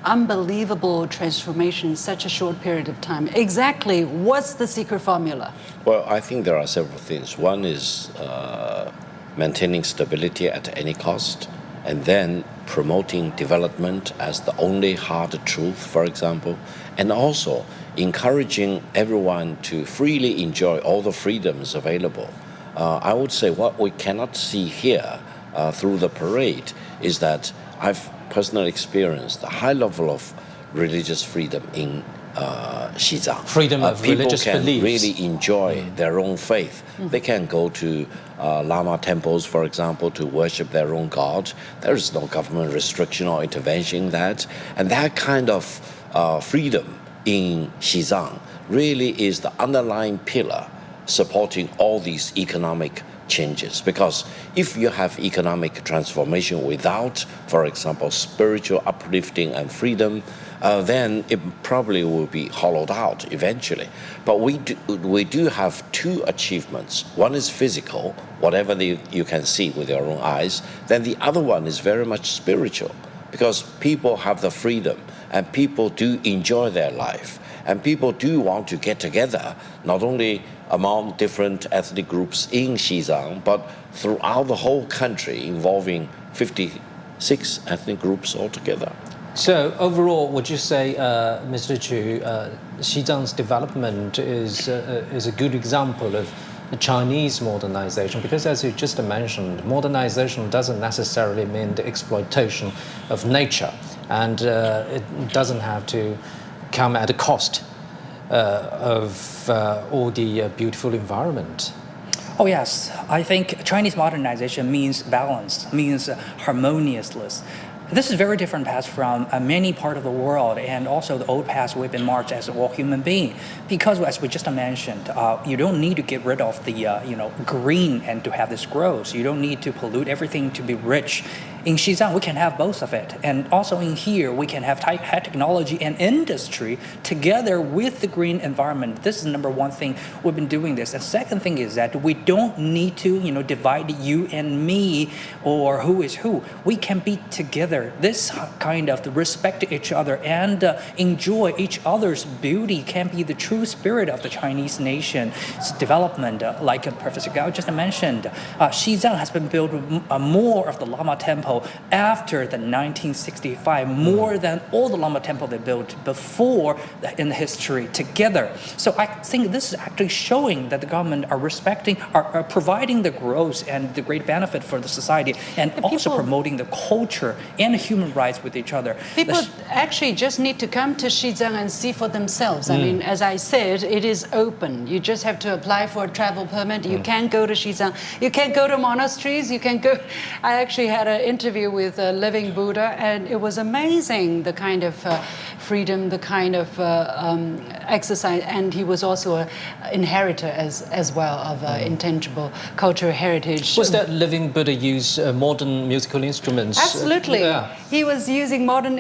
unbelievable transformation in such a short period of time? Exactly, what's the secret formula? Well, I think there are several things. One is maintaining stability at any cost, and then promoting development as the only hard truth, for example, and also encouraging everyone to freely enjoy all the freedoms available. I would say what we cannot see here through the parade is that I've personally experienced the high level of religious freedom in Xizang. Freedom of religious beliefs. People can really enjoy their own faith. They can go to Lama temples, for example, to worship their own god. There is no government restriction or intervention in that. And that kind of freedom in Xizang really is the underlying pillar supporting all these economic changes. Because if you have economic transformation without, for example, spiritual uplifting and freedom, then it probably will be hollowed out eventually. But we do have two achievements. One is physical, whatever you can see with your own eyes. Then the other one is very much spiritual, because people have the freedom and people do enjoy their life. And people do want to get together, not only among different ethnic groups in Xizang, but throughout the whole country, involving 56 ethnic groups altogether. So overall, would you say, Mr. Chu, Xizang's development is a good example of the Chinese modernization? Because as you just mentioned, modernization doesn't necessarily mean the exploitation of nature, and it doesn't have to come at a cost of all the beautiful environment. Oh yes, I think Chinese modernization means balance, means harmoniousness. This is very different past from many part of the world, and also the old past we've been marked as all human being. Because as we just mentioned, you don't need to get rid of the green and to have this growth. You don't need to pollute everything to be rich. In Xizang, we can have both of it. And also in here, we can have high technology and industry together with the green environment. This is number one thing we've been doing this. The second thing is that we don't need to, divide you and me or who is who. We can be together. This kind of respect each other and enjoy each other's beauty can be the true spirit of the Chinese nation's development. Like Professor Gao just mentioned, Xizang has been built more of the Lama Temple after the 1965, more than all the Lama Temple they built before in the history together. So I think this is actually showing that the government are respecting, are providing the growth and the great benefit for the society, and also promoting the culture and human rights with each other. People actually just need to come to Xizang and see for themselves. I mean, as I said, it is open. You just have to apply for a travel permit. You can go to Xizang. You can go to monasteries. You can go. I actually had an interview with a living Buddha, and it was amazing, the kind of freedom, the kind of exercise, and he was also an inheritor as well of intangible cultural heritage. Was that living Buddha use modern musical instruments? Absolutely. He was using modern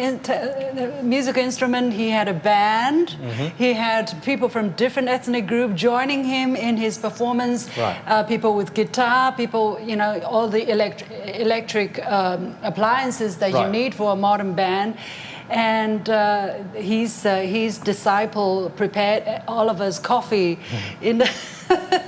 musical instrument. He had a band. He had people from different ethnic groups joining him in his performance. People with guitar, people, all the electric appliances that you need for a modern band. And his disciple prepared all of us coffee in the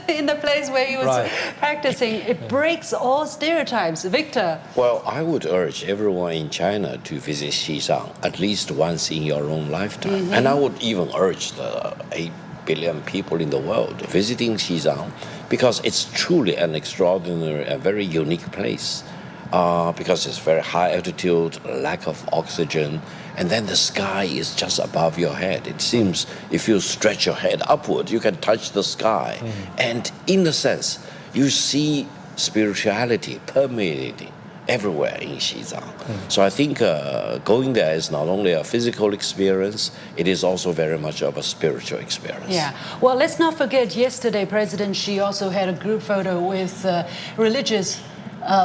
in the place where he was practicing. It breaks all stereotypes. Victor? Well, I would urge everyone in China to visit Xizang at least once in your own lifetime. And I would even urge the 8 billion people in the world visiting Xizang, because it's truly an extraordinary, a very unique place. Because it's very high altitude, lack of oxygen, and then the sky is just above your head. It seems if you stretch your head upward, you can touch the sky. And in a sense, you see spirituality permeating everywhere in Xizang. So I think going there is not only a physical experience, it is also very much of a spiritual experience. Yeah. Well, let's not forget, yesterday President Xi also had a group photo with religious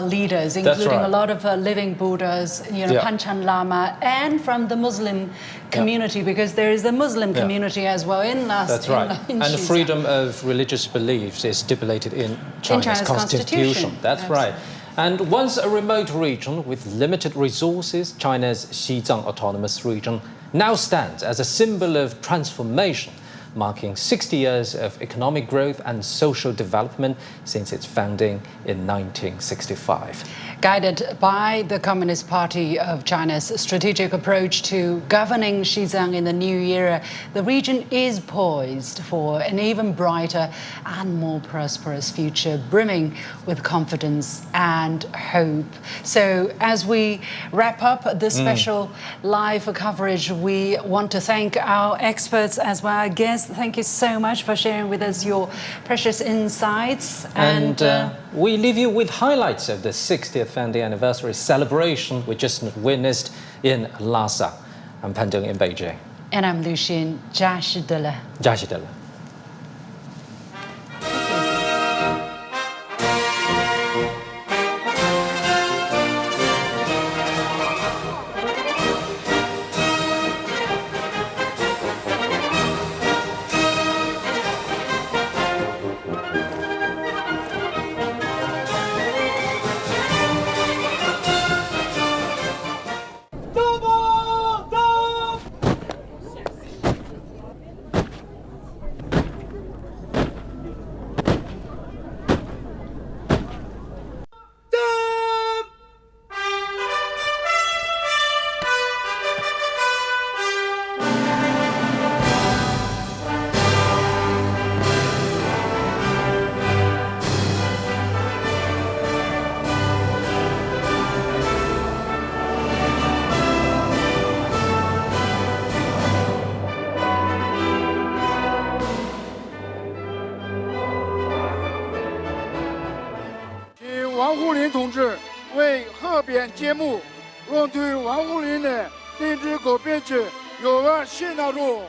leaders, including a lot of living Buddhas, Panchen Lama, and from the Muslim community, because there is a Muslim community as well in Lhasa. That's right. And the freedom of religious beliefs is stipulated in China's constitution. That's right. And once a remote region with limited resources, China's Xizang Autonomous Region now stands as a symbol of transformation, marking 60 years of economic growth and social development since its founding in 1965. Guided by the Communist Party of China's strategic approach to governing Xizang in the new era, the region is poised for an even brighter and more prosperous future, brimming with confidence and hope. So as we wrap up this special live coverage, we want to thank our experts as well, our guests. Thank you so much for sharing with us your precious insights. And we leave you with highlights of the 60th founding anniversary celebration we just witnessed in Lhasa. I'm Pan Deng in Beijing. And I'm Lu Xin. 扎实的了。扎实的了。王沪宁同志为贺匾揭幕，乱对万物里呢，定制个别界，有万新纳入。